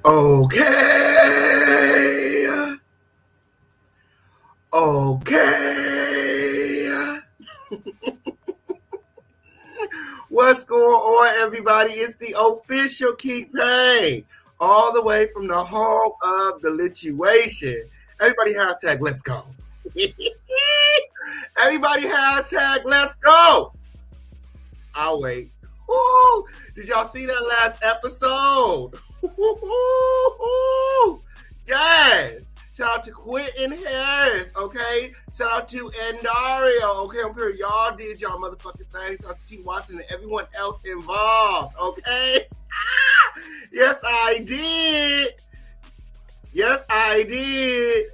Okay. What's going on, everybody? It's the official Kingpin, all the way from the home of the lituation. Everybody hashtag let's go. Everybody hashtag let's go. I'll wait. Woo! Did y'all see that last episode? Yes. Shout out to Quentin Harris, okay? Shout out to Andario, okay? I'm sure y'all did y'all motherfucking thing. Shout out to T. Watson and everyone else involved, okay? Yes, I did. Yes, I did.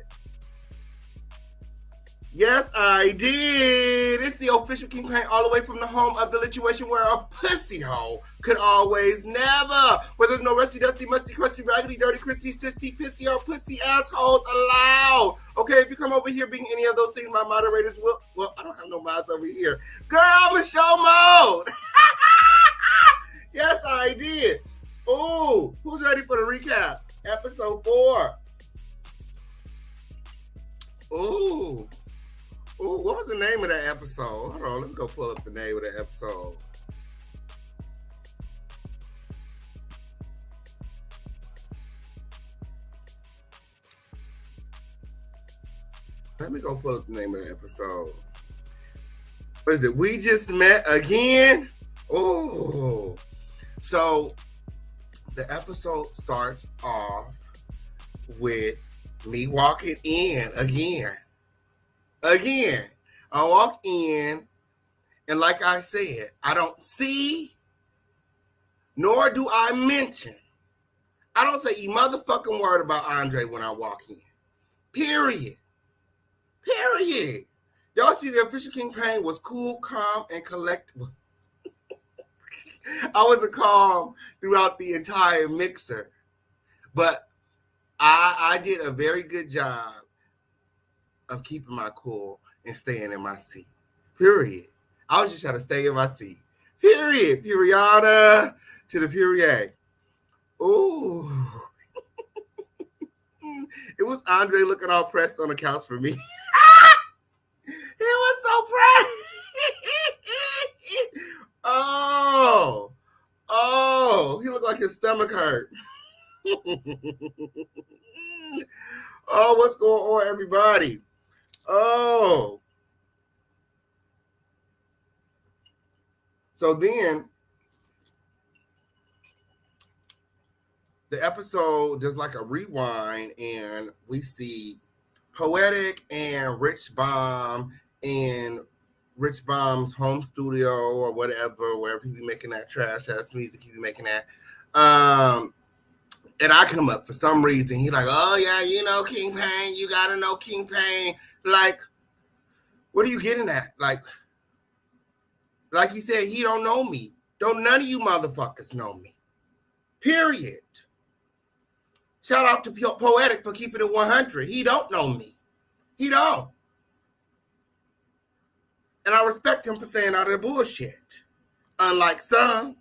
Yes, I did. It's the official Kingpin all the way from the home of the lituation where a pussy hole could always never. Where there's no rusty, dusty, musty, crusty, raggedy, dirty, crissy, sissy, pissy, or pussy assholes allowed. Okay, if you come over here being any of those things, my moderators will. Well, I don't have no mods over here. Girl, I'm in show mode. Yes, I did. Ooh, who's ready for the recap? Episode 4. Ooh. Ooh, what was the name of that episode? Hold on, let me go pull up the name of that episode. Let me go pull up the name of the episode. What is it? We Just Met Again? Oh. So the episode starts off with me walking in again. I walk in, and like I said, I don't see, nor do I mention. I don't say a motherfucking word about Andre when I walk in. Period. Y'all see the official Kingpin was cool, calm, and collectible. I wasn't calm throughout the entire mixer, but I did a very good job of keeping my cool and staying in my seat. Period. I was just trying to stay in my seat. Period. Periana to the period. Ooh. It was Andre looking all pressed on the couch for me. He was so pressed. Oh, he looked like his stomach hurt. Oh, what's going on, everybody? Oh. So then the episode does like a rewind, and we see Poetiik and Rich Bomb in Rich Bomb's home studio or whatever, wherever he be making that trash ass music he be making that. And I come up for some reason. He like, oh yeah, you know Kingpin, you gotta know Kingpin. Like, what are you getting at? Like he said, he don't know me. Don't none of you motherfuckers know me. Period. Shout out to Poetiik for keeping it 100. He don't know me. He don't. And I respect him for saying all that bullshit. Unlike some.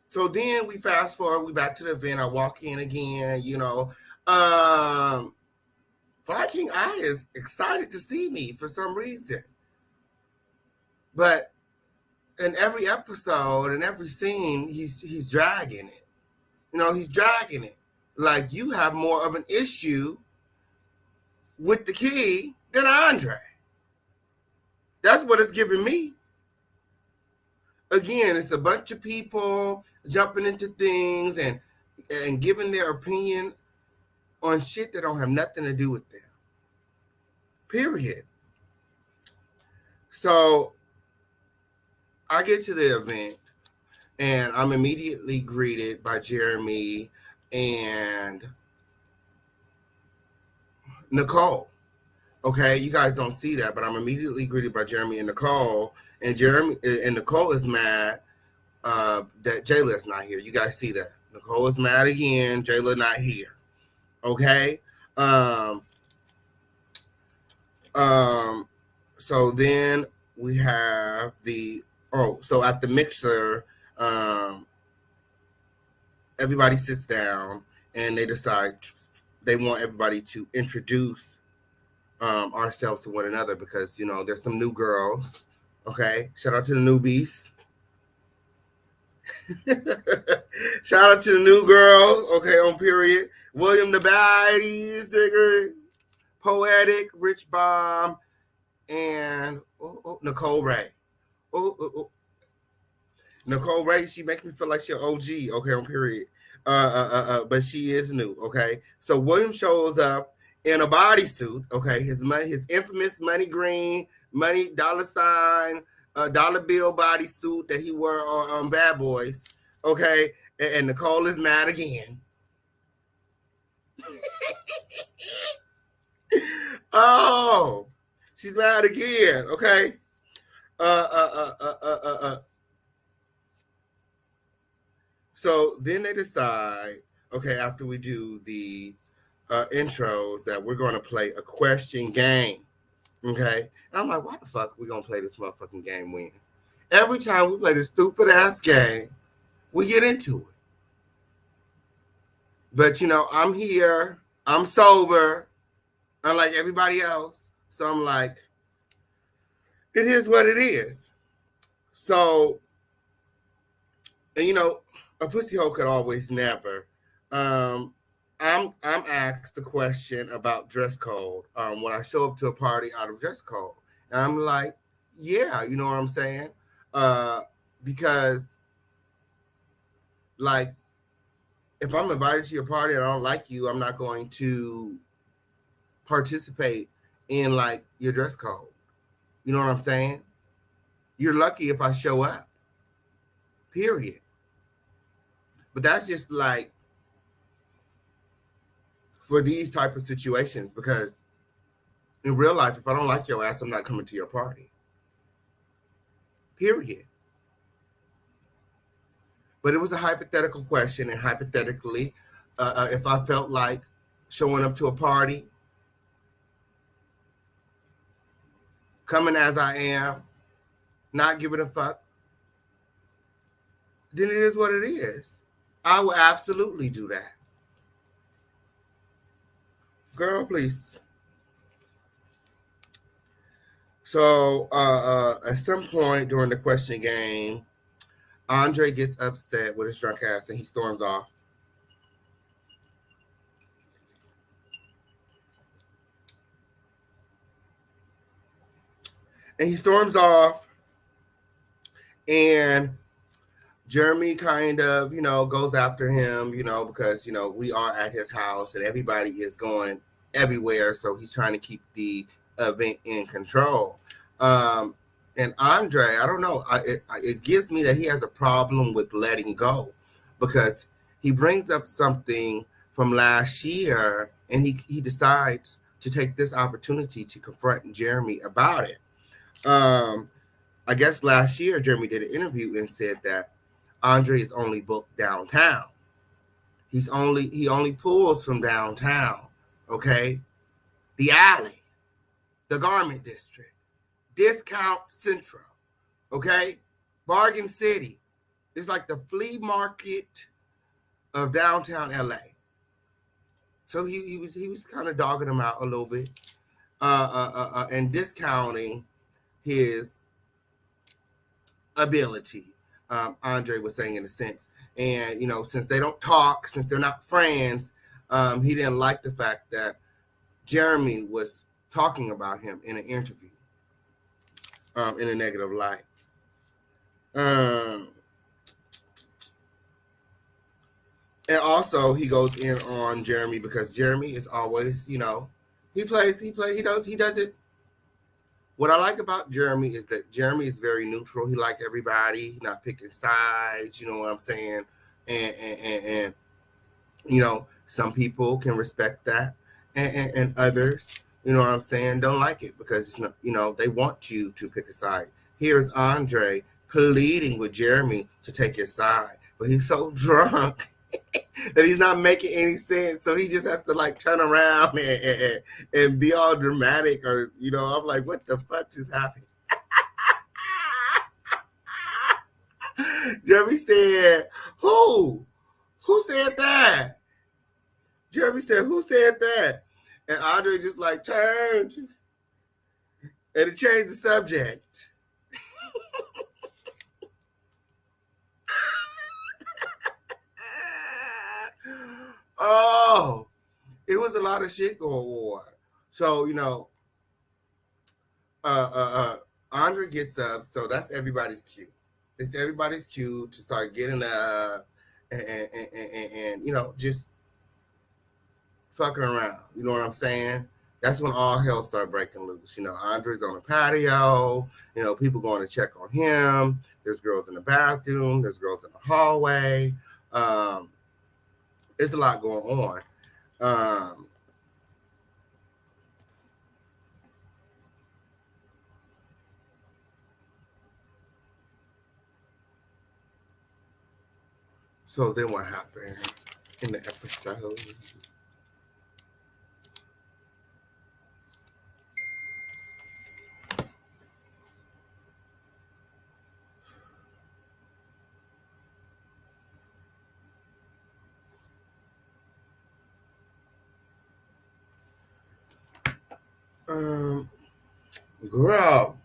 So then we fast forward, we back to the event. I walk in again, you know. Flykingi is excited to see me for some reason. But in every episode and every scene, he's dragging it. You know, he's dragging it. Like, you have more of an issue with the key than Andre. That's what it's giving me. again, it's a bunch of people jumping into things and giving their opinion on shit that don't have nothing to do with them. Period. So I get to the event and I'm immediately greeted by Jeremy and Nicole. Okay, you guys don't see that, but I'm immediately greeted by Jeremy and Nicole. And Jeremy and Nicole is mad that Jaila is not here. You guys see that? Nicole is mad again. Jaila not here. Okay. So then we have so at the mixer, everybody sits down and they decide they want everybody to introduce ourselves to one another because, there's some new girls. Okay. Shout out to the newbies. Shout out to the new girls. Okay. On period. William the Baddest, Poetiik, Rich Bomb, and Nicole Rae. Nicole Rae, she makes me feel like she's OG. Okay. On period. But she is new. Okay. So William shows up in a bodysuit, okay, his infamous money green, dollar sign, dollar bill bodysuit that he wore on Bad Boys, okay, and Nicole is mad again. Oh, she's mad again, okay. So then they decide, okay, after we do the intros, that we're going to play a question game. Okay. And I'm like, why the fuck are we going to play this motherfucking game when? Every time we play this stupid ass game, we get into it. But, I'm here. I'm sober, unlike everybody else. So I'm like, it is what it is. So, and, a pussy hole could always never. I'm asked the question about dress code when I show up to a party out of dress code. And I'm like, yeah, you know what I'm saying? Because, like, if I'm invited to your party and I don't like you, I'm not going to participate in, like, your dress code. You know what I'm saying? You're lucky if I show up. Period. But that's just, like, for these type of situations, because in real life, if I don't like your ass, I'm not coming to your party. Period. But it was a hypothetical question, and hypothetically, if I felt like showing up to a party, coming as I am, not giving a fuck, then it is what it is. I will absolutely do that. Girl, please. So at some point during the question game, Andre gets upset with his drunk ass and he storms off. And he storms off, and Jeremy kind of, goes after him, because, we are at his house and everybody is going everywhere. So he's trying to keep the event in control. And Andre, I don't know, it gives me that he has a problem with letting go, because he brings up something from last year and he decides to take this opportunity to confront Jeremy about it. I guess last year, Jeremy did an interview and said that Andre is only booked downtown. He only pulls from downtown, okay? The alley, the garment district, Discount Central, okay? Bargain City. It's like the flea market of downtown LA. So he was kind of dogging him out a little bit, and discounting his ability. Andre was saying, in a sense, and since they don't talk, since they're not friends, he didn't like the fact that Jeremy was talking about him in an interview in a negative light. also he goes in on Jeremy because Jeremy is always, he does it. What I like about Jeremy is that Jeremy is very neutral. He like everybody. He's not picking sides. You know what I'm saying? And some people can respect that, and others, you know what I'm saying, don't like it because it's not, they want you to pick a side. Here's Andre pleading with Jeremy to take his side, but he's so drunk that he's not making any sense. So he just has to like turn around and be all dramatic, or I'm like, what the fuck just happened? Jeremy said, Who said that? Jeremy said, who said that? And Andre just like turned and it changed the subject. Oh, it was a lot of shit going on. So, Andre gets up, so that's everybody's cue. It's everybody's cue to start getting up and just fucking around. You know what I'm saying? That's when all hell started breaking loose. Andre's on the patio, people going to check on him. There's girls in the bathroom. There's girls in the hallway. It's a lot going on. So then what happened in the episode? Girl,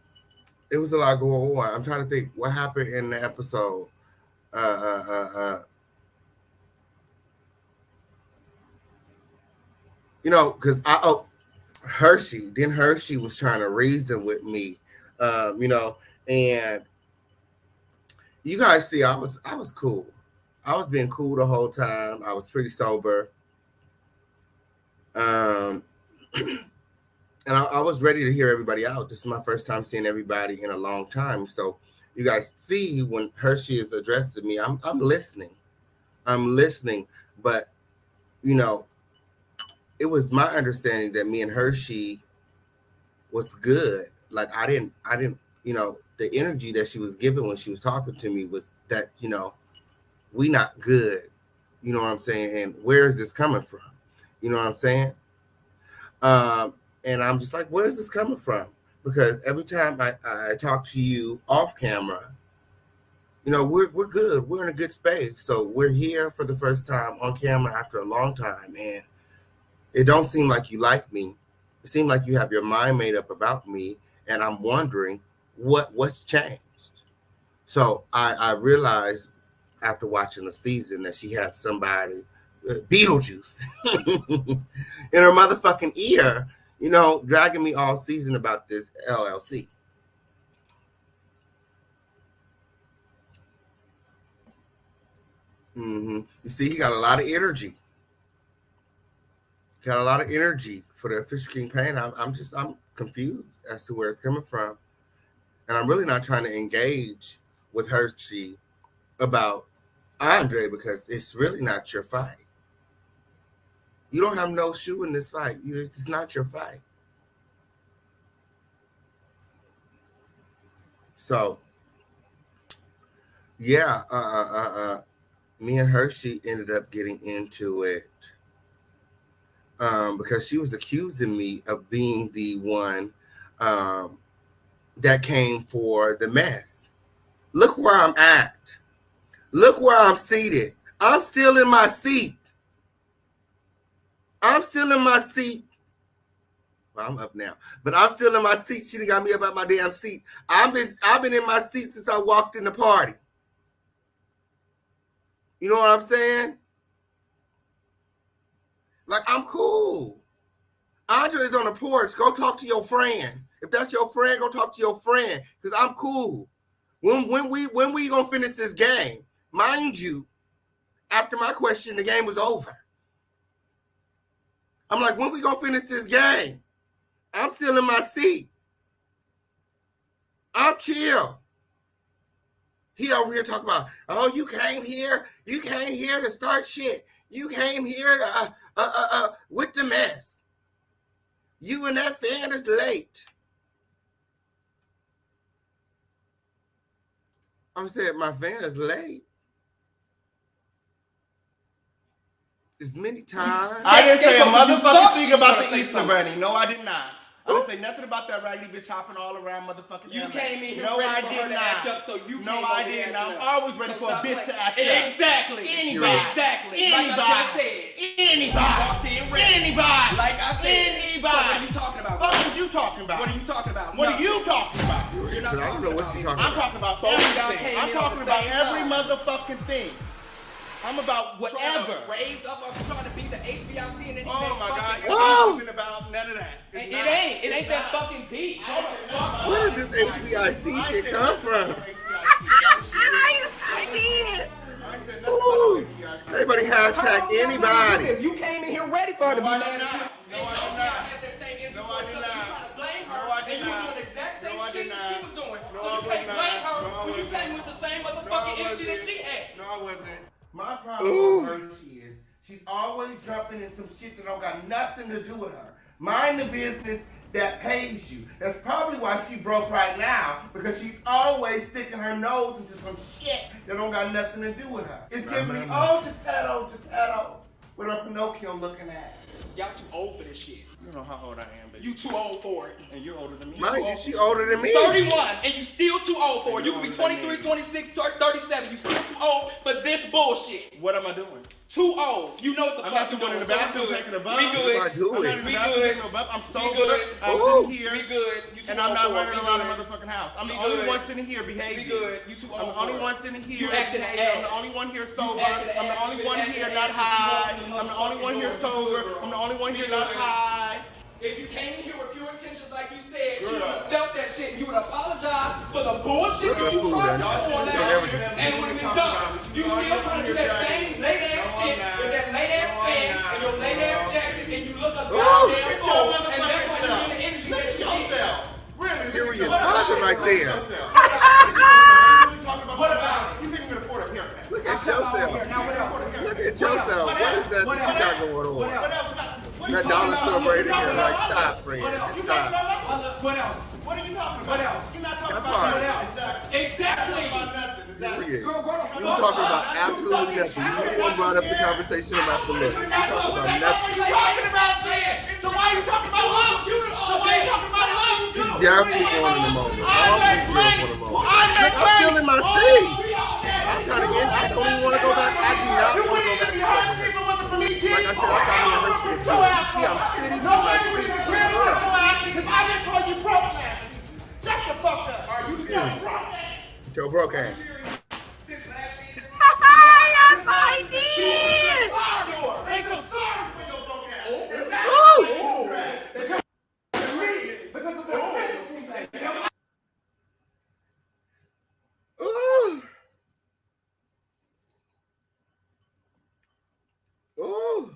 it was a lot going on. I'm trying to think what happened in the episode. Because Hershii was trying to reason with me, and you guys see, I was cool. I was being cool the whole time. I was pretty sober. And I was ready to hear everybody out. This is my first time seeing everybody in a long time. So you guys see when Hershii is addressing me, I'm listening. I'm listening. But, it was my understanding that me and Hershii was good. Like I didn't, the energy that she was giving when she was talking to me was that, we not good. You know what I'm saying? And where is this coming from? You know what I'm saying? And I'm just like, where is this coming from? Because every time I talk to you off camera, we're good. We're in a good space. So we're here for the first time on camera after a long time. And it don't seem like you like me. It seems like you have your mind made up about me. And I'm wondering what's changed. So I realized after watching the season that she had somebody, Beetlejuice, in her motherfucking ear, dragging me all season about this LLC. You see, he got a lot of energy. Got a lot of energy for the Fisher King pain. I'm confused as to where it's coming from. And I'm really not trying to engage with Hershii about Andre because it's really not your fight. You don't have no shoe in this fight. It's not your fight. So, yeah, me and Hershii ended up getting into it because she was accusing me of being the one that came for the mess. Look where I'm at. Look where I'm seated. I'm still in my seat. I'm still in my seat. Well, I'm up now, but I'm still in my seat. She done got me up out my damn seat. I've been in my seat since I walked in the party. You know what I'm saying? Like, I'm cool. Andre's on the porch. Go talk to your friend. If that's your friend, go talk to your friend. Because I'm cool. When we gonna finish this game? Mind you, after my question, the game was over. I'm like, when we gonna finish this game? I'm still in my seat. I'm chill. He over here talking about, oh, you came here to start shit. You came here to with the mess. You and that fan is late. I said, my fan is late. As many times. I didn't say a motherfucking thing about the Easter Bunny. No, I did not. I didn't say nothing about that raggedy bitch hopping all around motherfucking. You came in here no, ready I for did her to not. act up, so you no, I did not. I'm always ready for a bitch to act up. Exactly. Anybody. Exactly. Anybody. Like I just said. Anybody. Walked in ready. Anybody. Like I said. Anybody. So what are you talking about? What are you talking about? What are you talking about? What are you talking about? You're not I don't know what she's talking about. I'm talking about everything. I'm talking about every motherfucking thing. I'm about whatever. Raise up, I'm trying to be the HBIC and anything. Oh my God, Whoa. it's about none of that. It ain't that fucking deep. Where did this HBIC shit come from? Ooh. Everybody hashtag anybody. You came in here ready for her to be mad at you. No, I did not. No, I did not. You trying to blame her, No, I did and you not. doing the exact same No, I shit did that not. she was doing. No, So I you can't was blame not. her No, I when you wasn't. came with the same No, I motherfucking energy that wasn't. she had. No, I wasn't. My problem with Hershii is she's always jumping in some shit that don't got nothing to do with her. Mind the business that pays you. That's probably why she broke right now, because she's always sticking her nose into some shit that don't got nothing to do with her. It's giving me, oh, Geppetto, with her Pinocchio looking ass. Y'all too old for this shit. You know how old I am, baby. You too old for it. And you're older than me. Mind you, she older than me. 31, and you still too old for it. You can be 23, 26, 37. You still too old for this bullshit. What am I doing? Too old. You know what the I'm fuck not you doing doing. in the bathroom, taking a bath. We good. What am I doing? We good. I'm We sober. good. I'm Ooh. sitting here. We good. You too And I'm old not for it. running We around the good. motherfucking house. I'm We the only good. one sitting here behaving. We good. You too old I'm the for only it. one sitting here You acting behaving. I'm ass. the only one here sober. acting I'm the ass. only You one acting here ass. not You high. walking I'm the only one here sober. I'm the only one here not high. If you came in here with pure intentions like you said, you Good. would have felt that shit. You would apologize for the bullshit that you Good. tried to Y'all pull should out, never- and it would have been done. You still trying to do that same late ass shit with that late ass fan and your late ass jacket, and you look a goddamn fool, and that's why you get the energy that you get. Really? Period. Buzzing right there. What about it? You think you're gonna afford a haircut? Look at yourself. Now what else? Look at yourself. What is that you got going on? That dollar store right here. Like, stop, friend. Just stop. What else? What are you talking about? What else? You're not talking That's about right. What else? Exactly. Period. Girl, You was talking about absolutely nothing. You the one brought up the conversation about the looks. You talking about nothing. What are you talking about then? So why are you talking about love? So why are you talking about love? You definitely want in the moment. I make money. I make I'm money. still in my seat. I'm trying to get. I don't even want to go back. I do not You want to wouldn't go even be back. hurting people with the police. Like I said, I got me in her shit too. See, I'm sitting in my Nobody would seat. even care about your ass because I didn't call you broke ass. Shut the fuck up. Are you You're broke ass. Joe broke ass. I did. They feel sorry for your broke ass. And that's Ooh. because of me, because of the thing. Ooh. Ooh.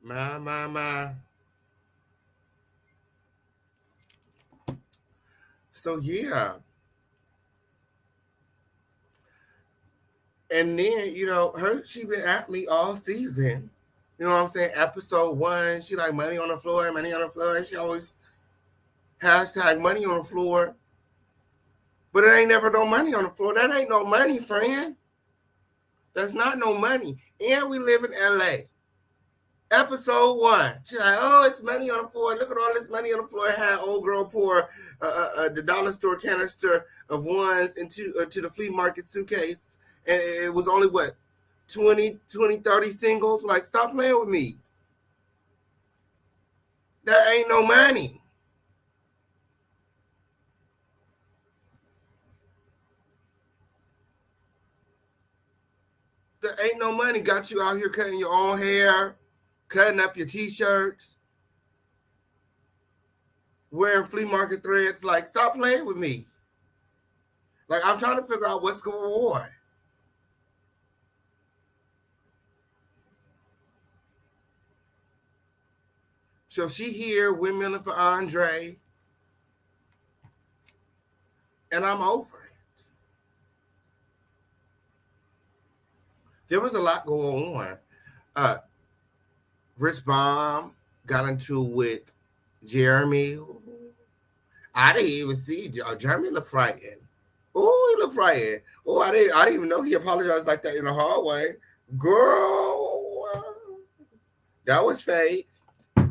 My. So yeah. And then, she been at me all season. You know what I'm saying? Episode 1, she like money on the floor. She always hashtag money on the floor. But it ain't never no money on the floor. That ain't no money, friend. That's not no money. And we live in LA. Episode 1. She's like, oh, it's money on the floor. Look at all this money on the floor. It had old girl pour the dollar store canister of ones into to the flea market suitcase. And it was only, 20, 30 singles? Like, stop playing with me. That ain't no money. That ain't no money got you out here cutting your own hair, cutting up your t-shirts, wearing flea market threads. Like, stop playing with me. Like, I'm trying to figure out what's going on. So she here windmilling for Andre, and I'm over it. There was a lot going on. Rich Bomb got into with Jeremy. I didn't even see Jeremy look frightened. Oh, he looked frightened. Oh, I didn't even know he apologized like that in the hallway. Girl, that was fake.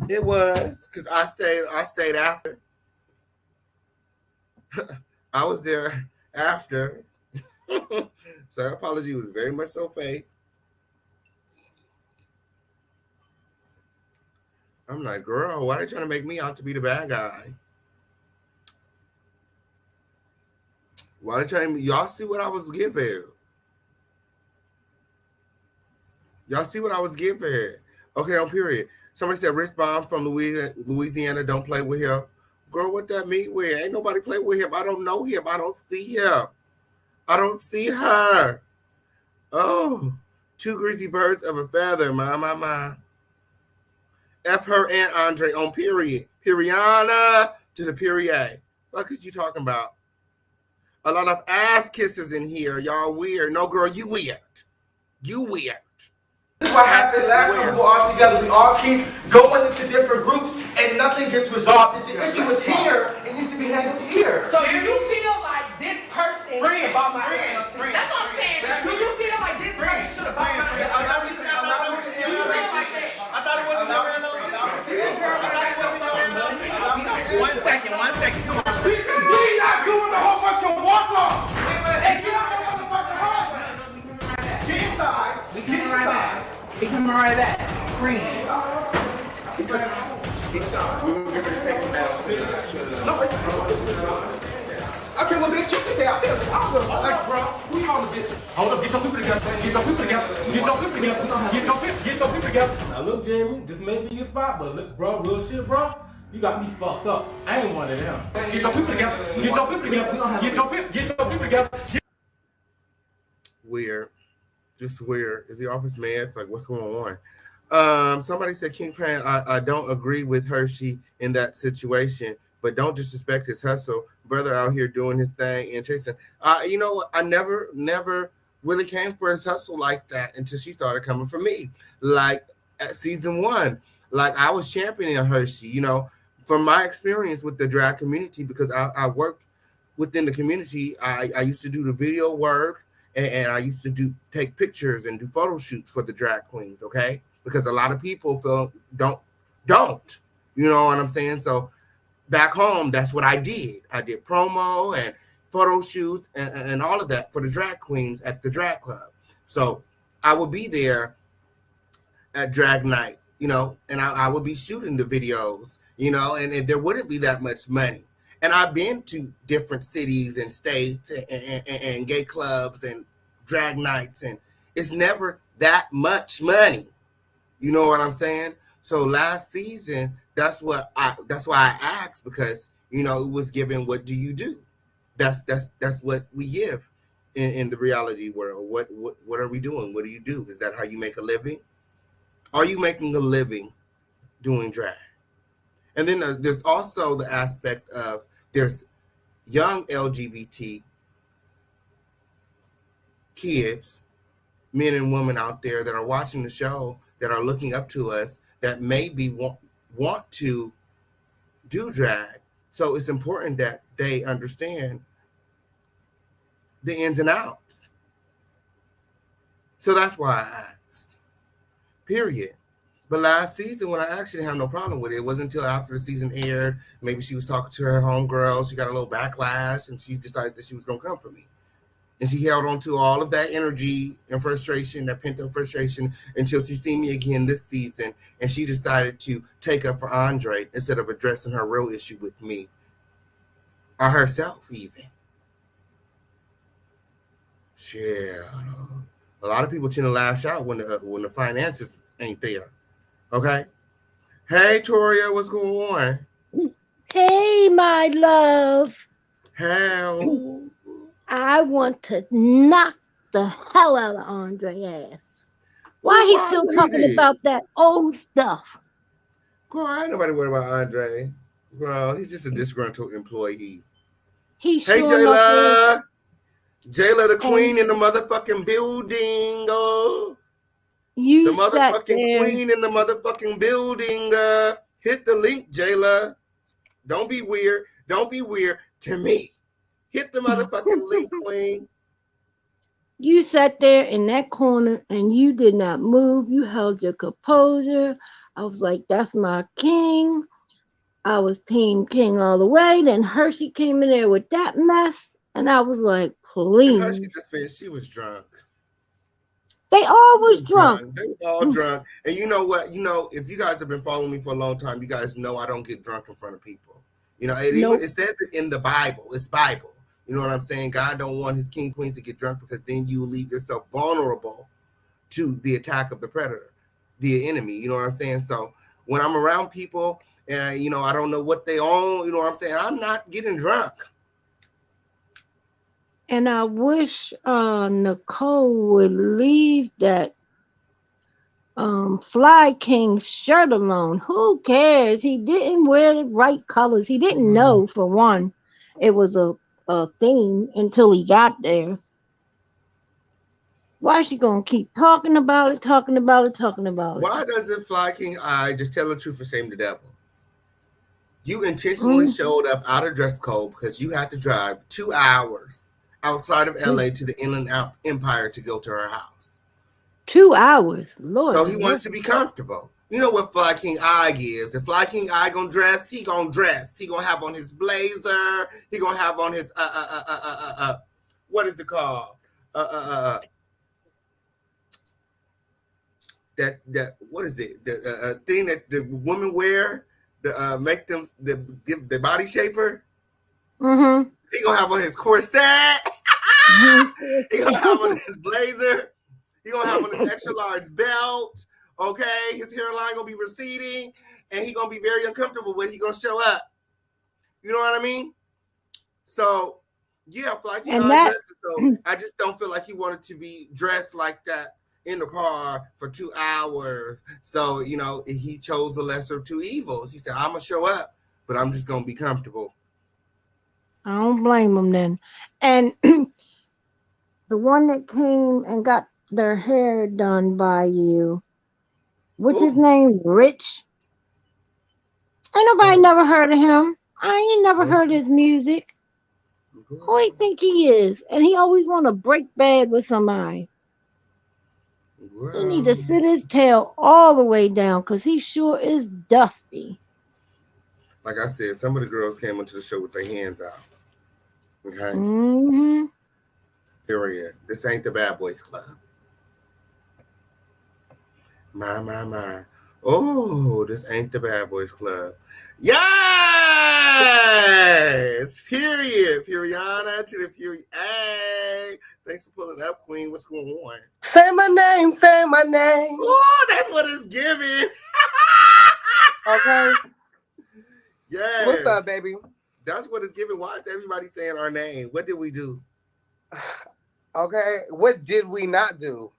It was, because I stayed after. I was there after. So that apology was very much so fake. I'm like, girl, why are they trying to make me out to be the bad guy? Why are they trying to, y'all see what I was giving? Y'all see what I was giving? Okay, on period. Somebody said Rich Bomb from Louisiana, don't play with him. Girl, what that mean with? Ain't nobody play with him. I don't know him. I don't see him. I don't see her. Oh, two greasy birds of a feather. My. F her and Andre on period. Periana to the period. What is you talking about? A lot of ass kisses in here. Y'all weird. No, girl, you weird. You weird. This is what happens last time we go all together. We all keep going into different groups and nothing gets resolved. If the issue is here, it needs to be handled here. So do you feel like this person should have bought my hand? That's what I'm saying. Do you feel like this person should have bought my hand? Do you feel like that? I thought it wasn't no hand. 1 second. We not doing the whole bunch of walk off. Hey, get out that motherfucking hallway. Get inside. We coming right back. We coming right back. Freeze. Okay, well, bitch, you can stay out there. I'm gonna like, bro. Who you on the bitch? Hold up, get your people together. Get your people together. Now look, Jeremy, this may be your spot, but look, bro, real shit, bro. You got me fucked up. I ain't one of them. Get your people together. Weird. Just weird. Is the office mad? It's like, what's going on? Somebody said Kingpin, I don't agree with Hershii in that situation, but don't disrespect his hustle. Brother out here doing his thing and chasing. You know what? I never really came for his hustle like that until she started coming for me. Like at season 1, like I was championing Hershii, you know, from my experience with the drag community, because I worked within the community. I used to do the video work, and I used to take pictures and do photo shoots for the drag queens, okay? Because a lot of people don't, you know what I'm saying? So back home, that's what I did. I did promo and photo shoots and all of that for the drag queens at the drag club. So I would be there at drag night, you know, and I would be shooting the videos, you know, and there wouldn't be that much money. And I've been to different cities and states and gay clubs and drag nights, and it's never that much money. You know what I'm saying? So last season, that's why I asked, because, you know, it was given, what do you do? That's what we give in the reality world. What are we doing? What do you do? Is that how you make a living? Are you making a living doing drag? And then there's also the aspect of there's young LGBT kids, men and women out there that are watching the show, that are looking up to us, that maybe want to do drag. So it's important that they understand the ins and outs. So that's why I asked. Period. But last season, when I actually had no problem with it, it wasn't until after the season aired, maybe she was talking to her homegirl, she got a little backlash, and she decided that she was going to come for me. And she held on to all of that energy and frustration, that pent-up frustration, until she seen me again this season, and she decided to take up for Andre instead of addressing her real issue with me, or herself even. Yeah. A lot of people tend to lash out when the finances ain't there. Okay. Hey, Toria, what's going on? Hey, my love. How? I want to knock the hell out of Andre ass. Why he still What he talking did? about that old stuff? Girl, ain't nobody worried about Andre. Girl, he's just a disgruntled employee. He Hey, sure enough is. Jaila. Jaila, the And queen in the motherfucking building. Oh. The you sat motherfucking there. queen in the motherfucking building. Hit the link, Jaila. Don't be weird. Don't be weird to me. Hit the motherfucking link, queen. You sat there in that corner and you did not move. You held your composure. I was like, that's my king. I was team king all the way. Then Hershii came in there with that mess. And I was like, In Hershey's please. defense, she was drunk. They all was drunk. They were all drunk. And you know what? You know, if you guys have been following me for a long time, you guys know I don't get drunk in front of people. You know, it says it in the Bible. It's Bible. You know what I'm saying? God don't want his kings, queens to get drunk because then you leave yourself vulnerable to the attack of the predator, the enemy. You know what I'm saying? So when I'm around people and, you know, I don't know what they own, you know what I'm saying? I'm not getting drunk. And I wish Nicole would leave that Flykingi shirt alone. Who cares? He didn't wear the right colors. He didn't know, for one, it was a theme until he got there. Why is she gonna keep talking about it, talking about it, talking about it? Why doesn't Flykingi just tell the truth and shame the devil? You intentionally showed up out of dress code because you had to drive 2 hours outside of LA to the Inland Empire to go to her house. 2 hours, Lord. So he wanted to be comfortable. You know what Flykingi gives. If Flykingi gonna dress, he gonna dress. He gonna have on his blazer. He gonna have on his what is it called? That what is it? The thing that the women wear, make them give the body shaper. Mm-hmm. He gonna have on his corset. He gonna have on his blazer. He gonna have on his extra large belt. Okay, his hairline gonna be receding, and he gonna be very uncomfortable when he gonna show up. You know what I mean? So yeah, Flykingi dressed. So I just don't feel like he wanted to be dressed like that in the car for 2 hours. So you know, he chose the lesser of two evils. He said, "I'm gonna show up, but I'm just gonna be comfortable." I don't blame him then. And the one that came and got their hair done by you, what's his name? Rich? Ain't nobody never heard of him. I ain't never heard his music. Who he think he is? And he always want to break bad with somebody. He need to sit his tail all the way down because he sure is dusty. Like I said, some of the girls came into the show with their hands out. Okay? Mm-hmm. Period. This ain't the Bad Boys Club. My. Oh, this ain't the Bad Boys Club. Yes! Period. Periana to the Fury. Hey! Thanks for pulling up, Queen. What's going on? Say my name, say my name. Oh, that's what it's giving. Okay. Yes. What's up, baby? That's what it's giving. Why is everybody saying our name? What did we do? Okay. What did we not do?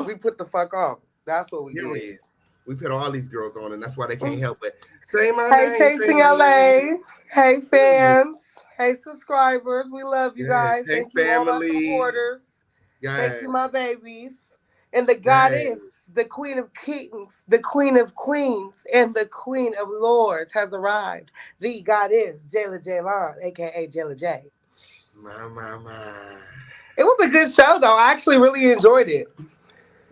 We put the fuck on. That's what we did. We put all these girls on, and that's why they can't help it. Say my hey, name. Chasing LA. Hey, fans. Hey, subscribers. We love you guys. Hey, thank you, all my supporters. Thank you, my babies. And the goddess, the queen of kings, the queen of queens, and the queen of lords has arrived. The goddess, Jaila Ja'Lone, a.k.a. Jaila J. My. It was a good show, though. I actually really enjoyed it.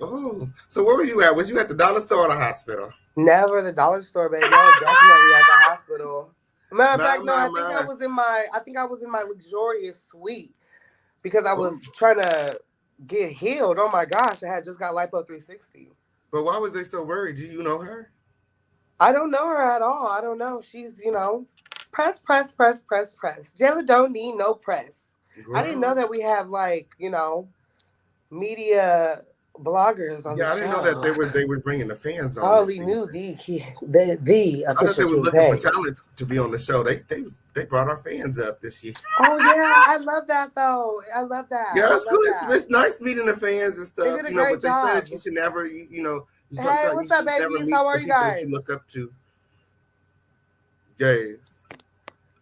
Oh, so where were you at? Was you at the dollar store or the hospital? Never the dollar store, baby. I was definitely at the hospital. Matter of fact, no, I think I was in my luxurious suite because I was trying to get healed. Oh my gosh, I had just got lipo 360. But why was they so worried? Do you know her? I don't know her at all. I don't know. She's, press. Jaila don't need no press. Girl. I didn't know that we have media bloggers on the show. I didn't know that they were bringing the fans on. I only knew the I thought they official were looking for page. talent to be on the show. They brought our fans up this year. Oh yeah, I love that though. I love that. Yeah, it's cool. That. It's nice meeting the fans and stuff. They did a great job. They said that you should never, Hey, what's up, babies? How are you guys? That you look up to. Yes.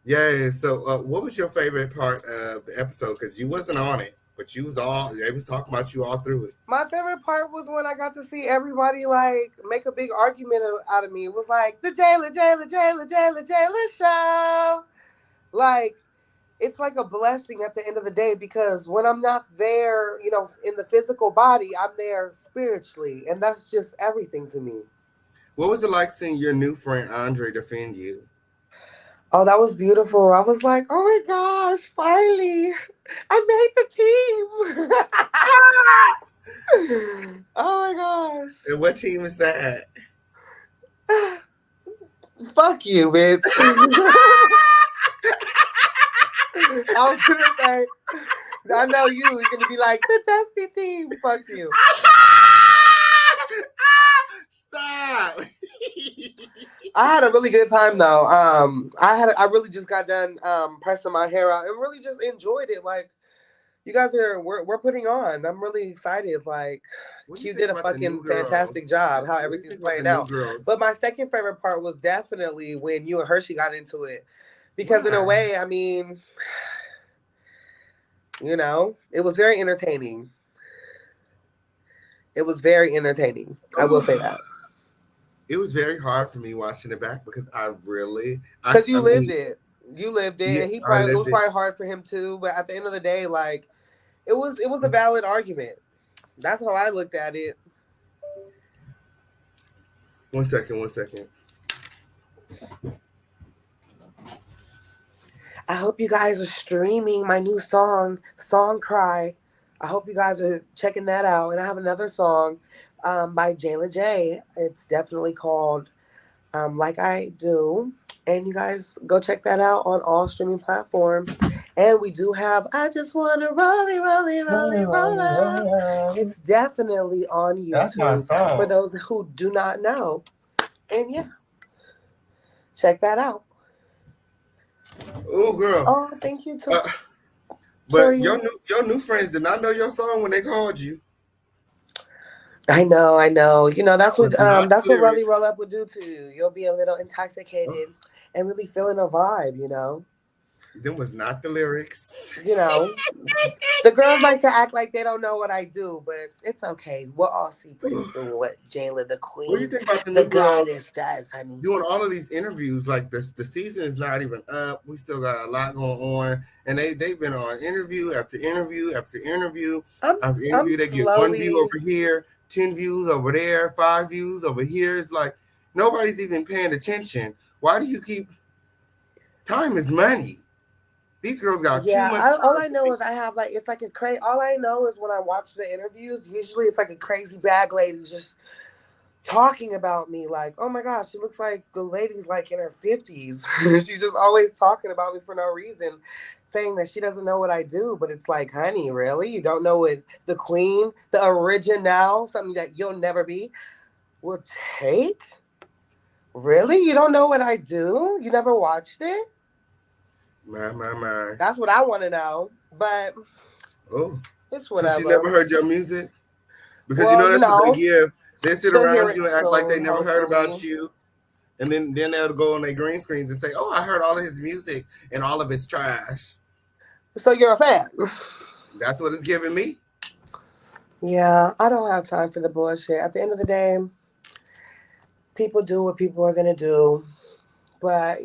Yeah. So, what was your favorite part of the episode? Because you wasn't on it, but they was talking about you all through it. My favorite part was when I got to see everybody like make a big argument out of me. It was like the Jaila show. Like, it's like a blessing at the end of the day, because when I'm not there, in the physical body, I'm there spiritually. And that's just everything to me. What was it like seeing your new friend Andre defend you? Oh, that was beautiful. I was like, oh my gosh, finally, I made the team. Oh my gosh. And what team is that? Fuck you, bitch. I was gonna say, I know you're gonna be like, the Dusty team. Fuck you. Stop. I had a really good time though. I really just got done pressing my hair out and really just enjoyed it. Like, you guys we're putting on. I'm really excited. Like, you did a fucking fantastic job. How everything's playing out. But my second favorite part was definitely when you and Hershii got into it, because in a way, I mean, it was very entertaining. It was very entertaining. I will say that. It was very hard for me watching it back because you lived it. You lived it, and it was probably hard for him too. But at the end of the day, like, it was a valid argument. That's how I looked at it. One second. I hope you guys are streaming my new song, Song Cry. I hope you guys are checking that out. And I have another song by Jaila J. It's definitely called Like I Do. And you guys go check that out on all streaming platforms. And we do have I Just Wanna Roll Up. It's definitely on YouTube. That's my song. For those who do not know. And yeah, check that out. Oh, girl. Oh, thank you too. But your new friends did not know your song when they called you. I know. That's what Rolly Roll Up would do to you. You'll be a little intoxicated and really feeling a vibe, Them was not the lyrics. The girls like to act like they don't know what I do, but it's okay. We'll all see pretty soon what Jaila the Queen, What do you think about the Goddess does, honey? Doing all of these interviews, like the season is not even up. We still got a lot going on, and they've been on interview after interview after interview after interview. They get 1 view over here, 10 views over there, 5 views over here. It's like nobody's even paying attention. Why do you keep? Time is money. These girls got too much. All I know is I have it's like a crazy. All I know is when I watch the interviews, usually it's like a crazy bag lady just talking about me. Like, oh my gosh, she looks like the lady's like in her 50s. She's just always talking about me for no reason, saying that she doesn't know what I do. But it's like, honey, really? You don't know what the Queen, the original, something that you'll never be, will take? Really? You don't know what I do? You never watched it? My. That's what I want to know. But it's whatever. So she never heard your music? Because that's what they give. They sit around you and act like they never heard about you. And then they'll go on their green screens and say, oh, I heard all of his music and all of his trash. So you're a fan? That's what it's giving me. Yeah, I don't have time for the bullshit. At the end of the day, people do what people are going to do. But,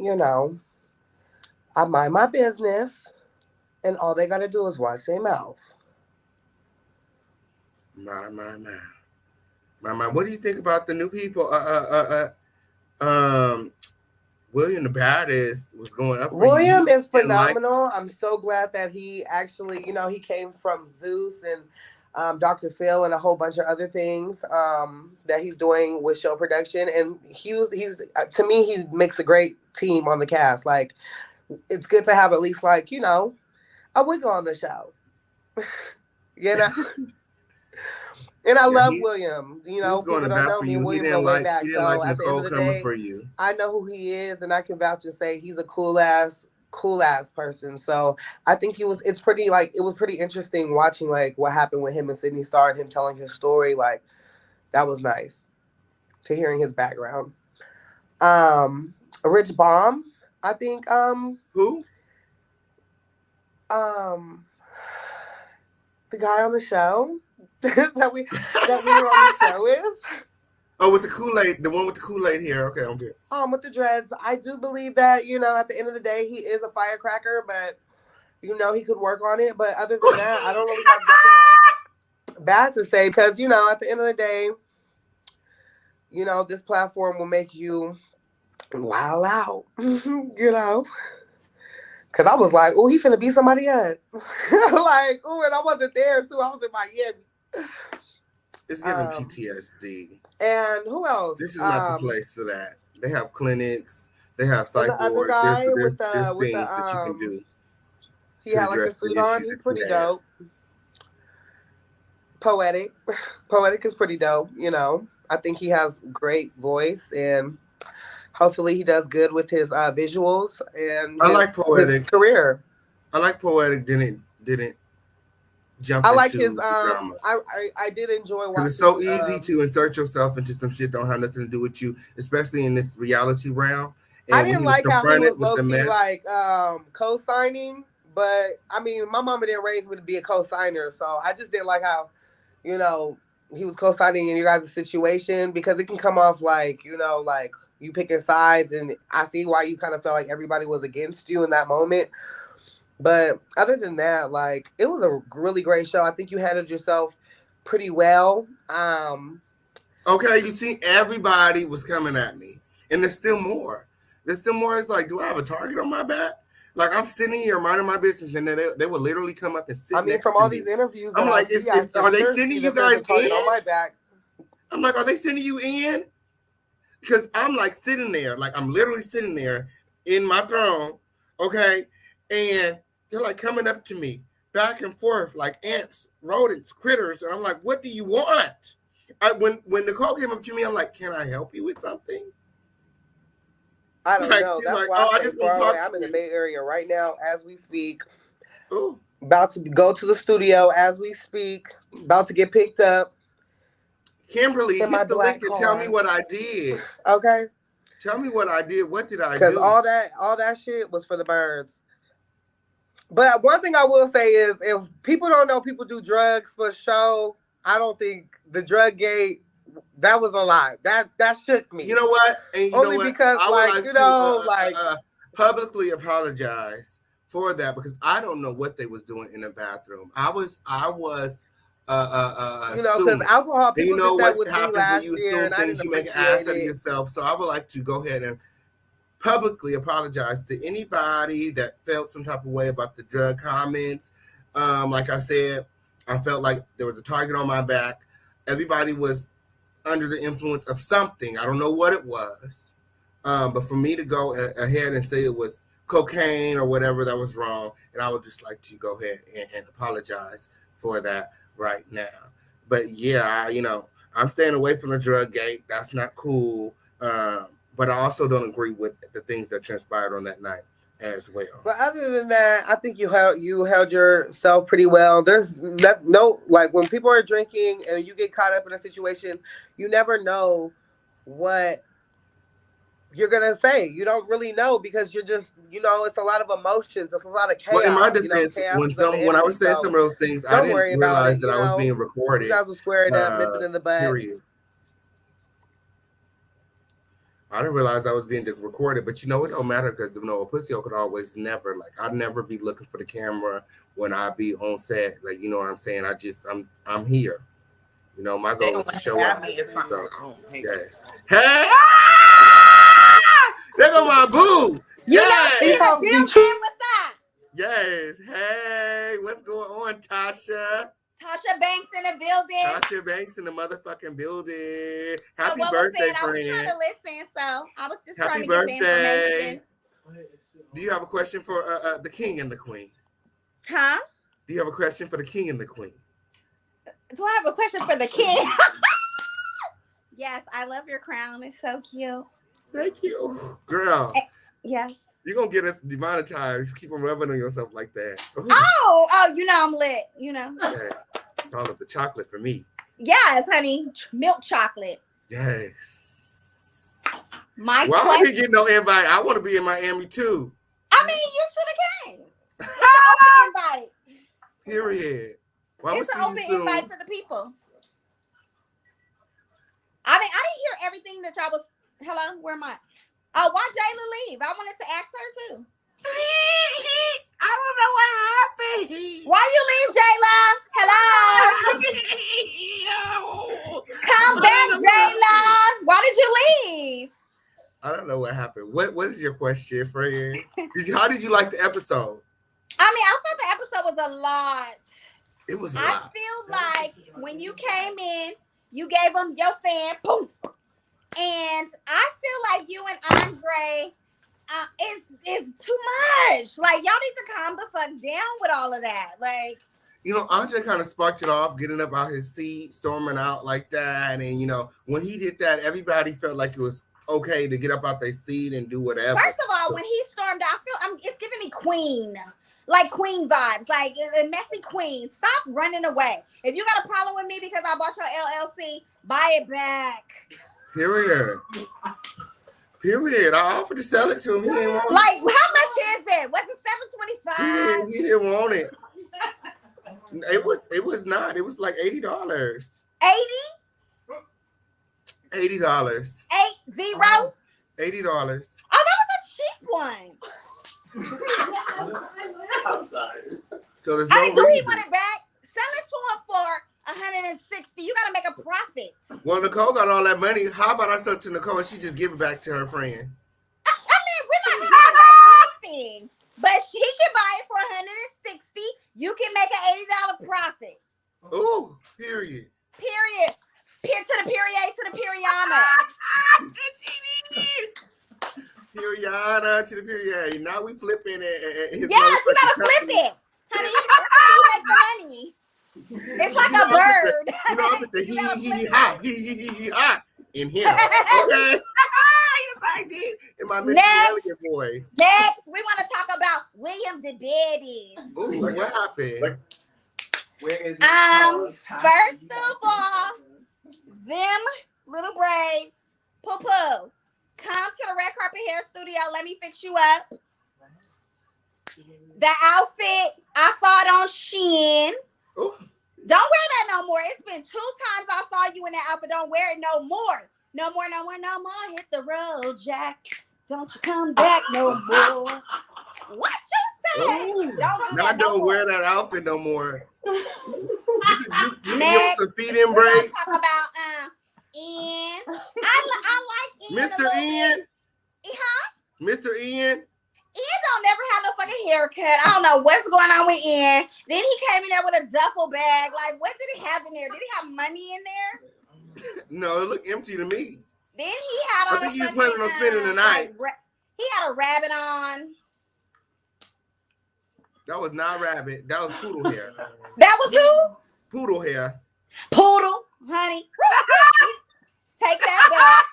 I mind my business, and all they got to do is watch their mouth. My. What do you think about the new people? William the Baddest was going up. William is phenomenal. I'm so glad that he actually, he came from Zeus and Dr. Phil and a whole bunch of other things that he's doing with show production. And he's to me, he makes a great team on the cast. Like, it's good to have at least a wig on the show. And I love William. You know, was going people to don't bat know for me. you. He William didn't go way like back. he didn't So like at the end Nicole of the coming day, for you. I know who he is, and I can vouch and say he's a cool ass person. So I think it was pretty interesting watching like what happened with him and Sydney Starr and him telling his story. Like that was nice to hearing his background. Rich Baum, I think Who? the guy on the show that we were on the show with. Oh, with the Kool-Aid, the one with the Kool-Aid here. Okay, I'm good. With the dreads. I do believe that, you know, at the end of the day, he is a firecracker, but, you know, he could work on it. But other than that, I don't really have nothing bad to say because, you know, at the end of the day, you know, this platform will make you wild out, you know. Because I was like, oh, he finna beat somebody up. Like, oh, and I wasn't there, too. I was in Miami. It's giving PTSD. And who else? This is not the place for that. They have clinics. They have psych the other wards. guy There's with things the, that you can do. He had like a suit on. He's pretty dope. Poetiik. Poetiik is pretty dope, you know. I think he has great voice and hopefully he does good with his visuals and his career. I like Poetiik didn't jump I like into his drama. I did enjoy watching. It's so easy to insert yourself into some shit don't have nothing to do with you, especially in this reality realm. And I didn't like how he was low-key like co-signing, but I mean my mama didn't raise me to be a co-signer, so I just didn't like how, you know, he was co-signing in your guys' situation because it can come off like, you know, like you picking sides, and I see why you kind of felt like everybody was against you in that moment. But other than that, like, it was a really great show. I think you handled yourself pretty well. Okay, you see, everybody was coming at me, and there's still more. There's still more. It's like, do I have a target on my back? Like, I'm sitting here minding my business, and they would literally come up and sit next to me. From all these interviews, I'm like, are they sending you guys in? On my back. I'm like, are they sending you in? Because I'm like sitting there, like I'm literally sitting there in my throne, okay? And they're like coming up to me back and forth like ants, rodents, critters. And I'm like, what do you want? When Nicole came up to me, I'm like, can I help you with something? I don't know. That's like, why I just want to talk to you. I'm in the Bay Area right now as we speak. Ooh. About to go to the studio as we speak. About to get picked up. Kimberly, hit the link and tell me what I did. Okay. Tell me what I did. What did I do? Because all that shit was for the birds. But one thing I will say is, if people don't know people do drugs for show, I don't think the drug gate, that was a lie. That shook me. You know what? And Only because, I would like, to publicly apologize for that because I don't know what they was doing in the bathroom. I was you know, because alcohol, people you know did that what with happens me last when you year, assume things, you make an ass out of yourself. So I would like to go ahead and publicly apologize to anybody that felt some type of way about the drug comments. Like I said, I felt like there was a target on my back. Everybody was under the influence of something. I don't know what it was. But for me to go ahead and say it was cocaine or whatever, that was wrong. And I would just like to go ahead and apologize for that right now. But yeah, you know, I'm staying away from the drug gate. That's not cool. But I also don't agree with the things that transpired on that night as well. But other than that, I think you held yourself pretty well. There's no, like, when people are drinking and you get caught up in a situation, you never know what you're gonna say. You don't really know because you're just, you know, it's a lot of emotions. It's a lot of chaos. Well, in my defense, when I was saying some of those things, I didn't realize that I was being recorded. You guys were squaring up, nipping in the butt. Period. I didn't realize I was being recorded, but you know, it don't matter because, you know, a pussy could always never, like, I'd never be looking for the camera when I be on set. Like, you know what I'm saying? I'm here. You know, my goal is to show up. So, yes. Hey! There go my boo! Yes! You know, in the building, what's up? Yes. Hey, what's going on, Tasha? Tasha Banks in the building. Tasha Banks in the motherfucking building. Happy birthday, friend. I was trying to listen, so I was just trying to get the information. Do you have a question for the king and the queen? Huh? Do you have a question for the king and the queen? Do I have a question for the kid? Yes, I love your crown. It's so cute. Thank you, girl. Yes. You're gonna get us demonetized. Keep on rubbing on yourself like that. Oh, you know I'm lit. You know. Yes. It's all of the chocolate for me. Yes, honey. Milk chocolate. Yes. My Why question. I didn't get no invite? I want to be in Miami too. I mean, you should have came. It's an open invite. Period. Well, It's an open invite for the people. I didn't hear everything that y'all was. Hello, where am I? Oh, why Jaila leave? I wanted to ask her too. I don't know what happened. Why you leave, Jaila? Hello. Come back, Jaila. Why did you leave? I don't know what happened. What is your question, friend? How did you like the episode? I mean, I thought the episode was a lot. It was a I lot. feel like when you came in, you gave them your fan, boom. And I feel like you and Andre, it's too much. Like, y'all need to calm the fuck down with all of that. Like, you know, Andre kind of sparked it off, getting up out his seat, storming out like that. And, you know, when he did that, everybody felt like it was okay to get up out their seat and do whatever. First of all, when he stormed out, it's giving me Queen. Like Queen vibes, like a messy Queen. Stop running away. If you got a problem with me because I bought your LLC, buy it back. Period. I offered to sell it to him. He didn't want it. Like, how much is it? Was it $725? He didn't want it. It was not. It was like $80. 80? $80. 80? $80. Oh, that was a cheap one. So there's I no mean, do he reason. want it back? Sell it to him for $160. You gotta make a profit. Well, Nicole got all that money. How about I sell it to Nicole and she just give it back to her friend? I mean, we're not giving back anything, but she can buy it for $160. You can make an $80 profit. Ooh, period. Period. To the period, to the periana. Periana to the period. Now we flipping it. Yes, you gotta flip it, honey. That's how you make the money. It's like a bird. You know, I'm at the he ha in here. Okay. Yes, I did. In my Mr. Elegant voice. Next, we want to talk about William the Baddest. Ooh, what happened? Where is First of all, them little braids, poo-poo. Come to the red carpet hair studio. Let me fix you up. The outfit, I saw it on Shein. Ooh. Don't wear that no more. It's been 2 times I saw you in that outfit. Don't wear it no more. No more. Hit the road, Jack. Don't you come back no more. What you say? Ooh. Don't wear that outfit no more. You give Next, us a feed-in break. we're gonna talk about Ian. I like Ian. Mr. Ian. Huh? Mr. Ian. Ian don't never have no fucking haircut. I don't know what's going on with Ian. Then he came in there with a duffel bag. Like, what did he have in there? Did he have money in there? No, it looked empty to me. Then he had on I think he was planning on spending the night. He had a rabbit on. That was not rabbit. That was poodle hair. That was who? Poodle hair. Poodle, honey. Take that back.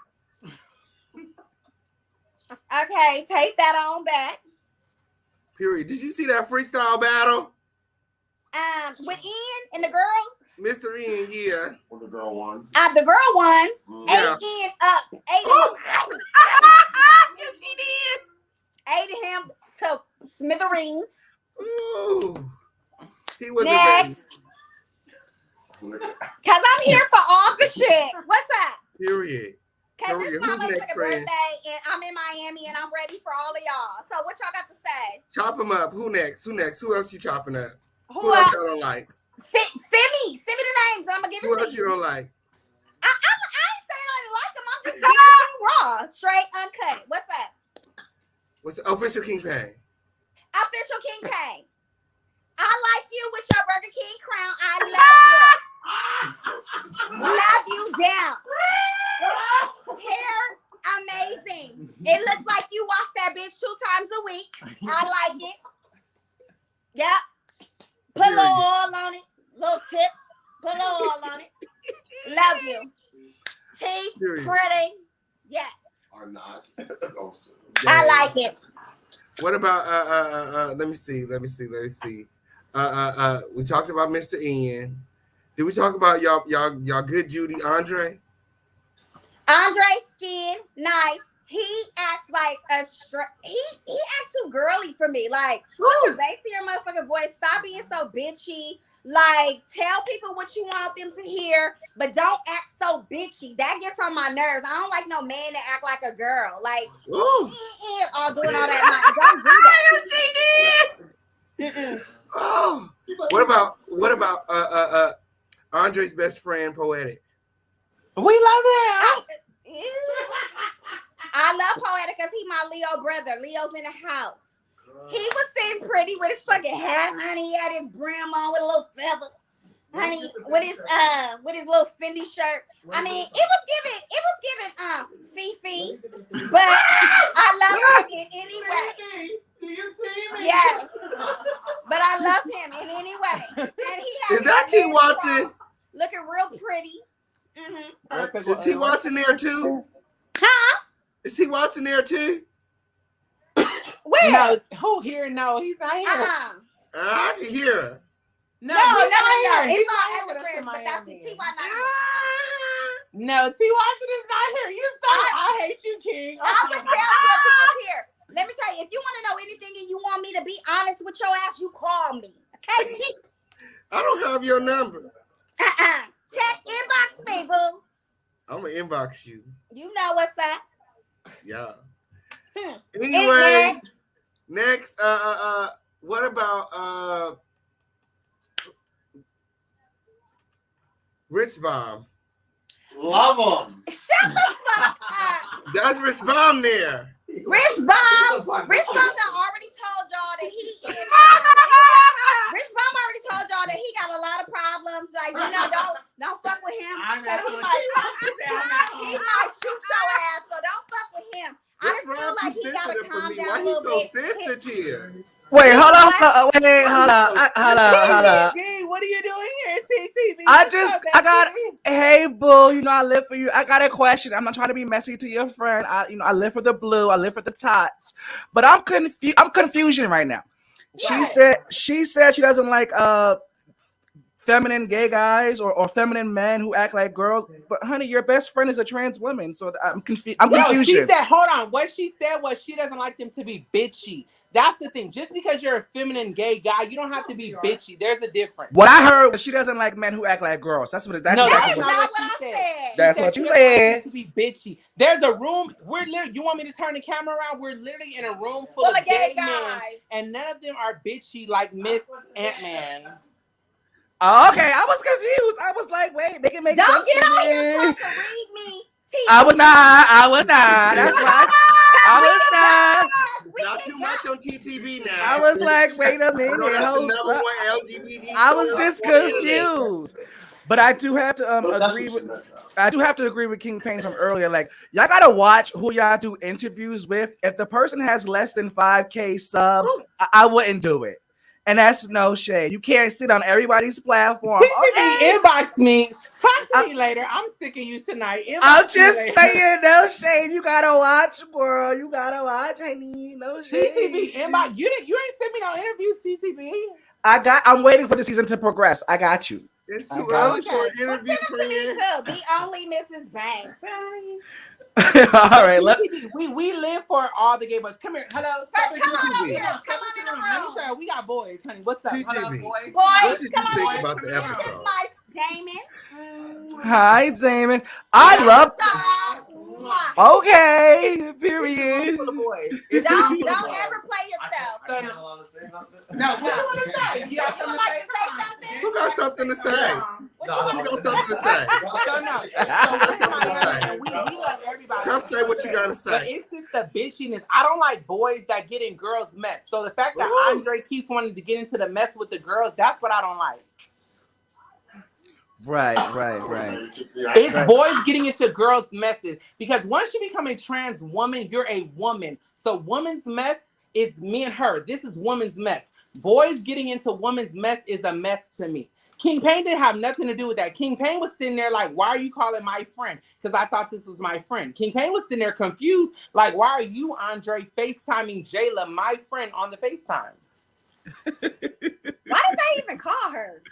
Okay, take that on back. Period. Did you see that freestyle battle? With Ian and the girl. Mr. Ian, yeah. Well, the girl won. The girl won. Yeah. Ate Ian up. Ate Yes, she did. Ate him to smithereens. Ooh. He was Next. Cause I'm here for all the shit. What's that? Period. Cause Period. it's my Who's next, motherfucking friend? birthday and I'm in Miami and I'm ready for all of y'all. So what y'all got to say? Chop him up. Who next? Who else you chopping up? Who Who else you don't like? Send me the names and I'm gonna give Who it else to you you. don't like? I ain't saying I didn't like them. I'm just giving it raw, straight, uncut. What's that? What's the official King Pang? Official King Pay. I like you with your Burger King crown. I love you. Love you down. Hair, amazing. It looks like you wash that bitch 2 times a week. I like it. Yep. Put a little oil on it. Little tips. Put a little Teeth, Period. pretty. Yes. Or not. I like it. What about let me see. We talked about Mr. Ian. Did we talk about y'all good Judy Andre? Andre's skin, nice. He acts like a he acts too girly for me. Like, what's the bass of your motherfucking voice? Stop being so bitchy. Like, tell people what you want them to hear, but don't act so bitchy. That gets on my nerves. I don't like no man that act like a girl. Like, all doing all that. Like, don't do that. Mm-mm. Oh, what about Andre's best friend, Poetiik? We love him. I love Poetiik because he my Leo brother. Leo's in the house. He was sitting pretty with his fucking hat, honey. He had his brim on with a little feather, honey, with his little Fendi shirt. I mean, it was giving Fifi, but I love him in any way. Do you see me? Yes, but I love him in any way. And he has Is that T. Watson? Looking real pretty. Mm-hmm. Is T. Watson there too? Huh? Is T. Watson there too? Where? No, who here? No, he's not here. I can hear her. No. He's It's not all here with us Evergrande, in but that's Miami. T.Y. not. No, T. Watson is not here. You saw I hate you, King. I would tell you if he was here. Let me tell you, if you want to know anything and you want me to be honest with your ass, you call me. Okay? I don't have your number. Text inbox me, boo. I'm gonna inbox you. You know what's up. Yeah. Hmm. Anyways, next, what about Rich Bomb? Love him. Shut the fuck up. That's Rich Bomb there. Rich Bomb done already told y'all that he is. Rich Bomb already told y'all that he got a lot of problems. Like, don't fuck with him. He might shoot your ass, so don't fuck with him. I just feel like he gotta calm down a little bit. Why he so sensitive? Wait, hold on. What are you doing here, TTV? Hey, boo, I live for you. I got a question. I'm not trying to be messy to your friend. I live for the blue. I live for the tots. But I'm confusion right now. What? She said she doesn't like feminine gay guys or feminine men who act like girls. But honey, your best friend is a trans woman, so I'm confused. She said, hold on. What she said was she doesn't like them to be bitchy. That's the thing. Just because you're a feminine gay guy, you don't have to be bitchy. There's a difference. What I heard was she doesn't like men who act like girls. That's That's what not what I said. That's what you said. said. To be bitchy. There's a room. You want me to turn the camera around? We're literally in a room full of gay men, and none of them are bitchy like Miss Ant-Man. Okay, I was confused. I was like, wait, make it make sense. Don't get on here trying to read me. I was not. That's why I was not. Not too much on TTV now. I was like, wait a minute. That's the number one LGBT. I was just confused. But I do have to agree with King Payne from earlier. Like, y'all gotta watch who y'all do interviews with. If the person has less than 5K subs, I wouldn't do it. And that's no shade. You can't sit on everybody's platform. Inbox me. Talk to me later. I'm sick of you tonight. I'm just saying, no shade. You gotta watch, girl. You gotta watch, honey. No shade. TTV inbox. You ain't sent me no interviews, TTV. I'm waiting for the season to progress. I got you. It's too early for an interview, send them to me too. The only Mrs. Banks. All right, we live for all the gay boys. Come here, hello. Come on over here. Come on in the room. We got boys, honey. What's up? Hello, boys. What did you come think on in. about the episode? This is my Damon. Hi, Damon. I love. Okay. Period. Don't ever play yourself. No, what you want to say? You would like to say something? Who got something to say? What you want Who got something to say? We love everybody. Come say what you gotta But say. it's just the bitchiness. I don't like boys that get in girls' mess. So the fact that Andre keeps wanting to get into the mess with the girls, that's what I don't like. Right. It's boys getting into girls' messes because once you become a trans woman, you're a woman. So woman's mess is me and her. This is woman's mess. Boys getting into woman's mess is a mess to me. King Pain didn't have nothing to do with that. King Pain was sitting there like, why are you calling my friend? Because I thought this was my friend. King Pain was sitting there confused, like, why are you, Andre, FaceTiming Jaila, my friend, on the FaceTime? Why did they even call her?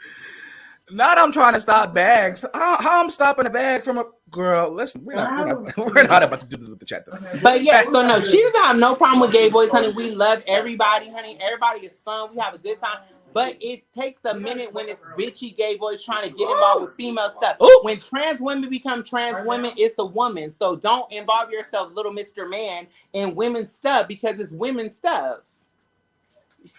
Not I'm trying to stop bags. How I'm stopping a bag from a girl? Listen, we're not about to do this with the chat though. But yeah, so no, she doesn't have no problem with gay boys, honey. We love everybody, honey. Everybody is fun. We have a good time. But it takes a minute when it's bitchy gay boys trying to get involved with female stuff. Ooh. When trans women become trans women, it's a woman. So don't involve yourself, little Mr. Man, in women's stuff because it's women's stuff.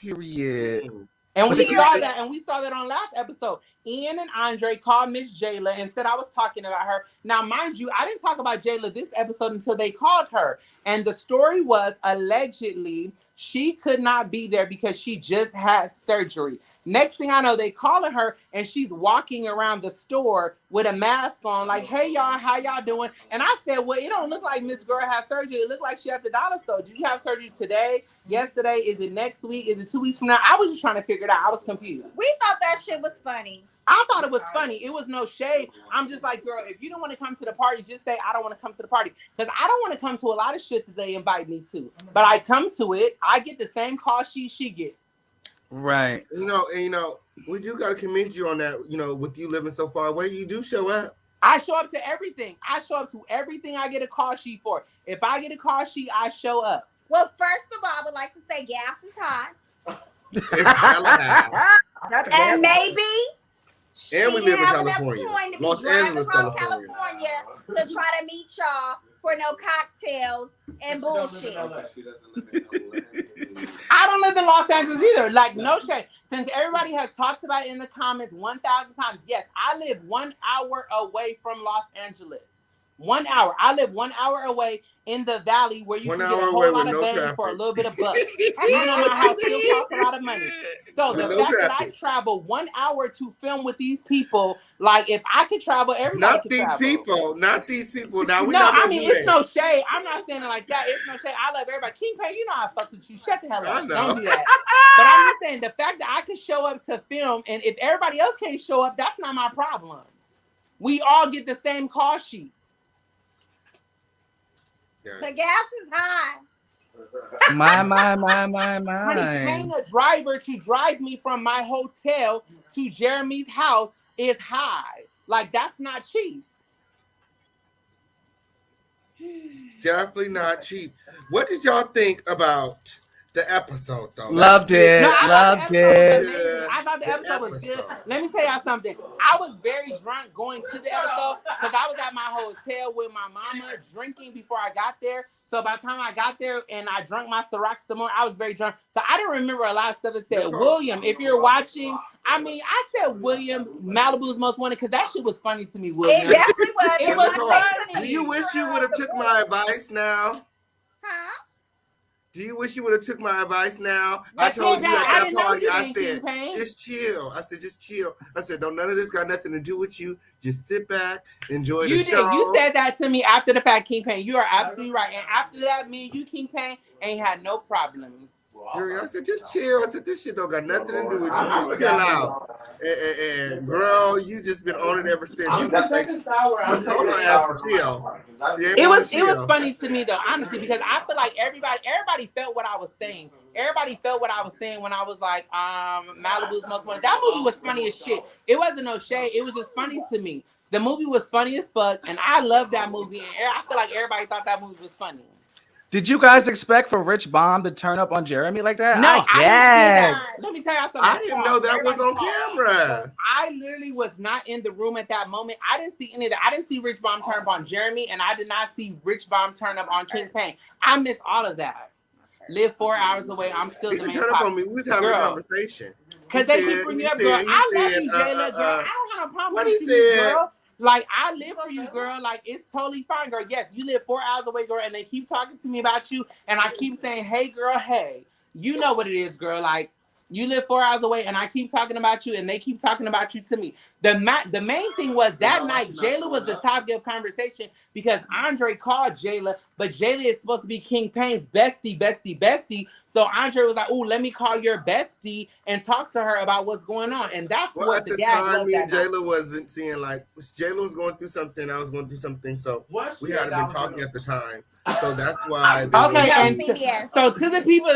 Period. And we saw that on last episode. Ian and Andre called Miss Jaila and said I was talking about her. Now, mind you, I didn't talk about Jaila this episode until they called her. And the story was allegedly she could not be there because she just had surgery. Next thing I know, they calling her and she's walking around the store with a mask on, like, hey, y'all, how y'all doing? And I said, well, it don't look like Miss Girl had surgery. It looked like she had the dollar store. Did you have surgery today, yesterday? Is it next week? Is it 2 weeks from now? I was just trying to figure it out. I was confused. We thought that shit was funny. I thought it was funny. It was no shade. I'm just like, girl, if you don't want to come to the party, just say, I don't want to come to the party. Because I don't want to come to a lot of shit that they invite me to. But I come to it. I get the same call she gets. Right. You know, we do got to commend you on that, with you living so far away. You do show up. I show up to everything. I show up to everything I get a call sheet for. If I get a call sheet, I show up. Well, first of all, I would like to say gas is high. And maybe and we live in California. To Los Angeles, California to try to meet y'all for no cocktails and bullshit. I don't live in Los Angeles either. Like, no shade. Since everybody has talked about it in the comments 1,000 times, yes, I live 1 hour away from Los Angeles. 1 hour. I live 1 hour away in the valley where you can get a whole lot of bang for a little bit of buck. You know my house still costs a lot of money. So the fact that I travel 1 hour to film with these people, like if I could travel, everybody could travel. Not these people. Now it's no shade. I'm not saying it like that. It's no shade. I love everybody. King Pay, you know I fuck with you. Shut the hell up. Don't do that. But I'm just saying the fact that I can show up to film, and if everybody else can't show up, that's not my problem. We all get the same call sheets. The gas is high. My. Honey, paying a driver to drive me from my hotel to Jeremy's house is high. Like, that's not cheap. Definitely not cheap. What did y'all think about the episode, though? Loved it. No, Loved it. I thought the episode was good. Let me tell y'all something. I was very drunk going to the episode because I was at my hotel with my mama drinking before I got there. So by the time I got there and I drank my Ciroc some more, I was very drunk. So I didn't remember a lot of stuff. It said, William, if you're watching, I said William, Malibu's Most Wanted, because that shit was funny to me, William. It definitely was. It was funny. Do you wish you would have took my advice now? Huh? Do you wish you would have took my advice now? I told you at that party, I said, just chill. I said, just chill. I said, none of this got nothing to do with you. Just sit back, enjoy the show. You said that to me after the fact, King Pain. You are absolutely right. And after that, me and you, King Pain, ain't had no problems. I said, just chill. I said, this shit don't got nothing to do with you. Just chill out. And girl, you just been on it ever since. You just like, you don't have to chill. It was funny to me though, honestly, because I feel like everybody felt what I was saying. Everybody felt what I was saying when I was like, Malibu's Most Wanted. That movie was funny as shit. It wasn't no shade. It was just funny to me. The movie was funny as fuck, and I loved that movie. And I feel like everybody thought that movie was funny. Did you guys expect for Rich Bomb to turn up on Jeremy like that? No, I didn't. Let me tell y'all something. I didn't know that was on camera. I literally was not in the room at that moment. I didn't see any of that. I didn't see Rich Bomb turn up on Jeremy, and I did not see Rich Bomb turn up on King Pain. I missed all of that. Live 4 hours away. I'm still the main turn up on me. We was having a conversation. Because they keep bringing up, girl. I love you, Jaila, girl. I don't have no problem with you, girl. Like, I live for you, girl. Like, it's totally fine, girl. Yes, you live 4 hours away, girl, and they keep talking to me about you, and I keep saying, hey, girl, hey. You know what it is, girl. Like, you live 4 hours away, and I keep talking about you, and they keep talking about you to me. The main thing was that night, Jaila was the topic of conversation because Andre called Jaila, but Jaila is supposed to be King Payne's bestie. So Andre was like, "Oh, let me call your bestie and talk to her about what's going on." And that's what the gag was. Me and Jaila wasn't seeing, like, Jaila was going through something, I was going through something, so we hadn't been talking at the time. So that's why. Okay, and so to the people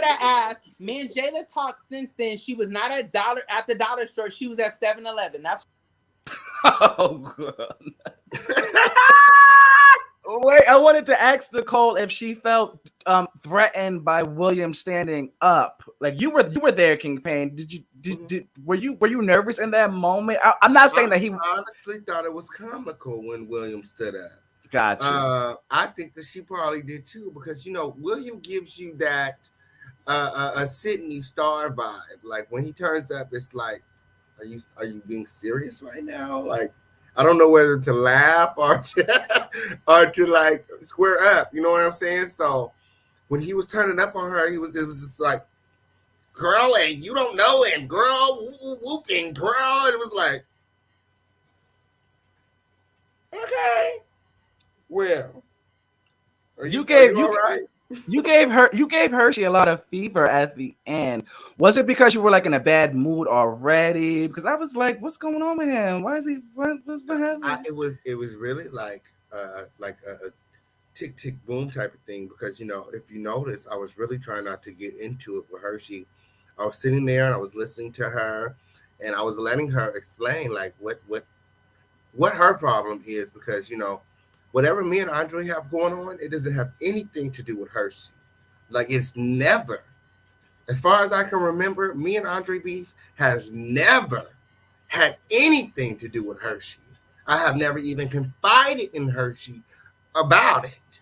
that asked, me and Jaila talked since then. She was not at the dollar store. She was at 7-Eleven. That's. Oh God. Wait, I wanted to ask Nicole if she felt threatened by William standing up. Like you were there, King Payne. Were you nervous in that moment? I'm not saying that he. I honestly thought it was comical when William stood up. Gotcha. I think that she probably did too, because William gives you that a Sydney Star vibe. Like when he turns up, it's like, are you being serious right now? Like, I don't know whether to laugh or to like square up. You know what I'm saying? So when he was turning up on her, it was just like, girl, and you don't know him, girl, whooping, girl. And it was like, okay, well, you gave Hershii a lot of fever at the end. Was it because you were like in a bad mood already? Because I was like, what's going on with him? Why is he? What's happening? It was really like a tick tick boom type of thing, because if you notice, I was really trying not to get into it with Hershii. I was sitting there and I was listening to her, and I was letting her explain like what her problem is, because whatever me and Andre have going on, it doesn't have anything to do with Hershii. Like, it's never, as far as I can remember, me and Andre beef has never had anything to do with Hershii. I have never even confided in Hershii about it.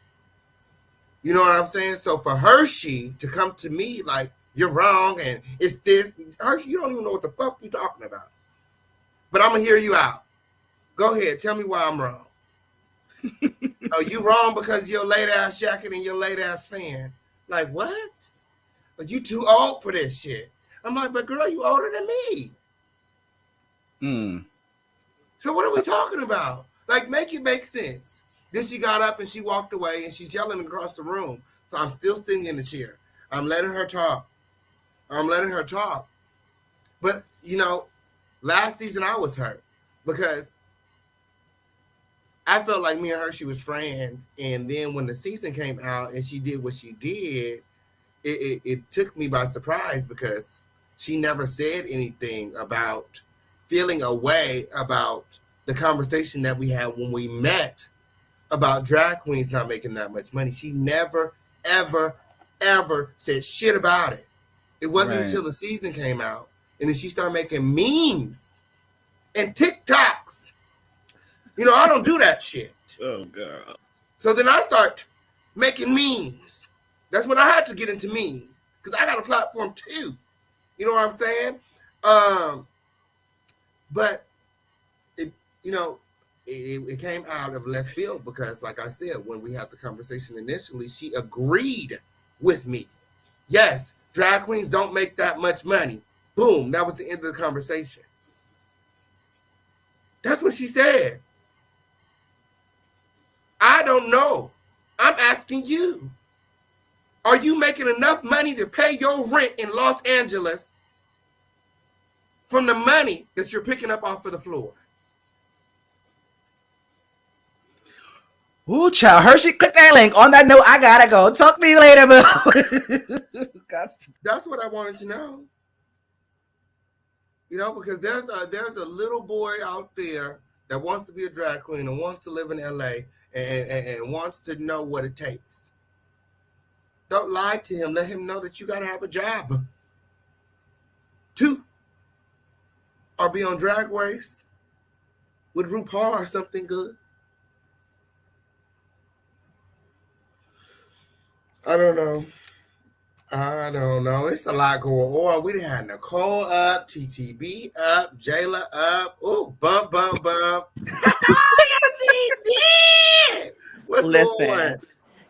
You know what I'm saying? So for Hershii to come to me like, you're wrong and it's this, Hershii, you don't even know what the fuck you're talking about. But I'm going to hear you out. Go ahead. Tell me why I'm wrong. Oh, you wrong because your late ass jacket and your late ass fan. Like, what? But you too old for this shit. I'm like, but girl, you older than me. So what are we talking about? Like, make it make sense. Then she got up and she walked away and she's yelling across the room. So I'm still sitting in the chair. I'm letting her talk. But, last season I was hurt because I felt like me and Hershii was friends. And then when the season came out and she did what she did, it took me by surprise, because she never said anything about feeling a way about the conversation that we had when we met about drag queens not making that much money. She never, ever, ever said shit about it. It wasn't until the season came out and then she started making memes and TikToks. I don't do that shit. Oh, God. So then I start making memes. That's when I had to get into memes, because I got a platform too. You know what I'm saying? But it came out of left field because, like I said, when we had the conversation initially, she agreed with me. Yes, drag queens don't make that much money. Boom. That was the end of the conversation. That's what she said. I don't know. I'm asking you. Are you making enough money to pay your rent in Los Angeles from the money that you're picking up off of the floor? Ooh, child. Hershii, click that link. On that note, I gotta go. Talk to me later, boo. That's what I wanted to know. Because there's a little boy out there that wants to be a drag queen and wants to live in LA and wants to know what it takes. Don't lie to him. Let him know that you gotta have a job. 2, or be on Drag Race with RuPaul or something good. I don't know. It's a lot going on. We done had Nicole up, TTB up, Jaila up. Ooh, bump. Yes, he did. What's going on?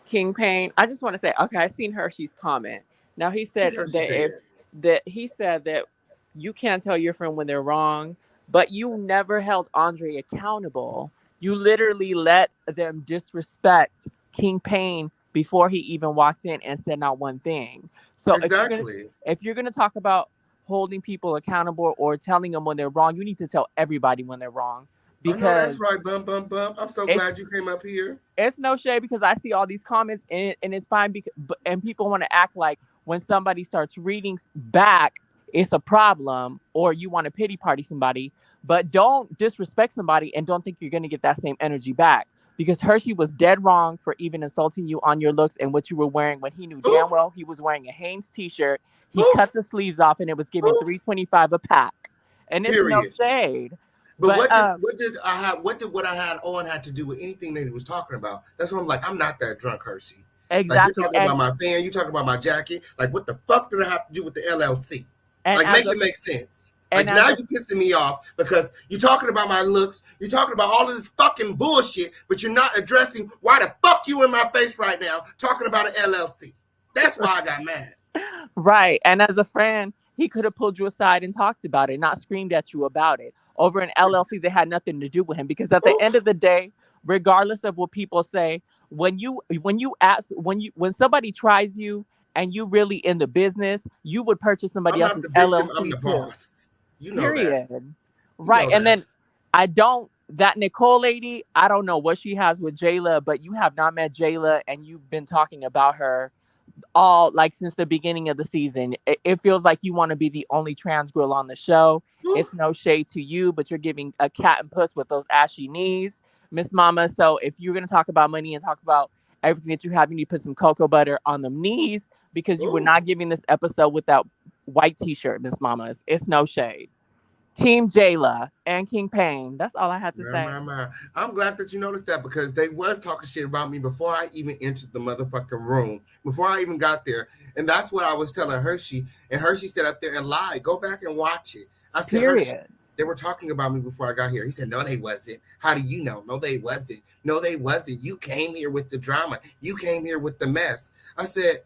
King Payne, I just want to say, okay, I seen Hershii's comment. Now he said that you can't tell your friend when they're wrong, but you never held Andre accountable. You literally let them disrespect King Payne before he even walked in and said not one thing. So Exactly. if you're gonna talk about holding people accountable or telling them when they're wrong, you need to tell everybody when they're wrong. I know that's Because right, bump, bump, bump. I'm so glad you came up here. it's no shade, because I see all these comments and it's fine and people want to act like when somebody starts reading back, it's a problem, or you want to pity party somebody, but don't disrespect somebody and don't think you're going to get that same energy back, because Hershii was dead wrong for even insulting you on your looks and what you were wearing when he knew damn well he was wearing a Hanes t-shirt. He cut the sleeves off and it was giving $3.25 a pack, and it's no shade. But what I had on had to do with anything that he was talking about? That's what I'm like. I'm not that drunk, Hershii. Exactly. Like, you're talking about my fan. You talking about my jacket. Like, what the fuck did I have to do with the LLC? Like, make it make sense. Like, now you're pissing me off because you're talking about my looks. You're talking about all of this fucking bullshit, but you're not addressing why the fuck you in my face right now talking about an LLC. That's why I got mad. Right. And as a friend, he could have pulled you aside and talked about it, not screamed at you about it over an LLC that had nothing to do with him. Because at the end of the day, regardless of what people say, when somebody tries you and you really in the business, you would purchase somebody else's LLC. I'm the boss. You know Period. that. Right. And then that Nicole lady, I don't know what she has with Jaila, but you have not met Jaila and you've been talking about her all like since the beginning of the season. It feels like you want to be the only trans girl on the show. It's no shade to you, but you're giving a cat and puss with those ashy knees, Miss Mama. So if you're going to talk about money and talk about everything that you have, you need to put some cocoa butter on them knees, because you were not giving this episode with that white t-shirt, Miss Mama. It's no shade. Team Jaila and King Payne. That's all I had to say. I'm glad that you noticed that, because they was talking shit about me before I even entered the motherfucking room, before I even got there. And that's what I was telling Hershii. And Hershii sat up there and lied. Go back and watch it. I said, Hershii, they were talking about me before I got here. He said, no, they wasn't. How do you know? No, they wasn't. No, they wasn't. You came here with the drama. You came here with the mess. I said,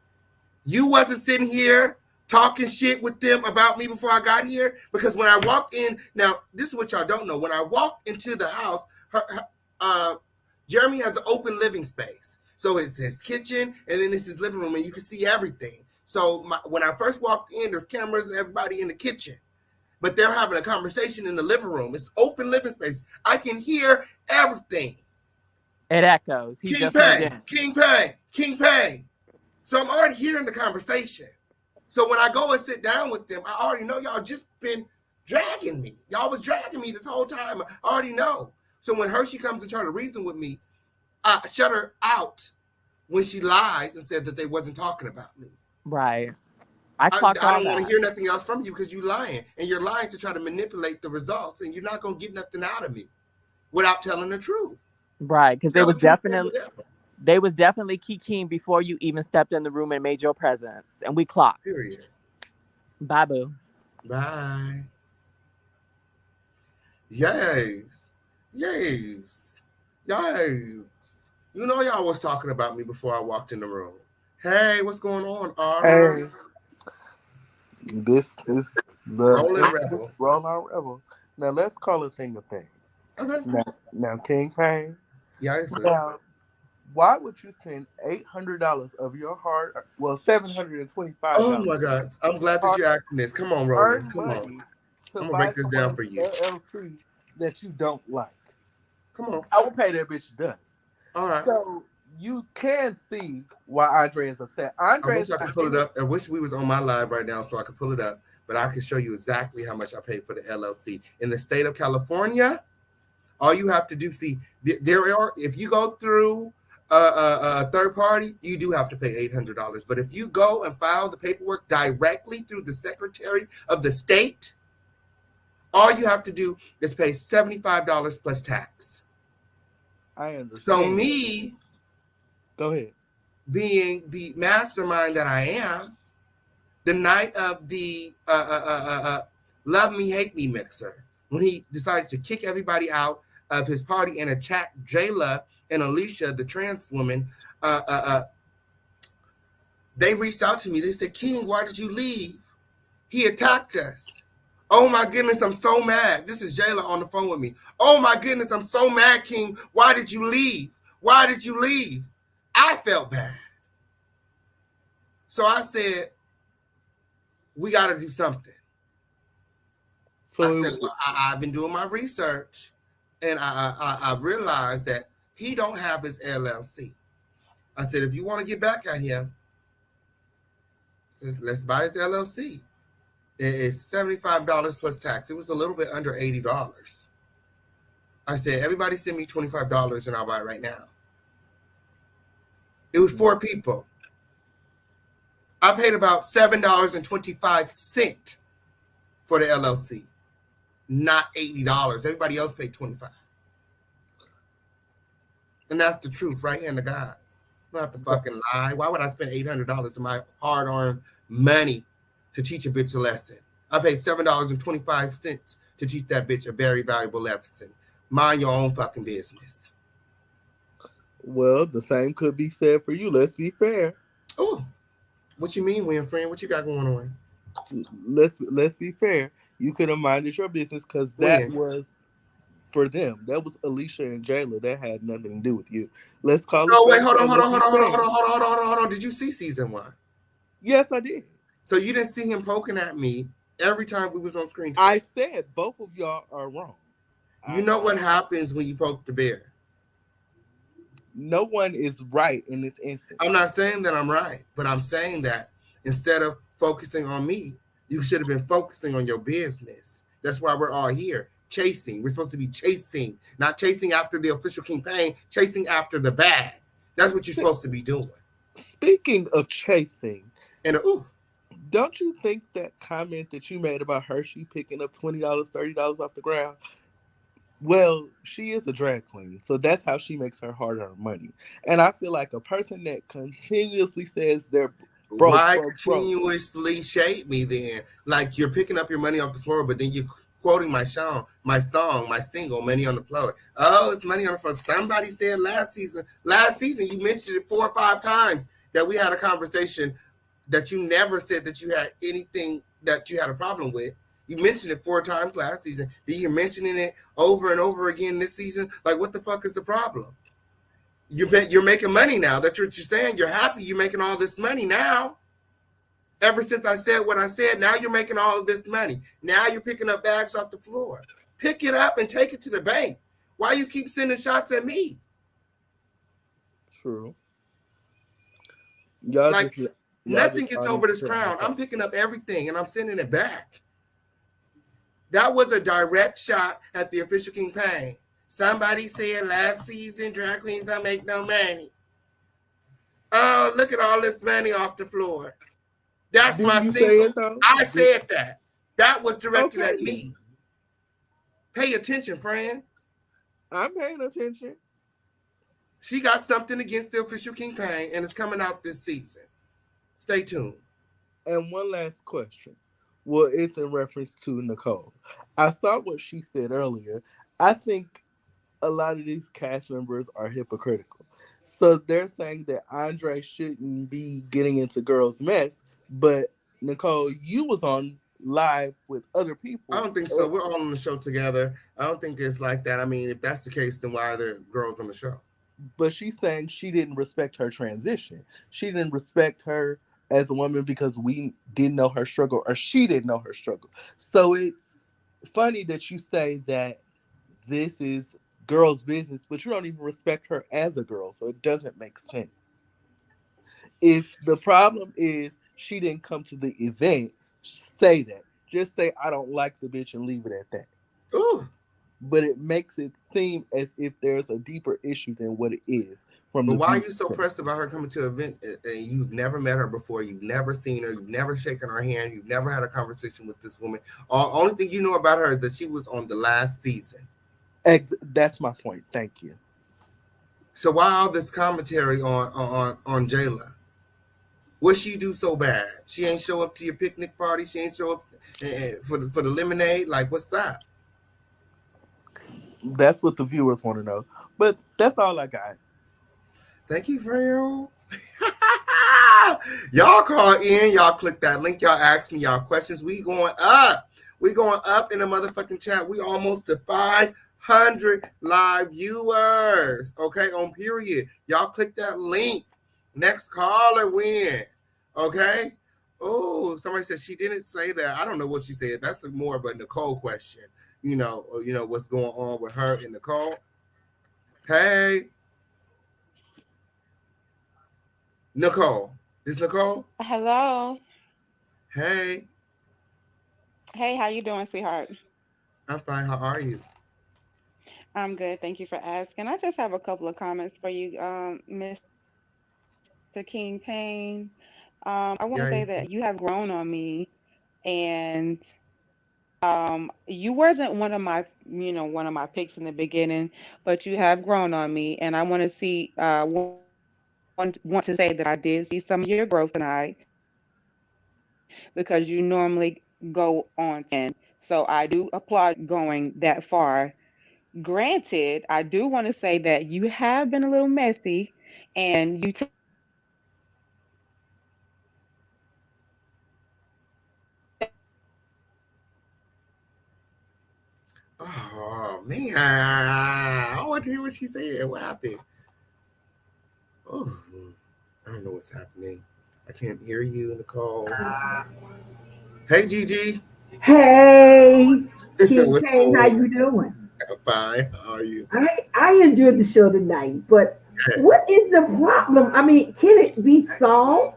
you wasn't sitting here talking shit with them about me before I got here? Because when I walked in, now this is what y'all don't know. When I walked into the house, Jeremy has an open living space. So it's his kitchen and then it's his living room and you can see everything. So when I first walked in, there's cameras and everybody in the kitchen, but they're having a conversation in the living room. It's open living space. I can hear everything. It echoes. King Payne. So I'm already hearing the conversation. So when I go and sit down with them, I already know y'all just been dragging me. Y'all was dragging me this whole time. I already know. So when Hershii comes and try to reason with me, I shut her out when she lies and said that they wasn't talking about me. Right. I don't want to hear nothing else from you because you're lying. And you're lying to try to manipulate the results. And you're not going to get nothing out of me without telling the truth. Right. Because they was definitely kikiing before you even stepped in the room and made your presence. And we clocked. Period. Bye, boo. Bye. Yes. You know y'all was talking about me before I walked in the room. Hey, what's going on, Hey. This is the Rolling Rebel. Roll on Rebel. Now let's call a thing a thing. Okay. Now King Payne. Yes. Now, why would you spend $800 of your hard? Well, $725. Oh my God! I'm glad that you're asking this. Come on, Roland. Come on. I'm gonna break this down for you. LLC that you don't like. Come on. I will pay that bitch done. All right. So you can see why Andre is upset. I wish I could pull it up. I wish we was on my live right now so I could pull it up. But I can show you exactly how much I paid for the LLC in the state of California. All you have to do, there are. If you go through a third party, you do have to pay $800. But if you go and file the paperwork directly through the Secretary of the State, all you have to do is pay $75 plus tax. I understand. So me, go ahead, being the mastermind that I am, the night of the Love Me, Hate Me mixer, when he decided to kick everybody out of his party and attack Jaila and Alicia, the trans woman, they reached out to me. They said, King, why did you leave? He attacked us. Oh my goodness, I'm so mad. This is Jaila on the phone with me. Oh my goodness, I'm so mad, King. Why did you leave? Why did you leave? I felt bad. So I said, we got to do something. So I said, well, I've been doing my research, and I realized that he don't have his LLC. I said, if you want to get back at him, let's buy his LLC. It's $75 plus tax. It was a little bit under $80. I said, everybody send me $25 and I'll buy it right now. It was 4 people. I paid about $7.25 for the LLC, not $80. Everybody else paid $25. And that's the truth right here in the God. I don't have to fucking lie. Why would I spend $800 of my hard-earned money to teach a bitch a lesson? I paid $7.25 to teach that bitch a very valuable lesson. Mind your own fucking business. Well, the same could be said for you. Let's be fair. Oh, what you mean, Winfriend? What you got going on? Let's be fair. You could have minded your business because that was for them. That was Alicia and Jaila. That had nothing to do with you. Let's call it. Oh wait, hold on. Did you see season 1? Yes, I did. So you didn't see him poking at me every time we was on screen together. I said both of y'all are wrong. You know what happens when you poke the bear? No one is right in this instance. I'm not saying that I'm right, but I'm saying that instead of focusing on me, you should have been focusing on your business. That's why we're all here, chasing. We're supposed to be chasing, not chasing after the official campaign, chasing after the bag. That's what you're supposed to be doing. Speaking of chasing, and don't you think that comment that you made about Hershii picking up $20, $30 off the ground? Well, she is a drag queen, so that's how she makes her hard-earned money. And I feel like a person that continuously says they're broke. Why continuously shade me then? Like you're picking up your money off the floor, but then you're quoting my song, my single, Money on the Floor. Oh, it's Money on the Floor. Somebody said last season you mentioned it 4 or 5 times that we had a conversation that you never said that you had anything that you had a problem with. You mentioned it 4 times last season. Then you're mentioning it over and over again this season. Like, what the fuck is the problem? You're making money now. That's what you're saying. You're happy you're making all this money now. Ever since I said what I said, now you're making all of this money. Now you're picking up bags off the floor. Pick it up and take it to the bank. Why you keep sending shots at me? True. Nothing gets over this crown. I'm picking up everything and I'm sending it back. That was a direct shot at the official campaign. Somebody said last season drag queens don't make no money. Oh, look at all this money off the floor. That's my single. I said that. That was directed at me. Pay attention, friend. I'm paying attention. She got something against the official campaign and it's coming out this season. Stay tuned. And one last question. Well, it's in reference to Nicole. I saw what she said earlier. I think a lot of these cast members are hypocritical. So they're saying that Andre shouldn't be getting into girls' mess, but Nicole, you was on live with other people. I don't think so. We're all on the show together. I don't think it's like that. I mean, if that's the case, then why are there girls on the show? But she's saying she didn't respect her transition. She didn't respect her as a woman because we didn't know her struggle, or she didn't know her struggle. So it's funny that you say that this is girls' business, but you don't even respect her as a girl, so it doesn't make sense. If the problem is she didn't come to the event, say that. Just say, I don't like the bitch and leave it at that. Ooh. But it makes it seem as if there's a deeper issue than what it is. But why are you so pressed about her coming to an event and you've never met her before? You've never seen her. You've never shaken her hand. You've never had a conversation with this woman. Only thing you know about her is that she was on the last season. That's my point. Thank you. So why all this commentary on Jaila? What she do so bad? She ain't show up to your picnic party. She ain't show up for the lemonade. Like, what's that? That's what the viewers want to know. But that's all I got. Thank you, friend. Y'all call in. Y'all click that link. Y'all ask me y'all questions. We going up. We going up in the motherfucking chat. We almost to 500 live viewers. Okay, on period. Y'all click that link. Next caller win. Okay. Oh, somebody said she didn't say that. I don't know what she said. That's more of a Nicole question. You know what's going on with her and Nicole. Hey, Nicole. This Nicole? Hello. Hey. Hey, how you doing, sweetheart? I'm fine. How are you? I'm good. Thank you for asking. I just have a couple of comments for you, Mr. King Payne. I want to say Yes. that you have grown on me, and you wasn't one of my picks in the beginning, but you have grown on me, and I want to see, want to say that I did see some of your growth tonight because you normally go on 10. So I do applaud going that far. Granted, I do want to say that you have been a little messy and you take things a little personal. Oh man, I want to hear what she said. What happened? Oh, I don't know what's happening. I can't hear you, Nicole. Hey, Gigi. Hey, King What's Kane, going how on? you doing? I'm fine. How are you? I enjoyed the show tonight, but what Yes. is the problem? I mean, can it be solved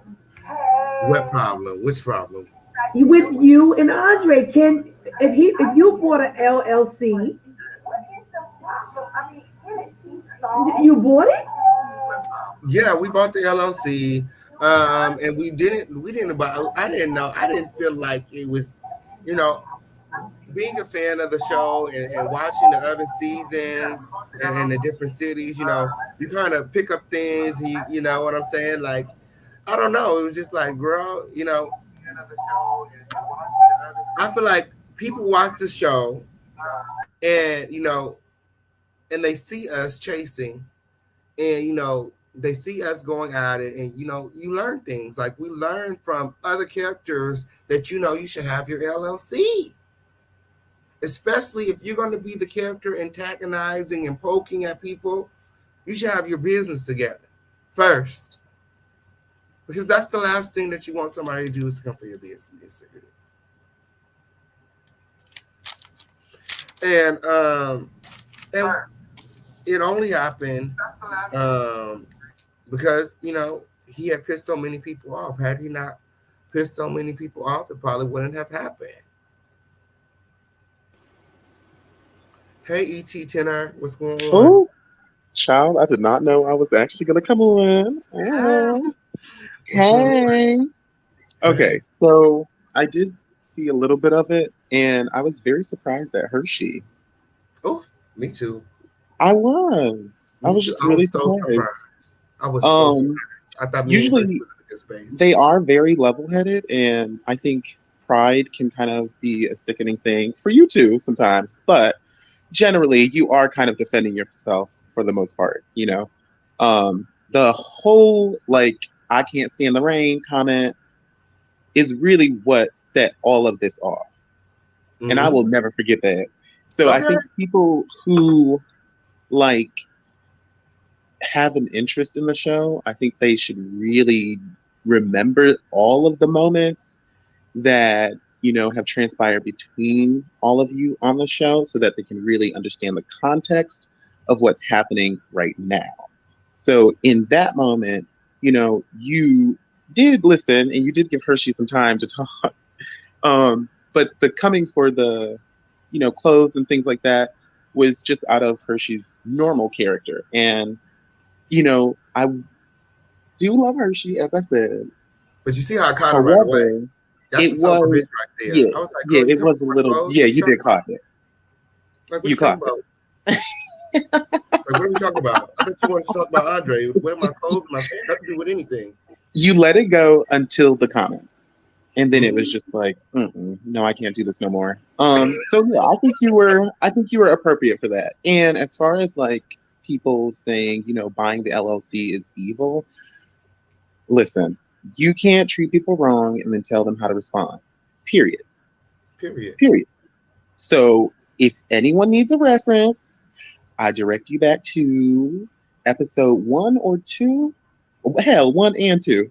What problem? Which problem? with you and Andre? If you bought an LLC, you bought it? Yeah, we bought the LLC, and we didn't buy. I didn't know. I didn't feel like it was, you know, being a fan of the show and watching the other seasons and the different cities. You kind of pick up things. You know what I'm saying? Like, I don't know. It was just like, girl, I feel like people watch the show and and they see us chasing, and they see us going at it, and you learn things. Like, we learn from other characters that you should have your LLC, especially if you're going to be the character antagonizing and poking at people. You should have your business together first, because that's the last thing that you want somebody to do is come for your business. And it only happened because he had pissed so many people off. Had he not pissed so many people off, it probably wouldn't have happened. Hey, E.T. Tenor, what's going on? Oh, child, I did not know I was actually going to come on. Oh. Hey. Okay, so I did see a little bit of it, and I was very surprised at Hershii. Oh, me too. I was just really surprised. I was so surprised. I thought usually was in a good space. They are very level-headed, and I think pride can kind of be a sickening thing for you too sometimes, but generally you are kind of defending yourself for the most part. The whole I can't stand the rain comment is really what set all of this off. Mm-hmm. And I will never forget that. So okay. I think people who have an interest in the show, I think they should really remember all of the moments that have transpired between all of you on the show, so that they can really understand the context of what's happening right now. So in that moment, you did listen and you did give Hershii some time to talk. But the coming for the, clothes and things like that was just out of Hershii's normal character. And, I do love Hershii, as I said. But you see how I caught her right away. That's a son of a bitch right there. Yeah, I was like, yeah, it was a little. Clothes? Yeah, you did caught it. Like, what you talking about? What are we talking about? I thought you wanted to talk about Andre. What are my clothes and my pants? Nothing to do with anything. You let it go until the comments, and then it was just like, no, I can't do this no more. So yeah, I think you were appropriate for that. And as far as people saying, buying the LLC is evil, listen, you can't treat people wrong and then tell them how to respond. Period. Period. So if anyone needs a reference, I direct you back to episode 1 or 2. Hell, 1 and 2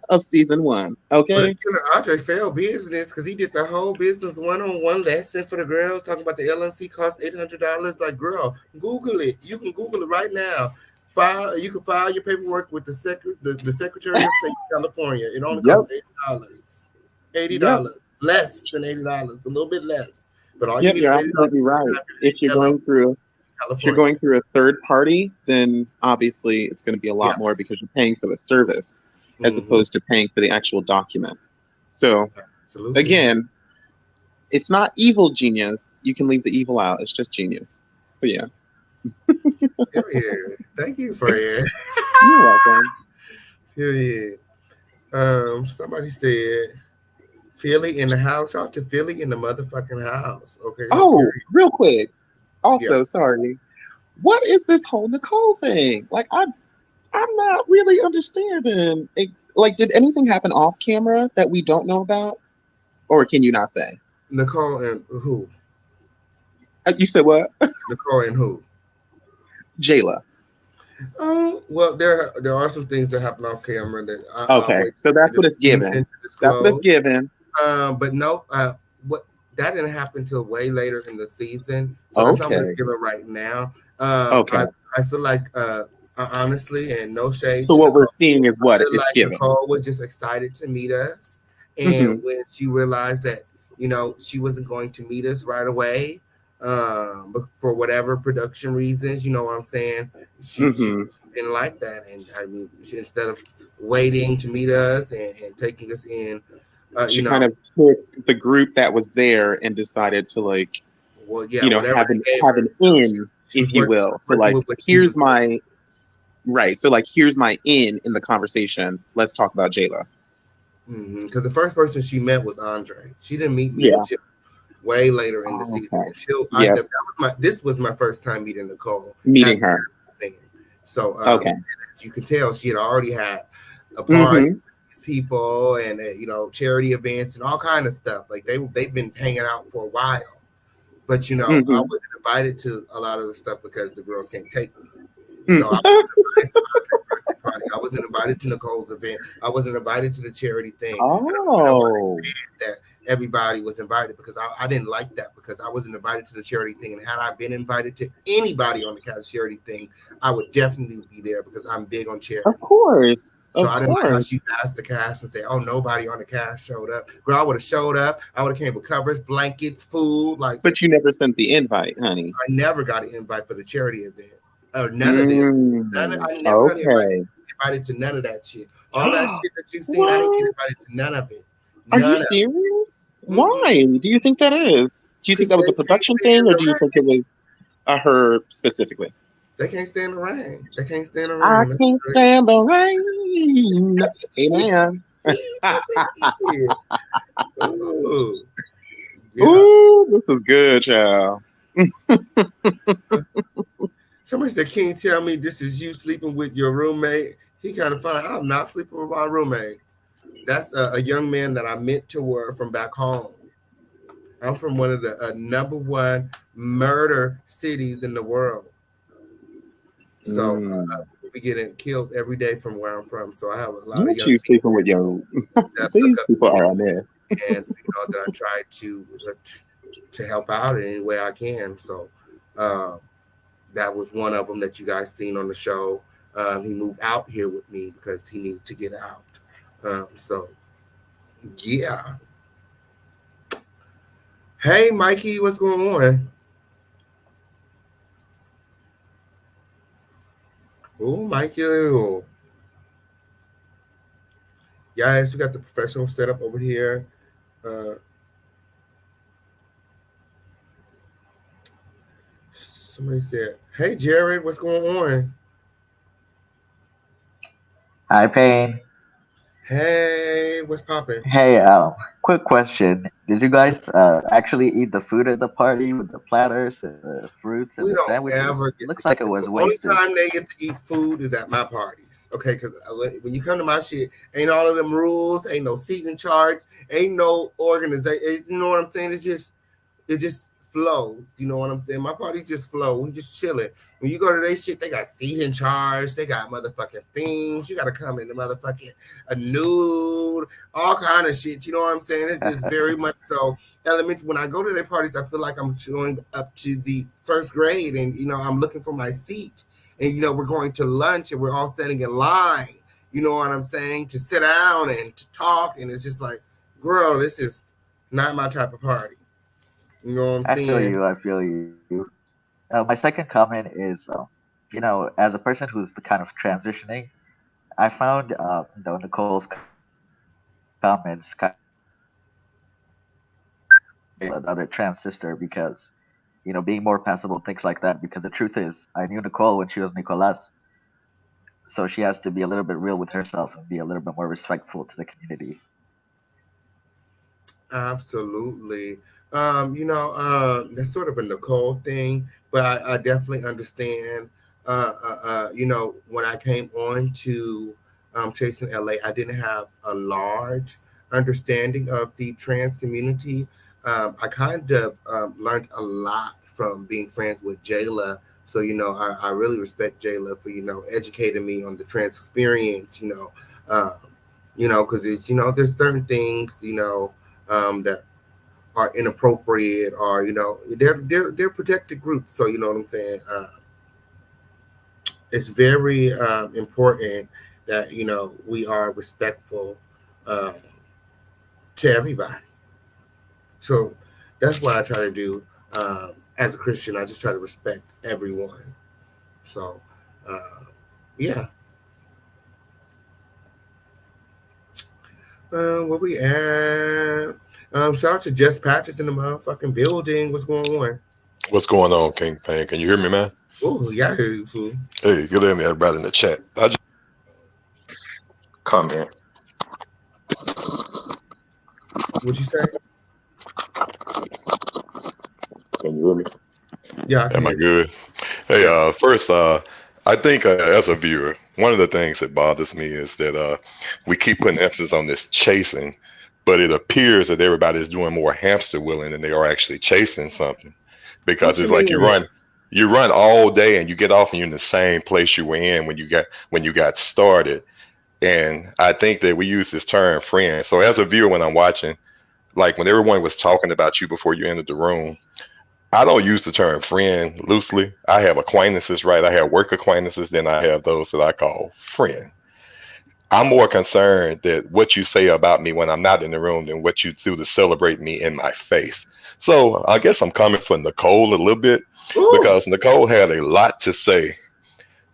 of season 1. Okay. But it's killing Andre failed business because he did the whole business one-on-one lesson for the girls talking about the LLC cost $800. Like, girl, Google it. You can Google it right now. You can file your paperwork with the Secretary of State of California. It only costs $80. $80. Less than $80. A little bit less. But all you need You're is absolutely right. If you're going through a third party, then obviously it's going to be a lot more because you're paying for the service as opposed to paying for the actual document. So again, it's not evil genius. You can leave the evil out. It's just genius. But yeah. Thank you, Fred. You're welcome. Period. Somebody said Philly in the house. Shout out to Philly in the motherfucking house. Okay. Oh, real quick. Also, sorry. What is this whole Nicole thing? Like, I'm not really understanding. It's like, did anything happen off camera that we don't know about, or can you not say? Nicole and who? You said what? Nicole and who? Jaila. Well, there are some things that happen off camera that. So that's what it's given. That's what it's given. But no, what that didn't happen till way later in the season. So that's not what it's given right now. I feel like honestly, and no shade. So what we're seeing is what it's given. Nicole was just excited to meet us, and when she realized that she wasn't going to meet us right away, but for whatever production reasons, you know what I'm saying, she didn't like that, and I mean, instead of waiting to meet us and taking us in, she kind of took the group that was there and decided to have an in, if you will. So like, here's my in the conversation. Let's talk about Jaila. Because the first person she met was Andre. She didn't meet me until way later in the season. This was my first time meeting Nicole. Meeting her. So as you can tell, she had already had a party with these people and charity events and all kind of stuff. Like they've been hanging out for a while. But I wasn't invited to a lot of the stuff because the girls can't take me. So I wasn't invited to Nicole's event. I wasn't invited to the charity thing. That everybody was invited because I didn't like that because I wasn't invited to the charity thing. And had I been invited to anybody on the cast charity thing, I would definitely be there because I'm big on charity. Of course. So I didn't like how she asked the cast and say, "Oh, nobody on the cast showed up." Girl, I would have showed up. I would have came with covers, blankets, food. But you never sent the invite, honey. I never got an invite for the charity event. Or none of them. I never got invited to none of that shit. All that shit that you've seen, I didn't get invited to none of it. Are you serious? Why do you think that is? Do you think that was a production thing, or do you think it was her specifically? They can't stand the rain. I can't stand the rain. Amen. Ooh, this is good, child. Somebody said, "Can you tell me this is you sleeping with your roommate?" He kind of fine. I'm not sleeping with my roommate. That's a young man that I mentor from back home. I'm from one of the #1 murder cities in the world. So we getting killed every day from where I'm from. So I have a lot of young sleeping with your. These people are on this, and that I try to help out in any way I can. So that was one of them that you guys seen on the show. He moved out here with me because he needed to get out. So yeah. Hey, Mikey, what's going on? Oh, Mikey. Yes, we got the professional setup over here. Somebody said, "Hey, Jared, what's going on?" Hi, Payne. Hey, what's poppin'? Hey, quick question. Did you guys actually eat the food at the party with the platters and the fruits and We the don't sandwiches? ever get to Looks like eat it the was food. Only wasted. time they get to eat food is at my parties. Okay, because when you come to my shit, ain't all of them rules, ain't no seating charts, ain't no organization. You know what I'm saying? It just flows. You know what I'm saying? My parties just flow. We just chilling. When you go to their shit, they got seating charts. They got motherfucking things. You got to come in the motherfucking a nude, all kind of shit. You know what I'm saying? It's just very much so elementary. When I go to their parties, I feel like I'm going up to the first grade, and I'm looking for my seat, and we're going to lunch, and we're all standing in line. You know what I'm saying? To sit down and to talk, and it's just like, girl, this is not my type of party. You know what I'm I feel saying? you. I feel you. My second comment is, as a person who's the kind of transitioning, I found, Nicole's comments kind of the other trans sister because, being more passable, things like that. Because the truth is, I knew Nicole when she was Nicolas, so she has to be a little bit real with herself and be a little bit more respectful to the community. Absolutely. That's sort of a Nicole thing, but I definitely understand. When I came on to Chasing LA, I didn't have a large understanding of the trans community. I kind of learned a lot from being friends with Jaila. So, I really respect Jaila for, educating me on the trans experience, because it's, there's certain things, that are inappropriate, or they're protected groups. So you know what I'm saying. It's very important that we are respectful uh, to everybody. So that's what I try to do as a Christian. I just try to respect everyone. So yeah. Where we at? Shout out to Jess Patches in the motherfucking building. What's going on? What's going on, King Pan? Can you hear me, man? Oh, yeah, I hear you, fool. Hey, good evening, everybody in the chat. I just comment. What'd you say? Can you hear me? Yeah, I can Am I hear you. good? Hey, Yeah. first, I think as a viewer, one of the things that bothers me is that we keep putting emphasis on this chasing, but it appears that everybody's doing more hamster wheeling than they are actually chasing something. Because What you it's like mean? you run all day and you get off and you're in the same place you were in when you got started. And I think that we use this term friend. So as a viewer, when I'm watching, like when everyone was talking about you before you entered the room, I don't use the term friend loosely. I have acquaintances, right? I have work acquaintances, then I have those that I call friend. I'm more concerned that what you say about me when I'm not in the room than what you do to celebrate me in my face. So I guess I'm coming for Nicole a little bit Ooh. because Nicole had a lot to say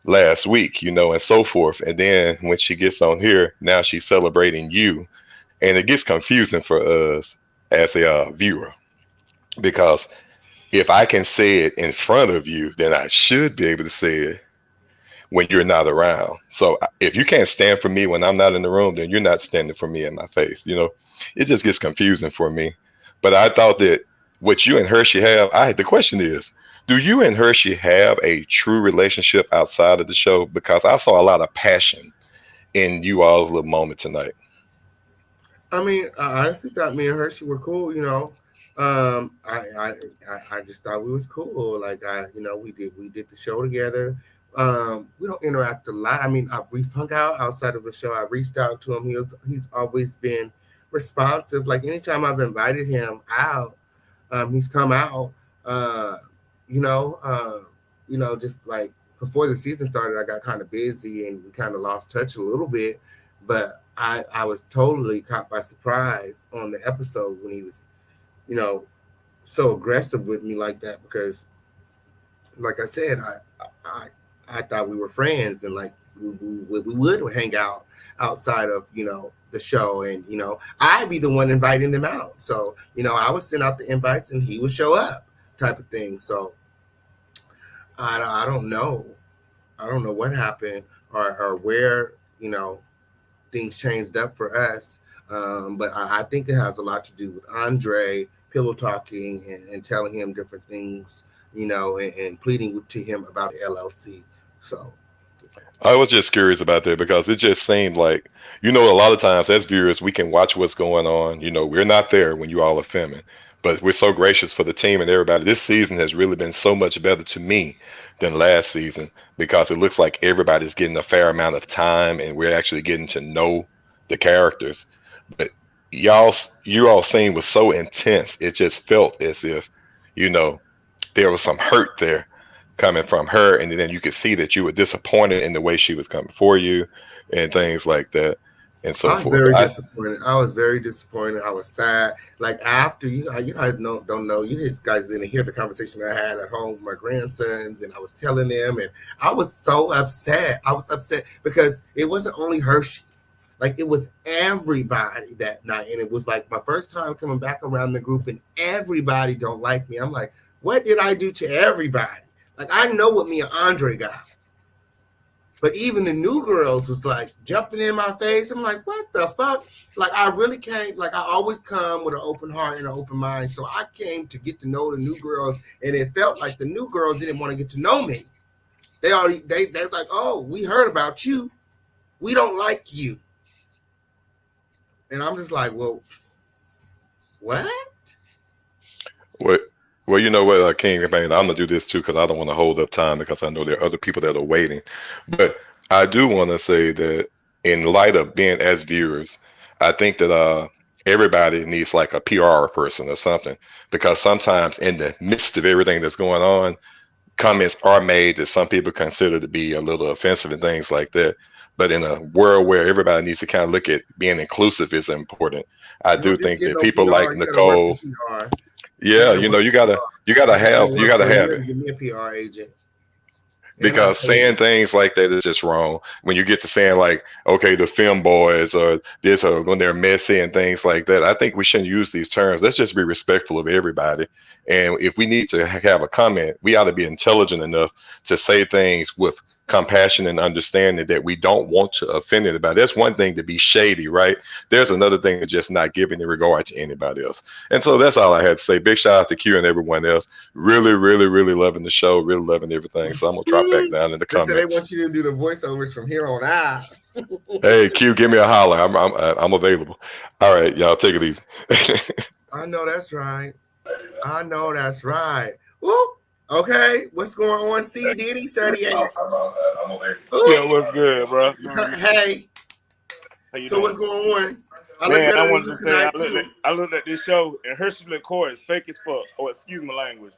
last week, and so forth. And then when she gets on here, now she's celebrating you. And it gets confusing for us as a viewer because if I can say it in front of you, then I should be able to say it when you're not around. So if you can't stand for me when I'm not in the room, then you're not standing for me in my face. It just gets confusing for me. But I thought that what you and Hershii have, the question is, do you and Hershii have a true relationship outside of the show? Because I saw a lot of passion in you all's little moment tonight. I mean, I honestly thought me and Hershii were cool. I just thought we was cool. Like we did the show together. We don't interact a lot. I mean, we've hung out outside of the show. I reached out to him. He's always been responsive. Like anytime I've invited him out, he's come out. Uh, you know, just like before the season started, I got kind of busy and we kind of lost touch a little bit. But I was totally caught by surprise on the episode when he was, so aggressive with me like that because, like I said, I thought we were friends and like we would hang out outside of the show, and I'd be the one inviting them out. So I would send out the invites and he would show up, type of thing. So I don't know what happened or where things changed up for us. But I think it has a lot to do with Andre pillow talking and telling him different things, and pleading to him about the LLC. So I was just curious about that because it just seemed like, a lot of times as viewers, we can watch what's going on. We're not there when you all are filming, but we're so gracious for the team and everybody. This season has really been so much better to me than last season because it looks like everybody's getting a fair amount of time and we're actually getting to know the characters. But you all scene was so intense. It just felt as if, there was some hurt there coming from her, and then you could see that you were disappointed in the way she was coming for you and things like that and so forth. Very disappointed. I was very disappointed. I was sad. Like after you guys don't know, you guys didn't hear the conversation I had at home with my grandsons, and I was telling them, and I was so upset. I was upset because it wasn't only Hershii. Like it was everybody that night, and it was like my first time coming back around the group, and everybody don't like me. I'm like, what did I do to everybody? Like, I know what me and Andre got. But even the new girls was like jumping in my face. I'm like, what the fuck? Like, I really came, like, I always come with an open heart and an open mind. So I came to get to know the new girls. And it felt like the new girls didn't want to get to know me. They like, oh, we heard about you. We don't like you. And I'm just like, well, what? What? Well, you know what, King, I'm going to do this too because I don't want to hold up time because I know there are other people that are waiting. But I do want to say that in light of being as viewers, I think that everybody needs like a PR person or something because sometimes in the midst of everything that's going on, comments are made that some people consider to be a little offensive and things like that. But in a world where everybody needs to kind of look at being inclusive is important. I do think that people like Nicole. Yeah, you gotta have it. Give me a PR agent. Because saying things like that is just wrong. When you get to saying like, okay, the film boys or this or when they're messy and things like that, I think we shouldn't use these terms. Let's just be respectful of everybody. And if we need to have a comment, we ought to be intelligent enough to say things with compassion and understanding that we don't want to offend anybody. That's one thing to be shady, right? There's another thing to just not give any regard to anybody else. And so that's all I had to say. Big shout out to Q and everyone else. Really, really, really loving the show. Really loving everything. So I'm gonna drop back down in the comments. They want you to do the voiceovers from here on out. Hey Q, give me a holler. I'm available. All right, y'all take it easy. I know that's right. Woo! Okay, what's going on? C Diddy 38. I'm over. Yeah, what's good, bro? Hey. So what's going on? I wanted to say I looked at this show and Hershii LiqCour is fake as fuck. Or excuse my language.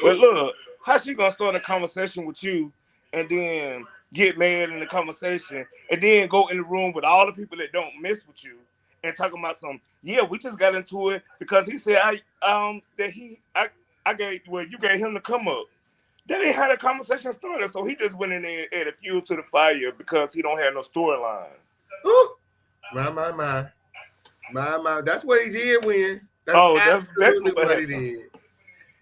But look, how she gonna start a conversation with you and then get mad in the conversation and then go in the room with all the people that don't mess with you and talking about we just got into it because he said you gave him to come up. That ain't how the conversation started. So he just went in there and added fuel to the fire because he don't have no storyline. My. That's what he did when. That's absolutely what he did.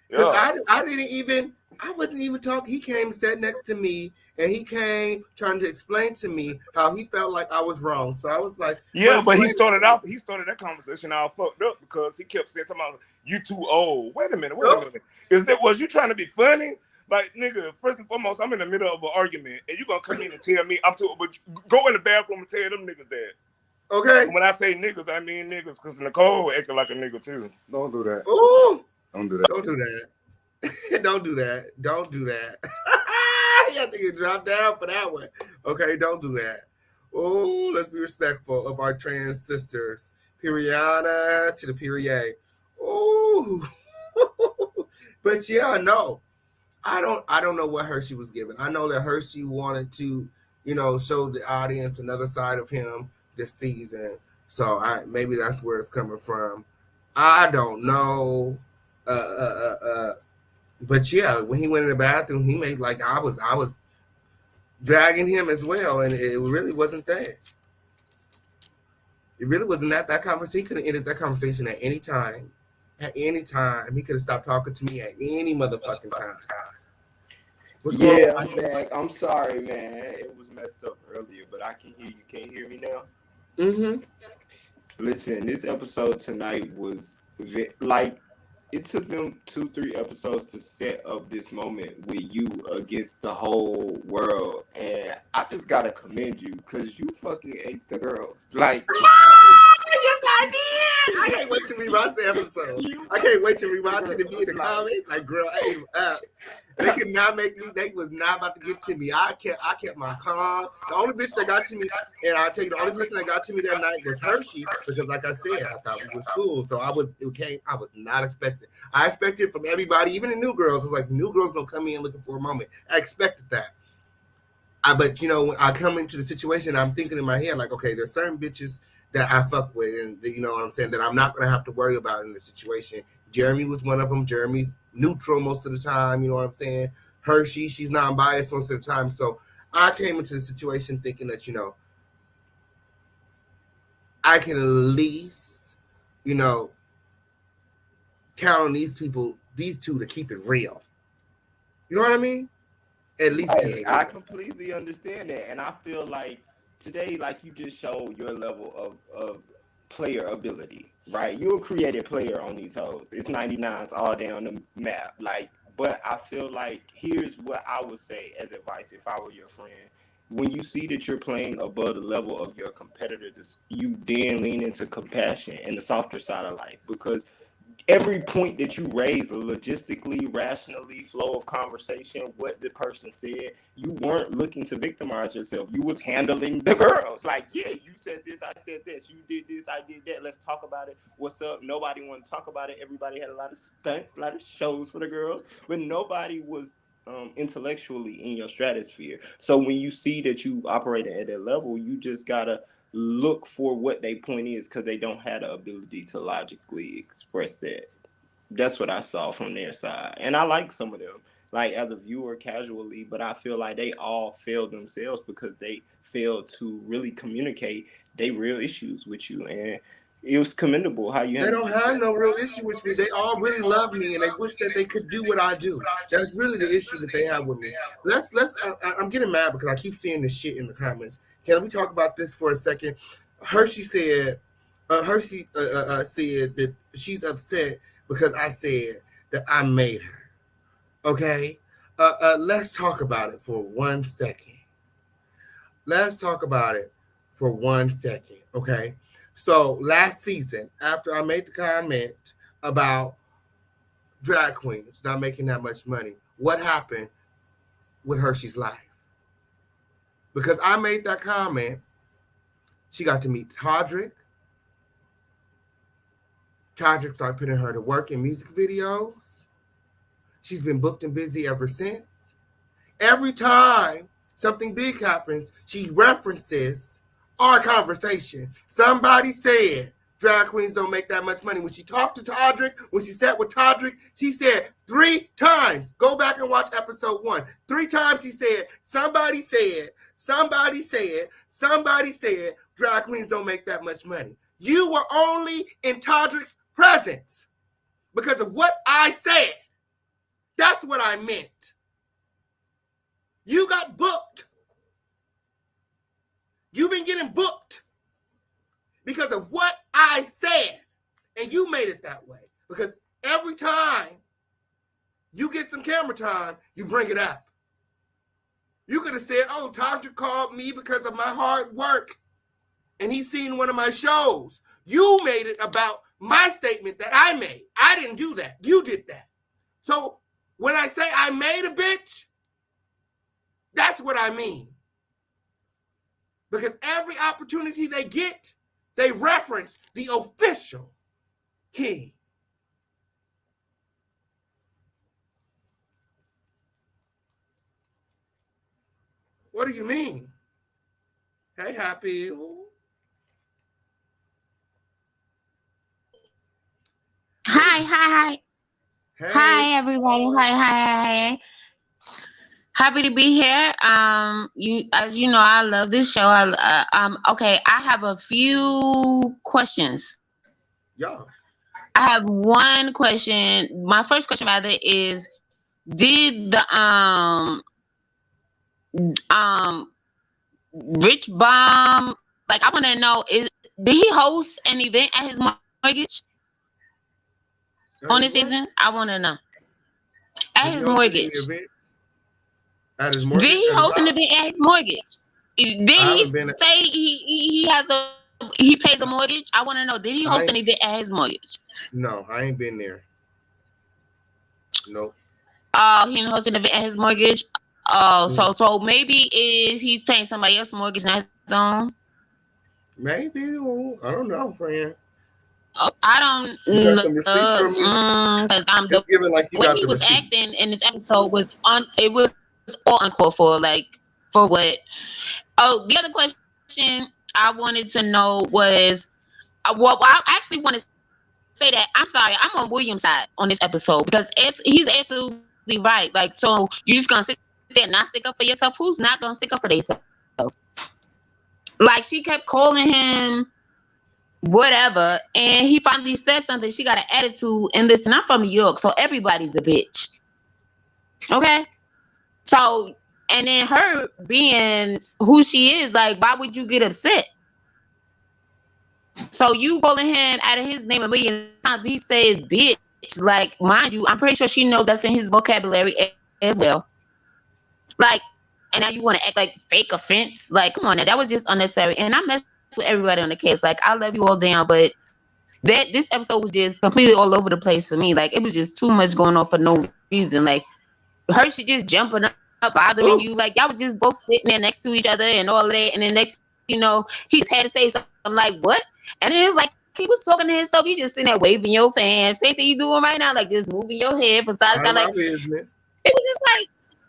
Because I wasn't even talking. He came and sat next to me and he came trying to explain to me how he felt like I was wrong. So I was like, but he started that conversation all fucked up because he kept saying something, you too old. Wait a minute. Was you trying to be funny? Like, nigga, first and foremost, I'm in the middle of an argument and you gonna come in and tell me I'm too old, but go in the bathroom and tell them niggas that. Okay. When I say niggas, I mean niggas, because Nicole acting like a nigga too. Don't do that. Ooh. Don't do that. Don't do that. Don't do that. Don't do that. You have to get dropped down for that one. Okay, don't do that. Oh, let's be respectful of our trans sisters. Periana to the period. Oh. But yeah, no. I don't know what Hershii was given. I know that Hershii wanted to, show the audience another side of him this season. So maybe that's where it's coming from. I don't know. But yeah, when he went in the bathroom, he made like I was dragging him as well, and it really wasn't that. It really wasn't that conversation. He could have ended that conversation at any time. At any time, he could have stopped talking to me at any motherfucking time. I'm back. I'm sorry, man. It was messed up earlier, but I can hear you. Can you hear me now? Mm-hmm. Listen, this episode tonight was like it took them 2-3 episodes to set up this moment with you against the whole world, and I just gotta commend you because you fucking ate the girls. Like, Yes, I did. I can't wait to rewatch the episode. I can't wait to rewatch it and be in the comments like, girl, hey, they could not make me. They was not about to get to me. I kept my calm. The only bitch that got to me, and I'll tell you, the only person that got to me that night was Hershii, because like I said, I thought we was cool. So I was not expecting. I expected from everybody, even the new girls. It was like the new girls gonna come in looking for a moment. I expected that. But you know, when I come into the situation, I'm thinking in my head like, okay, there's certain bitches that I fuck with, and you know what I'm saying, that I'm not gonna have to worry about in the situation. Jeremy was one of them. Jeremy's neutral most of the time, you know what I'm saying? Hershii, she's non-biased most of the time. So I came into the situation thinking that, you know, I can at least, you know, count on these people, these two, to keep it real. You know what I mean? At least I completely understand that, and I feel like today, like, you just showed your level of player ability, right? You're a creative player on these hoes. It's 99s all down the map, like. But I feel like here's what I would say as advice if I were your friend. When you see that you're playing above the level of your competitors, you then lean into compassion and the softer side of life, because every point that you raised logistically, rationally, flow of conversation, what the person said, you weren't looking to victimize yourself. You was handling the girls. Like, yeah, you said this, I said this. You did this, I did that. Let's talk about it. What's up? Nobody wanted to talk about it. Everybody had a lot of stunts, a lot of shows for the girls, but nobody was intellectually in your stratosphere. So when you see that you operating at that level, you just gotta look for what their point is, because they don't have the ability to logically express that. That's what I saw from their side. And I like some of them, like, as a viewer casually, but I feel like they all failed themselves because they failed to really communicate their real issues with you. And it was commendable how you They don't have no real issue with me. They all really love me, and they wish that they could do what I do. That's really the issue that they have with me. I'm getting mad because I keep seeing this shit in the comments. Can we talk about this for a second? Hershii said that she's upset because I said that I made her. Okay? Let's talk about it for 1 second. Let's talk about it for 1 second, okay? So last season, after I made the comment about drag queens not making that much money, what happened with Hershii's life? Because I made that comment, she got to meet Todrick. Todrick started putting her to work in music videos. She's been booked and busy ever since. Every time something big happens, she references our conversation. Somebody said drag queens don't make that much money. When she talked to Todrick, when she sat with Todrick, she said 3 times. Go back and watch episode 1. 3 times she said, somebody said drag queens don't make that much money. You were only in Todrick's presence because of what I said. That's what I meant. You got booked. You've been getting booked because of what I said. And you made it that way. Because every time you get some camera time, you bring it up. You could have said, oh, Todrick called me because of my hard work, and he's seen one of my shows. You made it about my statement that I made. I didn't do that. You did that. So when I say I made a bitch, that's what I mean. Because every opportunity they get, they reference the official key. What do you mean? Hey, Happy. Hi. Hey. Hi, everybody. Hi. Happy to be here. As you know, I love this show. Okay, I have a few questions. Yeah. I have one question. My first question, rather, is: did the Rich Bomb Like, I want to know, did he host an event at his mortgage on this season? I want to know. At his mortgage. At his Did mortgage? he host an event at his mortgage? Did he say he has he pays a mortgage? I want to know. Did he host an event at his mortgage? No, I ain't been there. Nope. Oh, he didn't host an event at his mortgage. Oh, so maybe he's paying somebody else's mortgage, not his own. Maybe. I don't know, friend. I don't know. It's given like you when got he the was receipt. acting in this episode was all uncalled for. Like, for what? Oh, the other question I wanted to know was, I actually want to say that I'm sorry, I'm on William's side on this episode because he's absolutely right. Like, so you just gonna sit there and not stick up for yourself? Who's not gonna stick up for themselves? Like, she kept calling him whatever, and he finally said something. She got an attitude. And listen, I'm from New York, so everybody's a bitch. Okay? So, and then her being who she is, like, why would you get upset? So you calling him out of his name a million times, he says bitch. Like, mind you, I'm pretty sure she knows that's in his vocabulary as well. Like, and now you want to act like fake offense? Like, come on now, that was just unnecessary. And I mess with everybody on the case. Like, I love you all down, but this episode was just completely all over the place for me. Like, it was just too much going on for no reason. Like, Hershii just jumping up, bothering you. Like, y'all was just both sitting there next to each other and all of that. And then next, he just had to say something like, what? And then it's like, he was talking to himself. You just sitting there waving your fans. Same thing you doing right now. Like, just moving your head from side to side. Like, business. It was just like,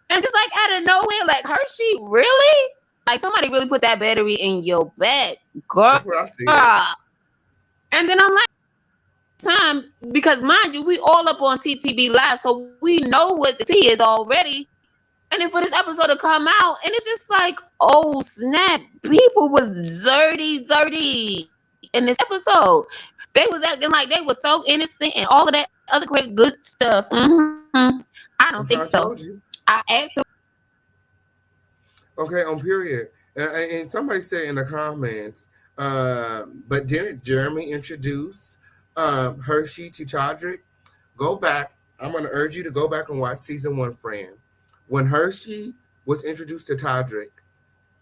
and just like out of nowhere, like, Hershii, really? Like, somebody really put that battery in your back, girl. That's what I see. And then I'm like, time, because mind you, we all up on TTB Live, so we know what the tea is already. And then for this episode to come out, and it's just like, oh snap, people was dirty in this episode. They was acting like they were so innocent and all of that other great good stuff. I don't think so. I absolutely. Okay, on period. And somebody said in the comments, but didn't Jeremy introduce Hershii to Todrick? Go back. I'm going to urge you to go back and watch season 1, friend. When Hershii was introduced to Todrick,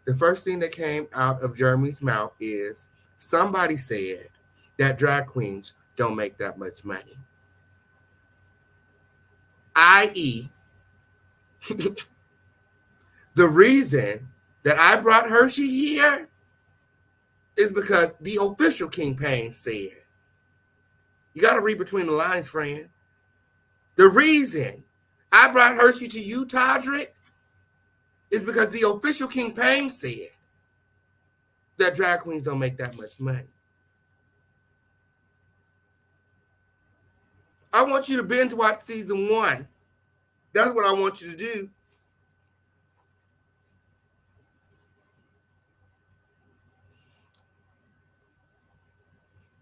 the first thing that came out of Jeremy's mouth is, somebody said that drag queens don't make that much money. I.e., the reason that I brought Hershii here is because the official King Payne said. You got to read between the lines, friend. The reason I brought Hershii to you, Todrick, is because the official King Payne said that drag queens don't make that much money. I want you to binge watch season 1. That's what I want you to do.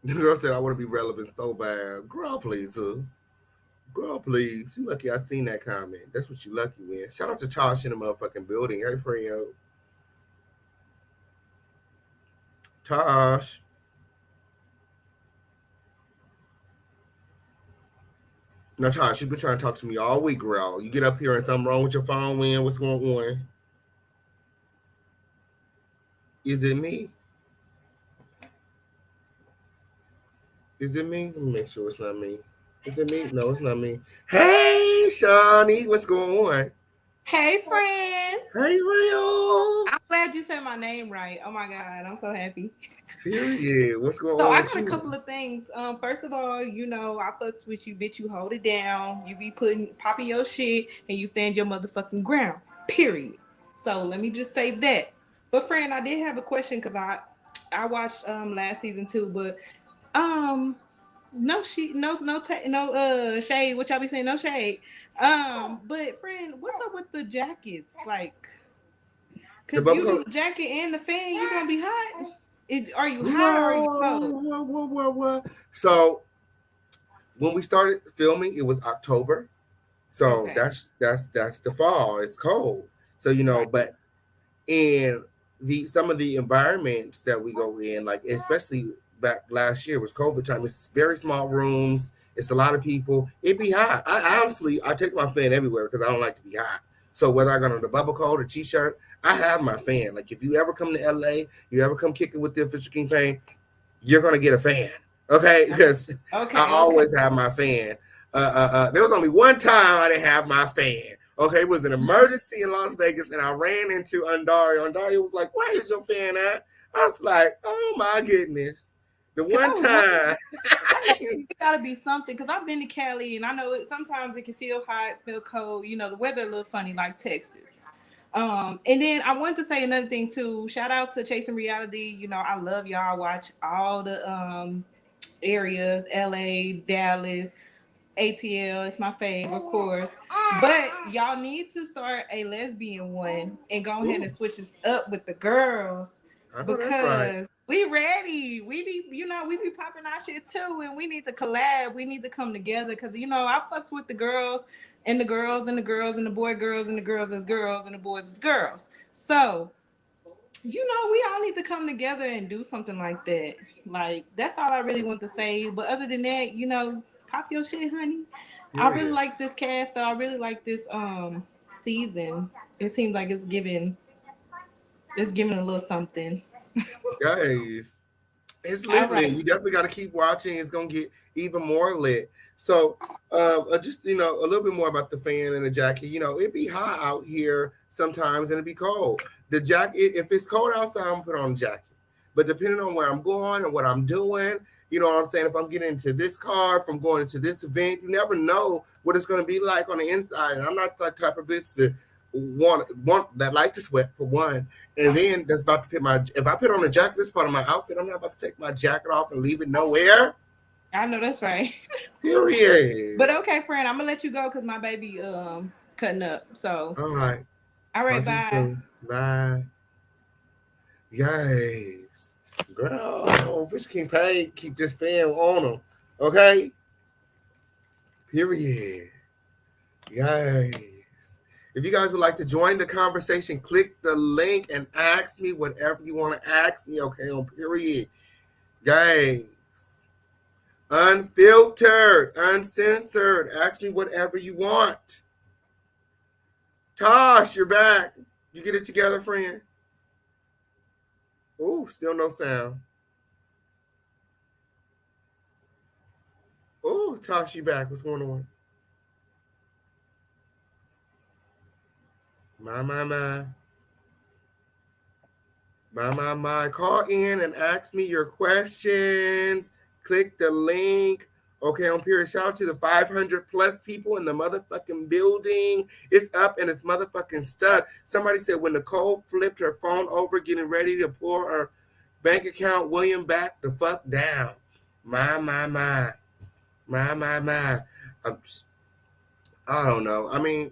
The girl said, I want to be relevant so bad. Girl, please, Girl, please. You lucky I seen that comment. That's what you lucky with. Shout out to Tosh in the motherfucking building. Hey, friend. Tosh. Now, Tosh, you've been trying to talk to me all week, girl. You get up here and something wrong with your phone, man. What's going on? Is it me? Is it me? Let me make sure it's not me. Is it me? No, it's not me. Hey, Shawnee, what's going on? Hey, friend. Hey, real. I'm glad you said my name right. Oh my God, I'm so happy. Period. What's going on? So I got a couple of things. First of all, I fucks with you, bitch. You hold it down. You be popping your shit, and you stand your motherfucking ground. Period. So let me just say that. But friend, I did have a question because I watched last season too, but no shade. What y'all be saying? No shade. But friend, what's up with the jackets? Like, because you do the jacket and the fan, you gonna be hot. Are you hot or are you cold? So when we started filming, it was October. So that's the fall. It's cold. So but in some of the environments that we go in, like especially back last year was COVID time. It's very small rooms. It's a lot of people. It be hot. I honestly I take my fan everywhere because I don't like to be hot. So whether I got on the bubble coat or t-shirt, I have my fan. Like if you ever come to LA, you ever come kicking with the official King Pain, you're gonna get a fan. Okay, because I always have my fan. There was only one time I didn't have my fan. Okay, it was an emergency in Las Vegas, and I ran into Andario. Andario was like, "Where is your fan at?" I was like, "Oh my goodness!" The one time, it gotta be something because I've been to Cali, and I know sometimes it can feel hot, feel cold. You know, the weather a little funny, like Texas. And then I wanted to say another thing too. Shout out to Chasing Reality. You know, I love y'all. Watch all the areas: LA, Dallas. ATL is my fave, of course. But y'all need to start a lesbian one and go ahead and switch this up with the girls. Because we ready. We be popping our shit too, and we need to collab. We need to come together because I fucks with the girls and the girls and the girls and the boy girls and the girls as girls and the boys as girls. So we all need to come together and do something like that. Like that's all I really want to say. But other than that, pop your shit, honey. Yeah. I really like this cast though. I really like this season. It seems like it's giving a little something. Guys, it's lit. Right. You definitely got to keep watching. It's gonna get even more lit. So, just a little bit more about the fan and the jacket. It be hot out here sometimes, and it be cold. The jacket, if it's cold outside, I'm gonna put on a jacket. But depending on where I'm going and what I'm doing. You know what I'm saying? If I'm getting into this car, if I'm going into this event, you never know what it's going to be like on the inside. And I'm not that type of bitch that want that like to sweat for one. And then that's about to if I put on a jacket, that's part of my outfit. I'm not about to take my jacket off and leave it nowhere. I know that's right. Period. But okay, friend, I'm gonna let you go because my baby cutting up. So all right, bye. Bye. Yay. Girl, Fish King Pain, keep this fan on them, okay? Period. Guys, if you guys would like to join the conversation, click the link and ask me whatever you want to ask me, okay? On period. Guys, unfiltered, uncensored, ask me whatever you want. Tosh, you're back. You get it together, friend? Oh, still no sound. Oh, Tosh, you back. What's going on? My. Call in and ask me your questions. Click the link. Okay, on period. Shout out to the 500 plus people in the motherfucking building. It's up and it's motherfucking stuck. Somebody said when Nicole flipped her phone over, getting ready to pull her bank account, William back the fuck down. My. I don't know. I mean,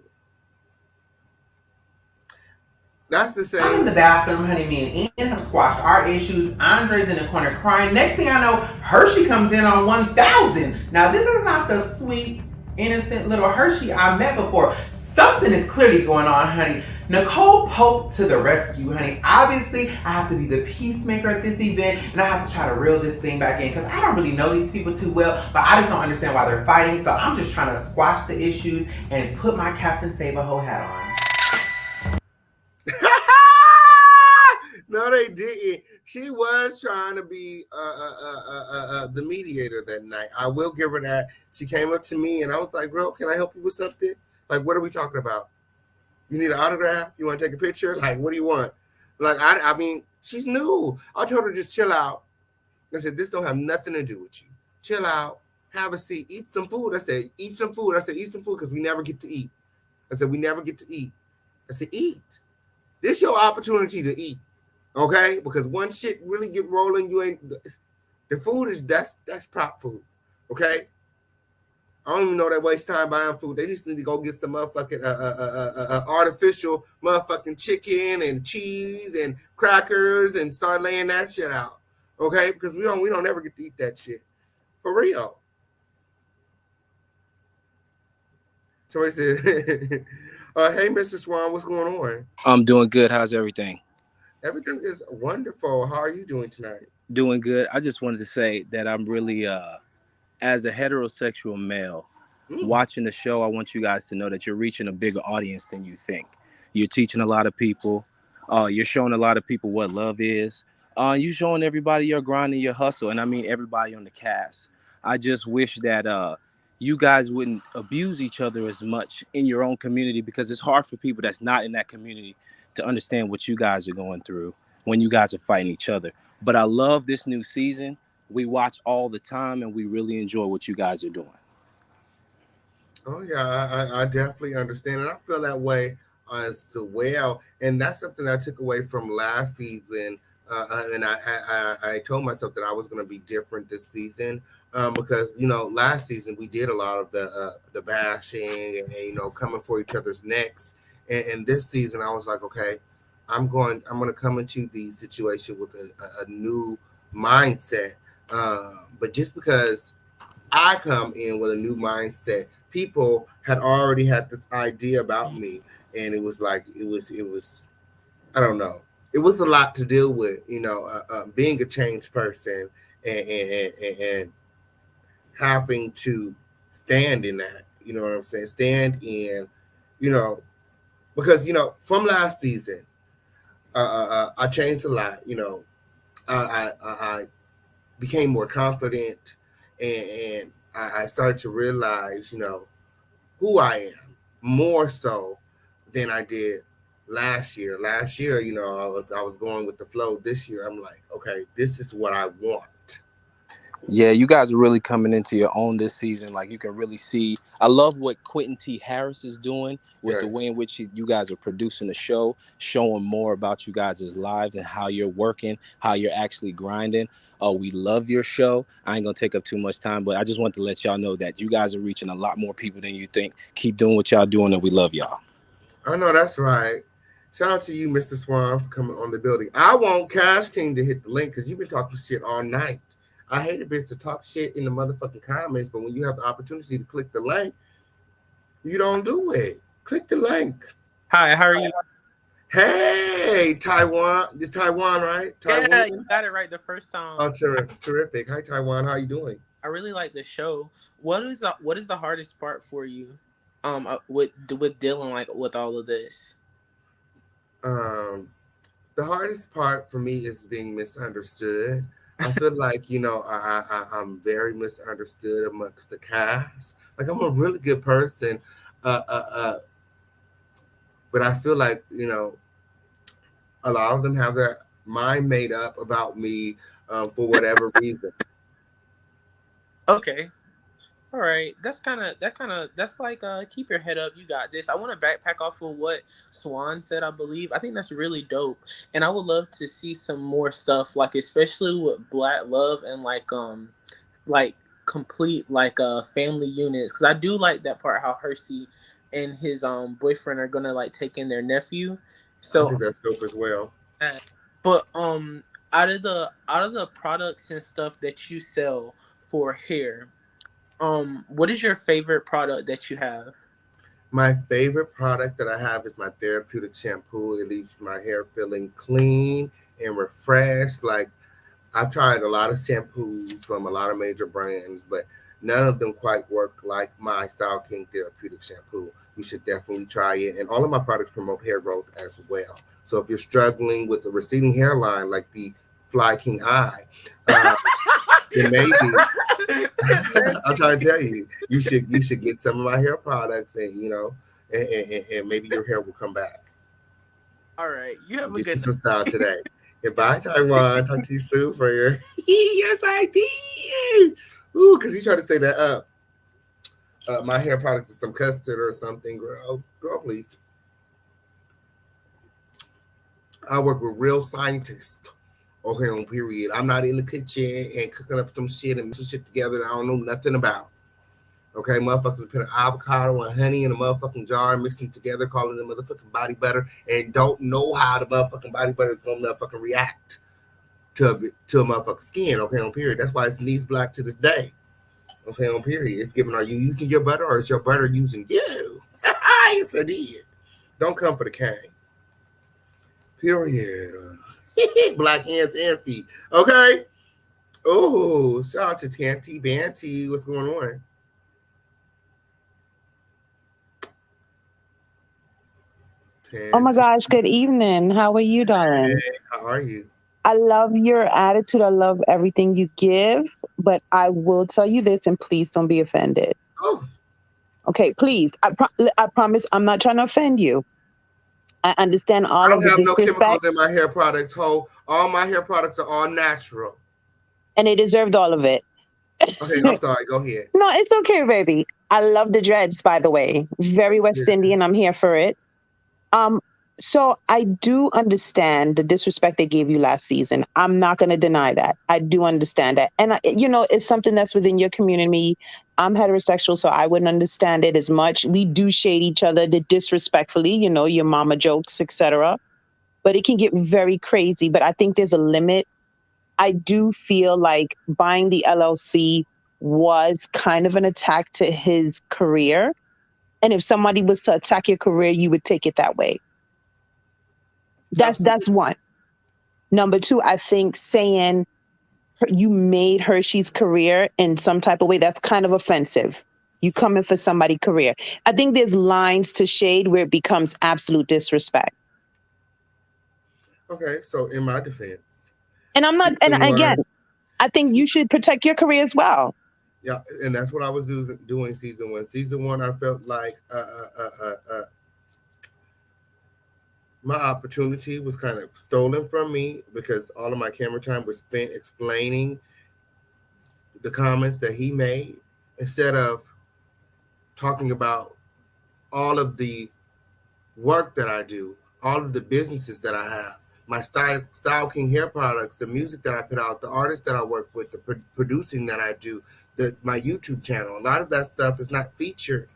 that's the same. I'm in the bathroom, honey. Me and Ian have squashed our issues. Andre's in the corner crying. Next thing I know, Hershii comes in on 1,000. Now, this is not the sweet, innocent little Hershii I met before. Something is clearly going on, honey. Nicole Pope to the rescue, honey. Obviously, I have to be the peacemaker at this event, and I have to try to reel this thing back in because I don't really know these people too well, but I just don't understand why they're fighting. So I'm just trying to squash the issues and put my Captain Save-A-Ho hat on. No, they didn't. She was trying to be the mediator that night. I will give her that. She came up to me and I was like, "Girl, can I help you with something? Like, what are we talking about? You need an autograph? You want to take a picture? Like, what do you want?" Like, I mean, she's new. I told her just chill out. I said, "This don't have nothing to do with you. Chill out, have a seat, eat some food." I said, "Eat some food." I said, "Eat some food because we never get to eat." I said, "We never get to eat." I said, "Eat. This your opportunity to eat." Okay, because once shit really get rolling, you ain't the food is that's prop food. Okay, I don't even know that waste time buying food. They just need to go get some motherfucking artificial motherfucking chicken and cheese and crackers and start laying that shit out. Okay, because we don't ever get to eat that shit for real. Somebody said, "Hey, Mr. Swan, what's going on?" I'm doing good. How's everything? Everything is wonderful. How are you doing tonight? Doing good. I just wanted to say that I'm really, as a heterosexual male, watching the show, I want you guys to know that you're reaching a bigger audience than you think. You're teaching a lot of people. You're showing a lot of people what love is. You showing everybody your grind and your hustle, and I mean everybody on the cast. I just wish that you guys wouldn't abuse each other as much in your own community, because it's hard for people that's not in that community to understand what you guys are going through when you guys are fighting each other. But I love this new season. We watch all the time, and we really enjoy what you guys are doing. Oh yeah, I definitely understand, and I feel that way as well. And that's something I took away from last season. And I told myself that I was going to be different this season, because last season we did a lot of the bashing and coming for each other's necks. And this season I was like, okay, I'm going to come into the situation with a new mindset. But just because I come in with a new mindset, people had already had this idea about me, and it was like it was I don't know. It was a lot to deal with, being a changed person and having to stand in that. You know what I'm saying? Stand in, because from last season, I changed a lot. I became more confident, and I started to realize, who I am more so than I did last year. Last year, I was going with the flow. This year, I'm like, okay, this is what I want. Yeah, you guys are really coming into your own this season. Like, you can really see. I love what Quentin T. Harris is doing with the way in which you guys are producing the show, showing more about you guys' lives and how you're working, how you're actually grinding. We love your show. I ain't gonna take up too much time, but I just want to let y'all know that you guys are reaching a lot more people than you think. Keep doing what y'all doing, and we love y'all. I know that's right. Shout out to you, Mr. Swan, for coming on the building. I want Cash King to hit the link because you've been talking shit all night. I hate a bitch to talk shit in the motherfucking comments, but when you have the opportunity to click the link, you don't do it. Click the link. Hi, how are you? Hey, Taiwan. It's Taiwan, right? Taiwan? Yeah, you got it right the first time. Oh, terrific. Hi, Taiwan. How are you doing? I really like the show. What is the hardest part for you, with dealing with all of this? The hardest part for me is being misunderstood. I feel like, I'm very misunderstood amongst the cast. Like, I'm a really good person. But I feel like, a lot of them have their mind made up about me for whatever reason. Okay. All right. That's like keep your head up. You got this. I want to backpack off of what Swan said, I believe. I think that's really dope. And I would love to see some more stuff, like especially with Black Love and like complete family units. Cause I do like that part how Hershii and his boyfriend are gonna like take in their nephew. So I think that's dope as well. But out of the products and stuff that you sell for hair, what is your favorite product that you have? My favorite product that I have is my therapeutic shampoo. It leaves my hair feeling clean and refreshed. Like, I've tried a lot of shampoos from a lot of major brands, but none of them quite work like my Style King therapeutic shampoo. You should definitely try it. And all of my products promote hair growth as well. So if you're struggling with a receding hairline like the Flykingi eye, then maybe I'm trying to tell you, you should get some of my hair products, and and maybe your hair will come back. All right, you have a good some style today. Goodbye, Taiwan. Talk to you soon, for you. Yes, I did. Ooh, because you tried to say that my hair products is some custard or something, girl, please. I work with real scientists. Okay, on period. I'm not in the kitchen and cooking up some shit and mixing shit together that I don't know nothing about. Okay, motherfuckers put an avocado and honey in a motherfucking jar and mixing them together, calling it motherfucking body butter, and don't know how the motherfucking body butter is gonna motherfucking react to a motherfucking skin. Okay, on period. That's why it's needs black to this day. Okay, on period. It's giving, are you using your butter or is your butter using you? Yes, I did. Don't come for the cane. Period. Black hands and feet. Okay. Oh, shout out to Tanty Banty. What's going on? Oh my gosh, good evening. How are you, darling? Hey, how are you? I love your attitude. I love everything you give, but I will tell you this, and please don't be offended. Oh. Okay, please. I promise I'm not trying to offend you. I understand all of the disrespect. I don't have no chemicals in my hair products, ho. All my hair products are all natural. And they deserved all of it. Okay, I'm sorry. Go ahead. No, it's okay, baby. I love the dreads, by the way. Very West Indian. I'm here for it. So I do understand the disrespect they gave you last season. I'm not going to deny that. I do understand that. And, it's something that's within your community. I'm heterosexual, so I wouldn't understand it as much. We do shade each other disrespectfully, your mama jokes, etc. But it can get very crazy. But I think there's a limit. I do feel like buying the LLC was kind of an attack to his career. And if somebody was to attack your career, you would take it that way. That's one. Number two, I think saying you made Hershey's career in some type of way, that's kind of offensive. You coming for somebody's career. I think there's lines to shade where it becomes absolute disrespect. Okay, so in my defense. And I'm not, and again, I think you should protect your career as well. Yeah, and that's what I was doing season one. Season one, I felt like my opportunity was kind of stolen from me because all of my camera time was spent explaining the comments that he made instead of talking about all of the work that I do, all of the businesses that I have, my Style King hair products, the music that I put out, the artists that I work with, the producing that I do, my YouTube channel. A lot of that stuff is not featured.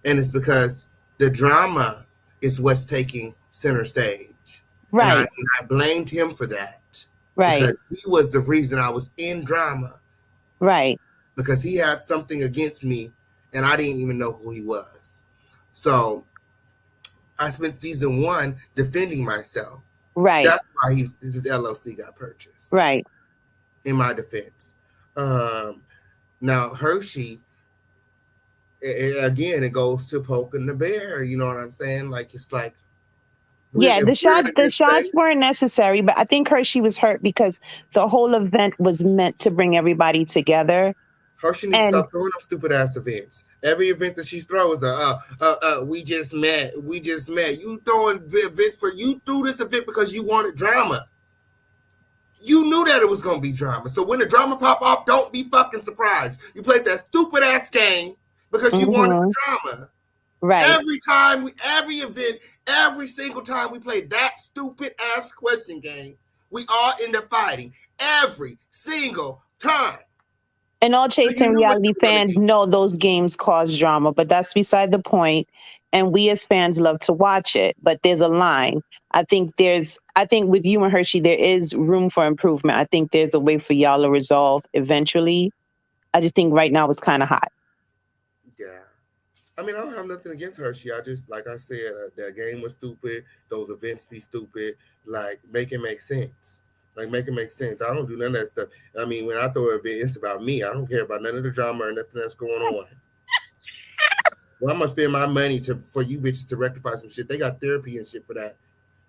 And it's because the drama is what's taking center stage. Right. And I blamed him for that. Right. Because he was the reason I was in drama. Right. Because he had something against me and I didn't even know who he was. So I spent season one defending myself. Right. That's why his LLC got purchased. Right. In my defense. Now Hershii, again, it goes to poking the bear. You know what I'm saying? Like it's like, yeah, the shots weren't necessary, but I think Hershii was hurt because the whole event was meant to bring everybody together. Hershii needs to stop throwing them stupid ass events. Every event that she throws, we just met. You throwing event you threw this event because you wanted drama. You knew that it was gonna be drama. So when the drama pop off, don't be fucking surprised. You played that stupid ass game because you wanted the drama. Right. Every event, every single time we played that stupid ass question game, we all end up fighting every single time. And all Chasing Reality fans know those games cause drama, but that's beside the point. And we as fans love to watch it, but there's a line. I think with you and Hershii, there is room for improvement. I think there's a way for y'all to resolve eventually. I just think right now it's kind of hot. Yeah. I mean, I don't have nothing against Hershii. I just, like I said, that game was stupid. Those events be stupid. Like, make it make sense. Make it make sense. I don't do none of that stuff. I mean, when I throw an event, it's about me. I don't care about none of the drama or nothing that's going on. Well, I'm gonna spend my money for you bitches to rectify some shit. They got therapy and shit for that.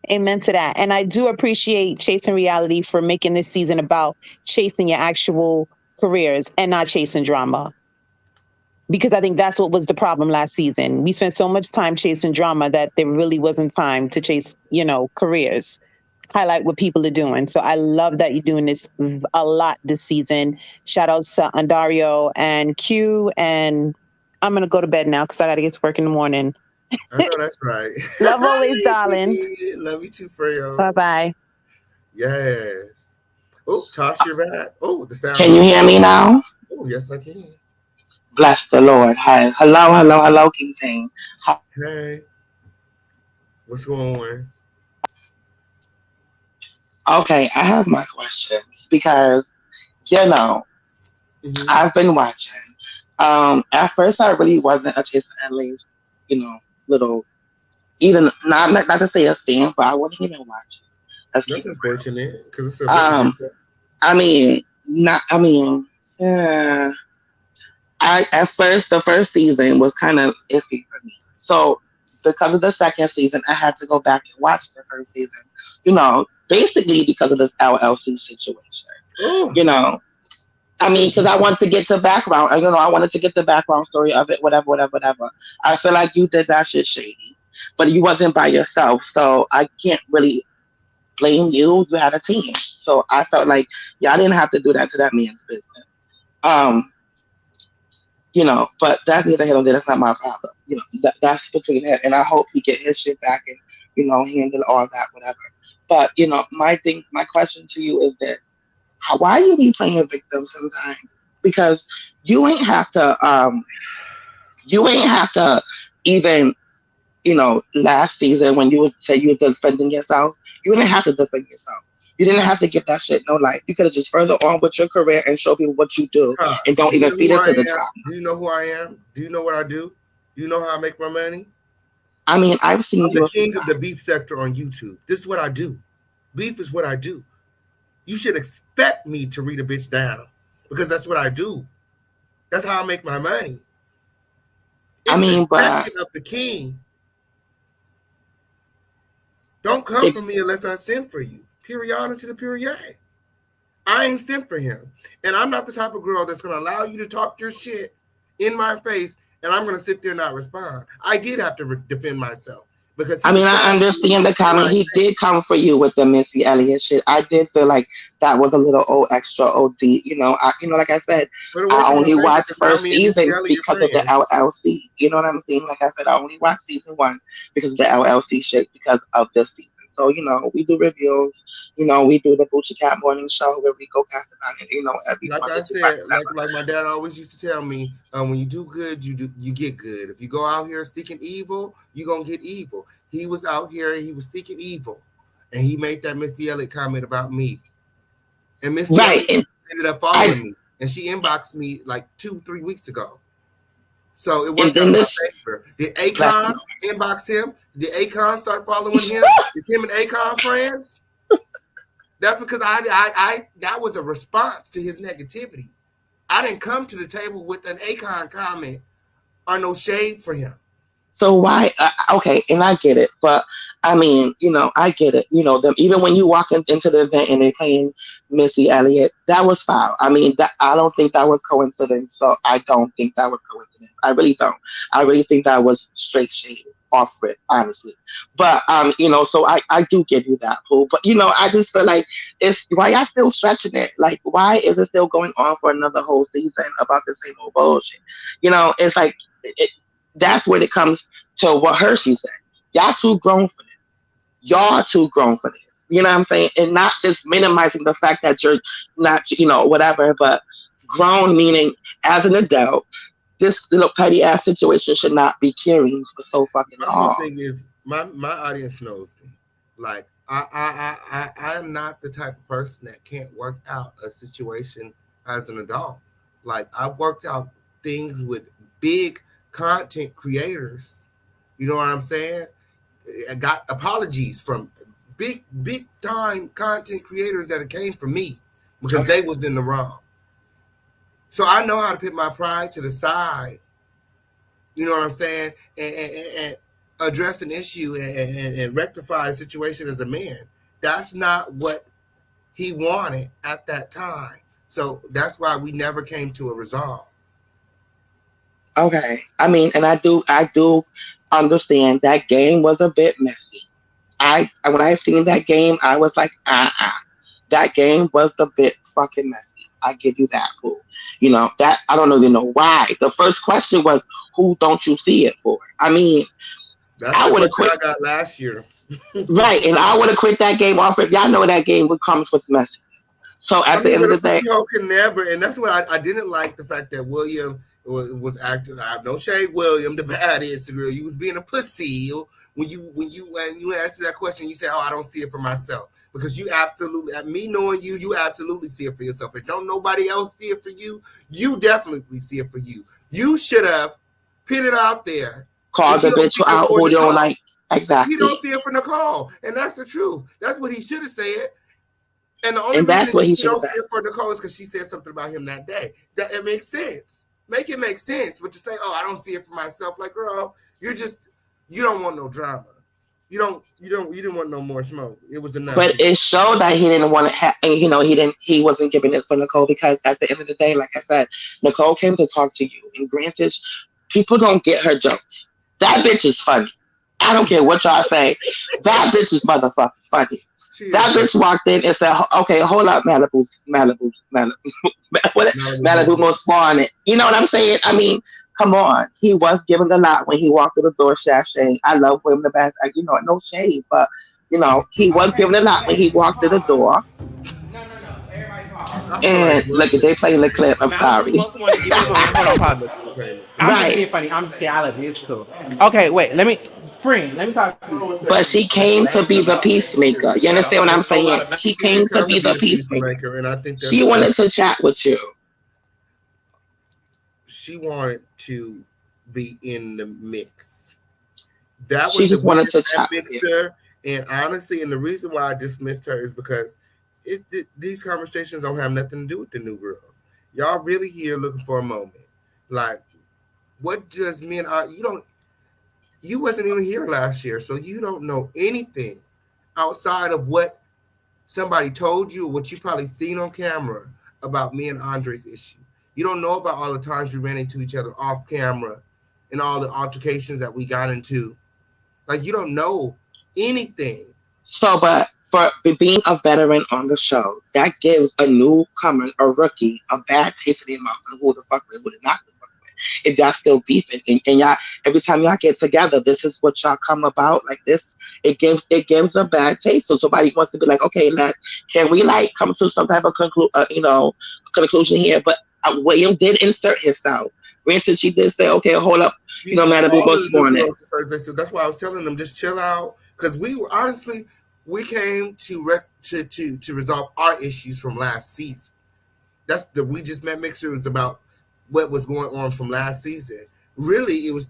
Amen to that. And I do appreciate Chasing Reality for making this season about chasing your actual careers and not chasing drama. Because I think that's what was the problem last season. We spent so much time chasing drama that there really wasn't time to chase, careers. Highlight what people are doing. So I love that you're doing this a lot this season. Shout outs to Andario and Q. And I'm going to go to bed now because I got to get to work in the morning. I know that's right. Love always, darling. Love you too, Freyo. Bye-bye. Yes. Oh, Tasha, you're back. Oh, the sound. Can you hear me now? Oh, yes, I can. Bless the Lord. Hi. Hello, King Team. Hey. What's going on? Okay, I have my questions because, I've been watching. At first, I really wasn't a Chasing Ellie's, little, even, not to say a fan, but I wasn't even watching. Let's That's keep it unfortunate because it's a real. I mean, not. I mean, yeah. At first, the first season was kind of iffy for me. So because of the second season, I had to go back and watch the first season. You know, basically because of this LLC situation. Ooh. You know, I mean, because I wanted to get to background. You know, I wanted to get the background story of it. Whatever. I feel like you did that shit shady, but you wasn't by yourself, so I can't really blame you. You had a team, so I felt like y'all didn't have to do that to that man's business. You know, but that's neither here nor there. That's not my problem. You know, that's between him, and I hope he get his shit back and, you know, handle all that, whatever. But, you know, my question to you is that why you be playing a victim sometimes? Because you ain't have to even, you know, last season when you would say you were defending yourself, you didn't have to defend yourself. You didn't have to give that shit no life. You could have just further on with your career and show people what you do and don't even feed into the drama. Do you know who I am? Do you know what I do? Do you know how I make my money? I mean, I've seen I'm the king of the beef sector on YouTube. This is what I do. Beef is what I do. You should expect me to read a bitch down because that's what I do. That's how I make my money. It's expected of the king. Don't come for me unless I send for you. Period to the period. I ain't sent for him. And I'm not the type of girl that's going to allow you to talk your shit in my face and I'm going to sit there and not respond. I did have to defend myself. Because I mean, I understand the comment. He did come for you with the Missy Elliott shit. I did feel like that was a little extra OD. You know, like I said, I only watched first season because of the LLC. You know what I'm saying? Like I said, I only watched season 1 because of the LLC shit because of this season. So, you know, we do reviews. You know, we do the Boochie Cat morning show where we go cast it on it. You know, every like I said, like my dad always used to tell me, when you do good, you get good. If you go out here seeking evil, you're gonna get evil. He was out here, he was seeking evil, and he made that Missy Elliott comment about me. And Missy Elliott ended up following me, and she inboxed me like 2-3 weeks ago. So it worked out in my favor. Did Akon inbox him? Did Akon start following him? Is him and Akon friends? That's because I that was a response to his negativity. I didn't come to the table with an Akon comment or no shade for him. So why? Okay, and I get it, but I mean, you know, I get it. You know, them even when you walk into the event and they're playing Missy Elliott, that was foul. I mean, I don't think that was coincidence. So I don't think that was coincidence. I really don't. I really think that was straight shade off rip, honestly. But you know, so I do give you that, Pooh. But you know, I just feel like it's why y'all still stretching it. Like, why is it still going on for another whole season about the same old bullshit? You know, it's like that's when it comes to what Hershii said. Y'all too grown for this. Y'all too grown for this. You know what I'm saying? And not just minimizing the fact that you're not, you know, whatever, but grown meaning as an adult, this little petty ass situation should not be carrying for so fucking long. The thing is, my audience knows me. Like, I am not the type of person that can't work out a situation as an adult. Like, I've worked out things with big content creators. You know what I'm saying? I got apologies from big time content creators that came from me because they was in the wrong. So I know how to put my pride to the side. You know what I'm saying? And address an issue and rectify a situation as a man. That's not what he wanted at that time. So that's why we never came to a resolve. Okay. I mean, and I do understand that game was a bit messy. When I seen that game, I was like, that game was a bit fucking messy. I give you that, Pooh. You know, that I don't even know why. The first question was, who don't you see it for? I mean, that's I would have quit. I got last year. Right, and I would have quit that game off if y'all know that game comes with messiness. So at the end of the day, you can never, and that's what I didn't like the fact that William was acting. I have no shade, William, the baddest girl. You was being a pussy when you answered that question. You said, "Oh, I don't see it for myself," because you absolutely, at me knowing you absolutely see it for yourself. If don't nobody else see it for you, you definitely see it for you. You should have put it out there. Call the bitch out who don't like. Exactly. He don't see it for Nicole, and that's the truth. That's what he should have said. And the only And that's reason what he he should have don't see said. it for Nicole is because she said something about him that day. That it makes sense. Make it make sense. But to say, "Oh, I don't see it for myself," like, girl, you don't want no drama. You didn't want no more smoke. It was enough. But it showed that he didn't want to have, he wasn't giving it for Nicole because at the end of the day, like I said, Nicole came to talk to you. And granted, people don't get her jokes. That bitch is funny. I don't care what y'all say. That bitch is motherfucking funny. That bitch walked in and said, "Okay, hold up, Malibu most spawn it." You know what I'm saying? I mean, come on. He was giving a lot when he walked through the door, sashaying. I love him the best. No shade, but he was giving a lot when he walked through the door. And look, they playing the clip. I'm sorry. I'm just being funny. I'm just kidding. I love you. It's cool. Okay, wait. Let me talk to you. But she came to be the peacemaker. You understand what I'm saying? She came to be the peacemaker. And I think she wanted to chat with you. She wanted to be in the mix. That was she just wanted to chat with you. And honestly, and the reason why I dismissed her is because these conversations don't have nothing to do with the new girls. Y'all really here looking for a moment. Like, what does you wasn't even here last year, so you don't know anything outside of what somebody told you or what you probably seen on camera about me and Andre's issue. You don't know about all the times we ran into each other off camera and all the altercations that we got into. Like, you don't know anything. So, but for being a veteran on the show, that gives a newcomer, a rookie, a bad taste in their mouth and who the fuck with, who the not the fuck with. If y'all still beefing and y'all, every time y'all get together, this is what y'all come about like this. It gives a bad taste. So somebody wants to be like, okay, can we come to some type of conclusion here? But William did insert himself. Granted, she did say, okay, hold up, Malibu most morning. That's why I was telling them, just chill out. Because we came to resolve our issues from last season. We just met mixer was about what was going on from last season. Really, it was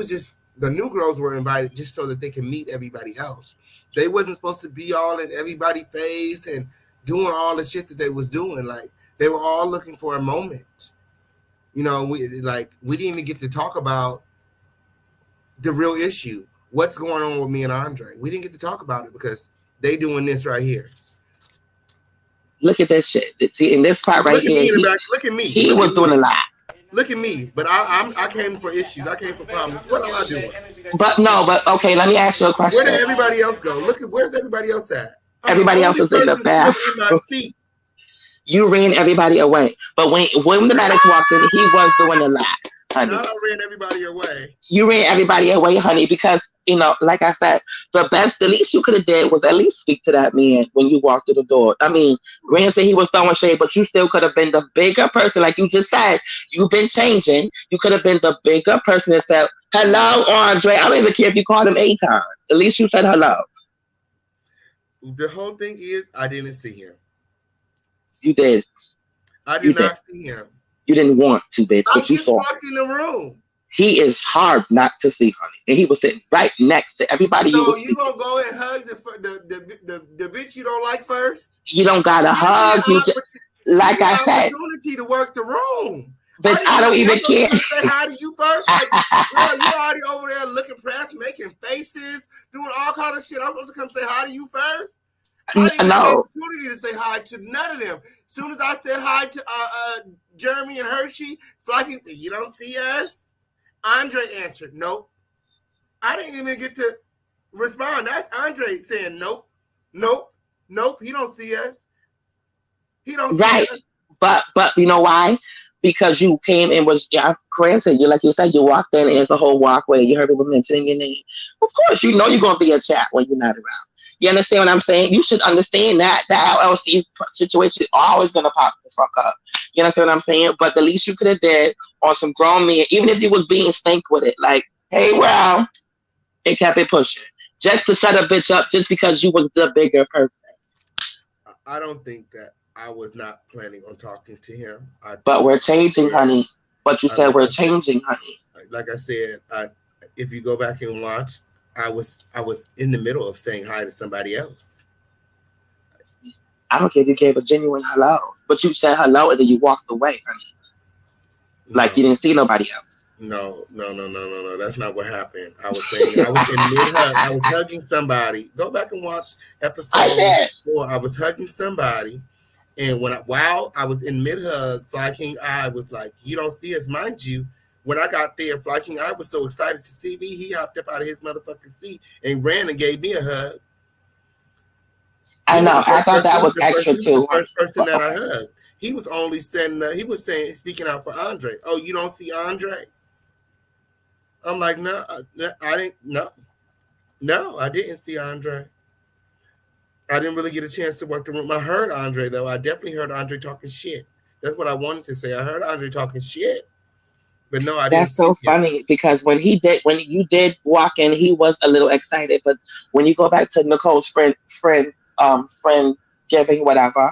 just the new girls were invited just so that they can meet everybody else. They wasn't supposed to be all in everybody's face and doing all the shit that they was doing. Like, they were all looking for a moment. We didn't even get to talk about the real issue. What's going on with me and Andre? We didn't get to talk about it because they doing this right here. Look at that shit. See, in this part right here, look at me. He was doing a lot. Look at me. But I came for issues. I came for problems. What am I doing? But okay, let me ask you a question. Where did everybody else go? Where's everybody else at? Everybody else is in the bathroom. You ran everybody away. But when the Baddest walked in, he was doing a lot, honey. I ran everybody away. You ran everybody away, honey, because, like I said, the least you could have did was at least speak to that man when you walked through the door. I mean, granted, he was throwing shade, but you still could have been the bigger person. Like you just said, you've been changing. You could have been the bigger person and said, hello, Andre. I don't even care if you called him Akon. At least you said hello. The whole thing is, I didn't see him. You did. I did not see him. You didn't want to, bitch, but you saw him. I just walked in the room. He is hard not to see, honey. And he was sitting right next to everybody. So you gonna go and hug the bitch you don't like first? You don't gotta hug. Like I said, opportunity to work the room. Bitch, I don't even care. Say hi to you first. Like, girl, you already over there looking pressed, making faces, doing all kind of shit. I'm supposed to come say hi to you first. I didn't have the opportunity to say hi to none of them. As soon as I said hi to Jeremy and Hershii, Flykingi said, "You don't see us?" Andre answered, "Nope." I didn't even get to respond. That's Andre saying, "Nope, nope, nope." He don't see us. He don't see us. But you know why? Because you came and granted, like you said, you walked in and it's a whole walkway. You heard people mentioning your name. Of course, you're going to be a chat when you're not around. You understand what I'm saying? You should understand that the LLC situation is always going to pop the fuck up. You understand what I'm saying? But the least you could have did on some grown men, even if you was being stank with it, like, hey, well, it kept it pushing. Just to shut a bitch up just because you was the bigger person. I don't think that I was not planning on talking to him. But we're changing, honey. But you said we're changing, honey. Like I said, if you go back and watch, I was in the middle of saying hi to somebody else. I don't care if you gave a genuine hello, but you said hello and then you walked away, honey. Like you didn't see nobody else. No. That's not what happened. I was saying I was in mid hug. I was hugging somebody. Go back and watch episode 4. I was hugging somebody, and while I was in mid hug, Flykingi I was like, "You don't see us, mind you." When I got there, Flykingi I was so excited to see me. He hopped up out of his motherfucking seat and ran and gave me a hug. I know. I thought that was extra too. The first person that I hugged. He was only standing there. He was speaking out for Andre. Oh, you don't see Andre? I'm like, no, I didn't. No, I didn't see Andre. I didn't really get a chance to work the room. I heard Andre though. I definitely heard Andre talking shit. That's what I wanted to say. I heard Andre talking shit, but no, I didn't. That's so funny because when you did walk in, he was a little excited. But when you go back to Nicole's friend giving whatever,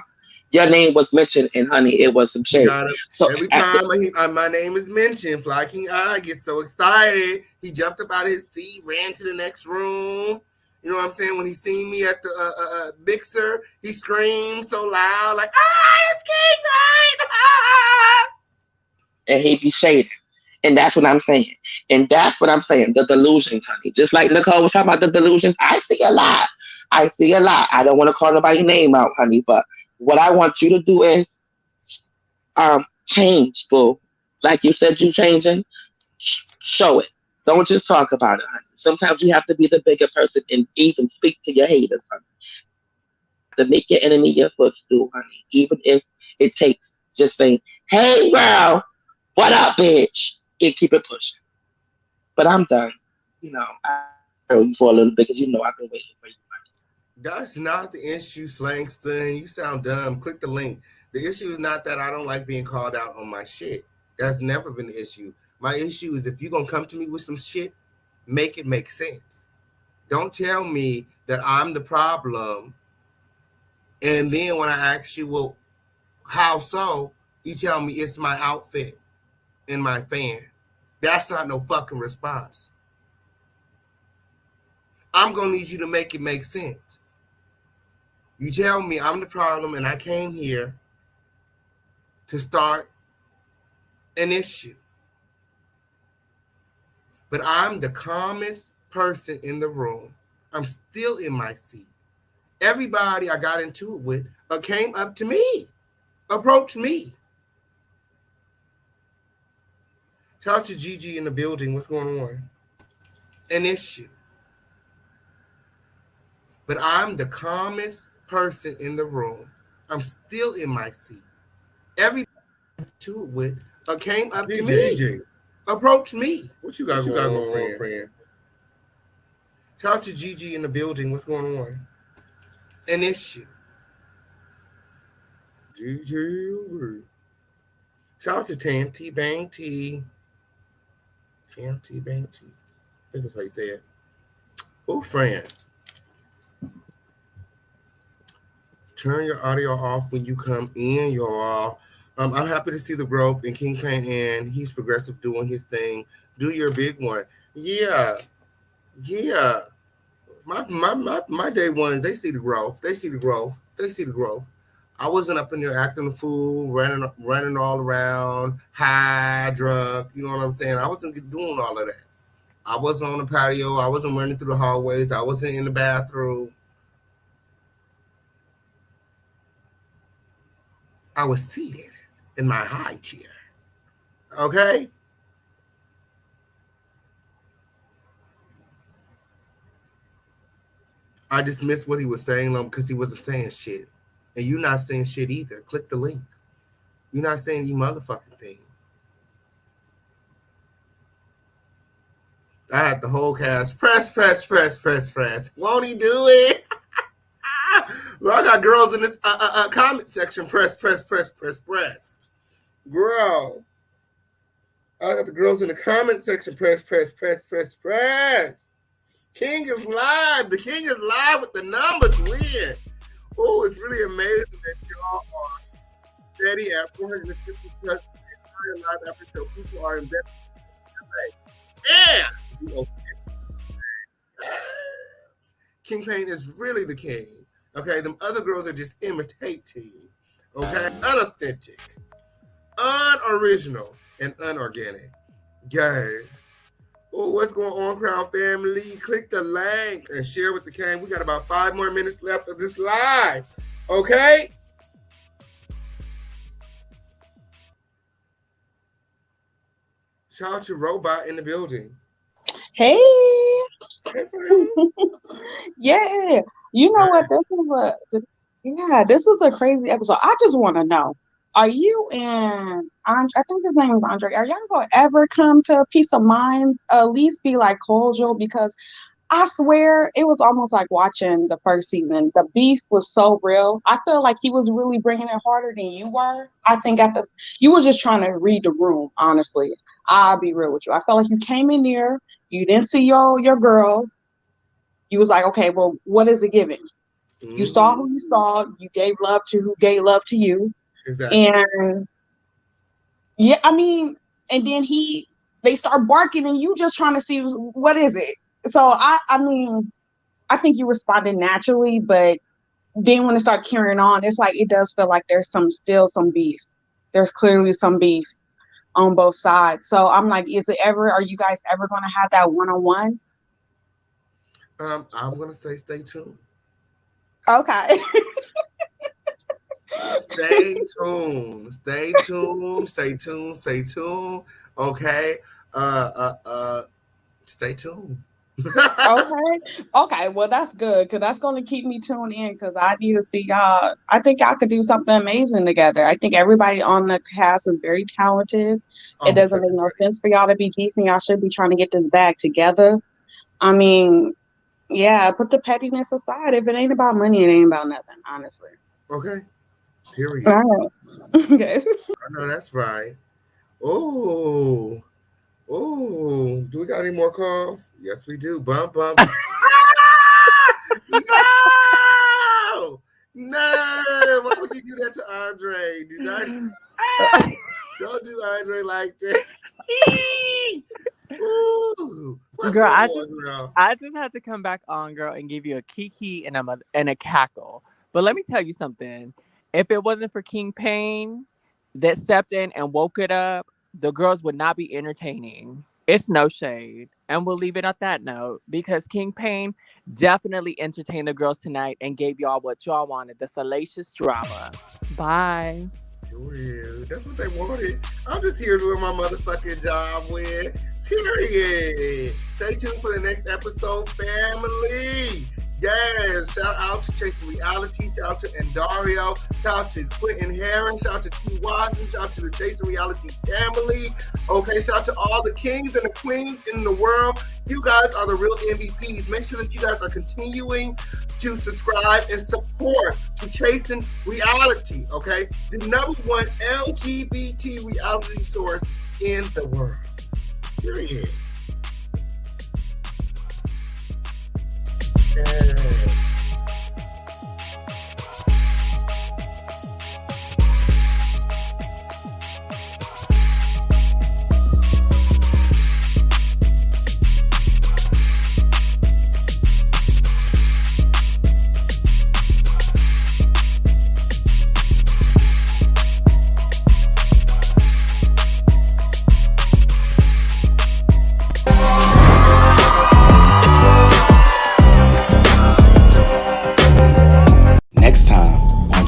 your name was mentioned, and honey, it was some shit. So every time my name is mentioned, Flykingi I get so excited. He jumped up out of his seat, ran to the next room. You know what I'm saying? When he seen me at the mixer, he screamed so loud, like, it's King right! And he be shading. And that's what I'm saying. The delusions, honey. Just like Nicole was talking about the delusions, I see a lot. I don't want to call nobody's name out, honey, but what I want you to do is change, boo. Like you said, you changing. Show it. Don't just talk about it, honey. Sometimes you have to be the bigger person and even speak to your haters, honey. To make your enemy your footstool, honey. Even if it takes just saying, "Hey, girl, what up, bitch?" And keep it pushing. But I'm done. You know, I heard you for a little bit because you know I've been waiting for you. That's not the issue, Slangston. You sound dumb. Click the link. The issue is not that I don't like being called out on my shit. That's never been the issue. My issue is if you're going to come to me with some shit, make it make sense. Don't tell me that I'm the problem. And then when I ask you, well, how so? You tell me it's my outfit and my fan. That's not no fucking response. I'm going to need you to make it make sense. You tell me I'm the problem and I came here to start an issue. But I'm the calmest person in the room. I'm still in my seat. Everybody I got into it with came up to me, approached me. Shout out to Gigi in the building. What's going on? An issue. But I'm the calmest person in the room. I'm still in my seat. Everybody to it with came up to me, approached me. What you got going on, friend? Shout out to Gigi in the building. What's going on? An issue. Gigi. Shout out to Tam T Bang T. Tam T Bang T. I think that's how you say it. Oh, friend. Turn your audio off when you come in, y'all. I'm happy to see the growth in King Pain, and he's progressive doing his thing. Do your big one. Yeah. My day ones, they see the growth. I wasn't up in there acting a fool, running all around, high, drunk. You know what I'm saying? I wasn't doing all of that. I wasn't on the patio. I wasn't running through the hallways. I wasn't in the bathroom. I was seated in my high chair. Okay? I dismissed what he was saying because he wasn't saying shit. And you're not saying shit either. Click the link. You're not saying any motherfucking thing. I had the whole cast press. Won't he do it? Well, I got girls in this comment section. Press. Girl. I got the girls in the comment section. Press. King is live. The king is live with the numbers win. Oh, it's really amazing that y'all are steady at 450 plus live episode. People are invested. Yeah. King Pain is really the king. Okay, them other girls are just imitating. Okay, unauthentic, unoriginal, and unorganic. Guys, oh, what's going on, Crown Family? Click the link and share with the king. We got about 5 more minutes left of this live. Okay? Shout out to Robot in the building. Hey. Yeah. You know what? This was a crazy episode. I just want to know, are you and I think his name is Andre, are y'all going to ever come to a peace of mind, at least be like cordial? Because I swear it was almost like watching the first season. The beef was so real. I feel like he was really bringing it harder than you were. I think you were just trying to read the room, honestly. I'll be real with you. I felt like you came in there, you didn't see your girl. You was like, okay, well, what is it giving? Mm-hmm. You saw who you saw. You gave love to who gave love to you. Exactly. And yeah, I mean, and then they start barking and you just trying to see what is it. So I mean, I think you responded naturally, but then when it started carrying on, it's like it does feel like there's still some beef. There's clearly some beef on both sides. So I'm like, are you guys ever going to have that one-on-one? I'm going to say stay tuned. Okay. Stay tuned. Stay tuned. Stay tuned. Stay tuned. Okay. Stay tuned. Okay. Well, that's good because that's going to keep me tuned in because I need to see y'all. I think y'all could do something amazing together. I think everybody on the cast is very talented. It doesn't make no sense for y'all to be beefing. Y'all should be trying to get this bag together. I mean, yeah, put the pettiness aside. If it ain't about money, it ain't about nothing, honestly. Okay. Period. All right. Okay. I know that's right. Oh, do we got any more calls? Yes, we do. Bump. No! Why would you do that to Andre? Don't do Andre like that. Ooh, girl, I just had to come back on, girl, and give you a kiki and a cackle. But let me tell you something. If it wasn't for King Pain that stepped in and woke it up, the girls would not be entertaining. It's no shade. And we'll leave it at that note because King Pain definitely entertained the girls tonight and gave y'all what y'all wanted, the salacious drama. Bye. Yeah, that's what they wanted. I'm just here doing my motherfucking job with. Period. Stay tuned for the next episode, family. Yes, shout out to Chasing Reality, shout out to Endario, shout out to Quentin Herring, shout out to T. Watson, shout out to the Chasing Reality family. Okay, shout out to all the kings and the queens in the world. You guys are the real MVPs. Make sure that you guys are continuing to subscribe and support to Chasing Reality, okay? The #1 LGBT reality source in the world. Period. Yeah.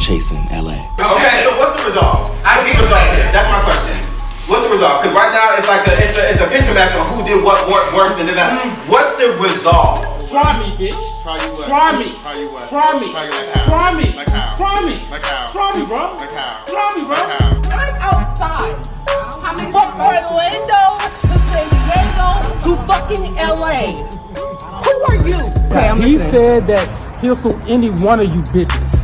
Chasing LA. Okay, so what's the result? That's my question. What's the result? Because right now it's like it's a pissing match on who did what worse than that. What's the result? Try me, bitch. Try me. Try me. Try me. Try me. Try me. Try me, bro. Try me, bro. I'm outside. I'm from Orlando to San Diego to fucking LA. Who are you? He said that he'll sue any one of you bitches.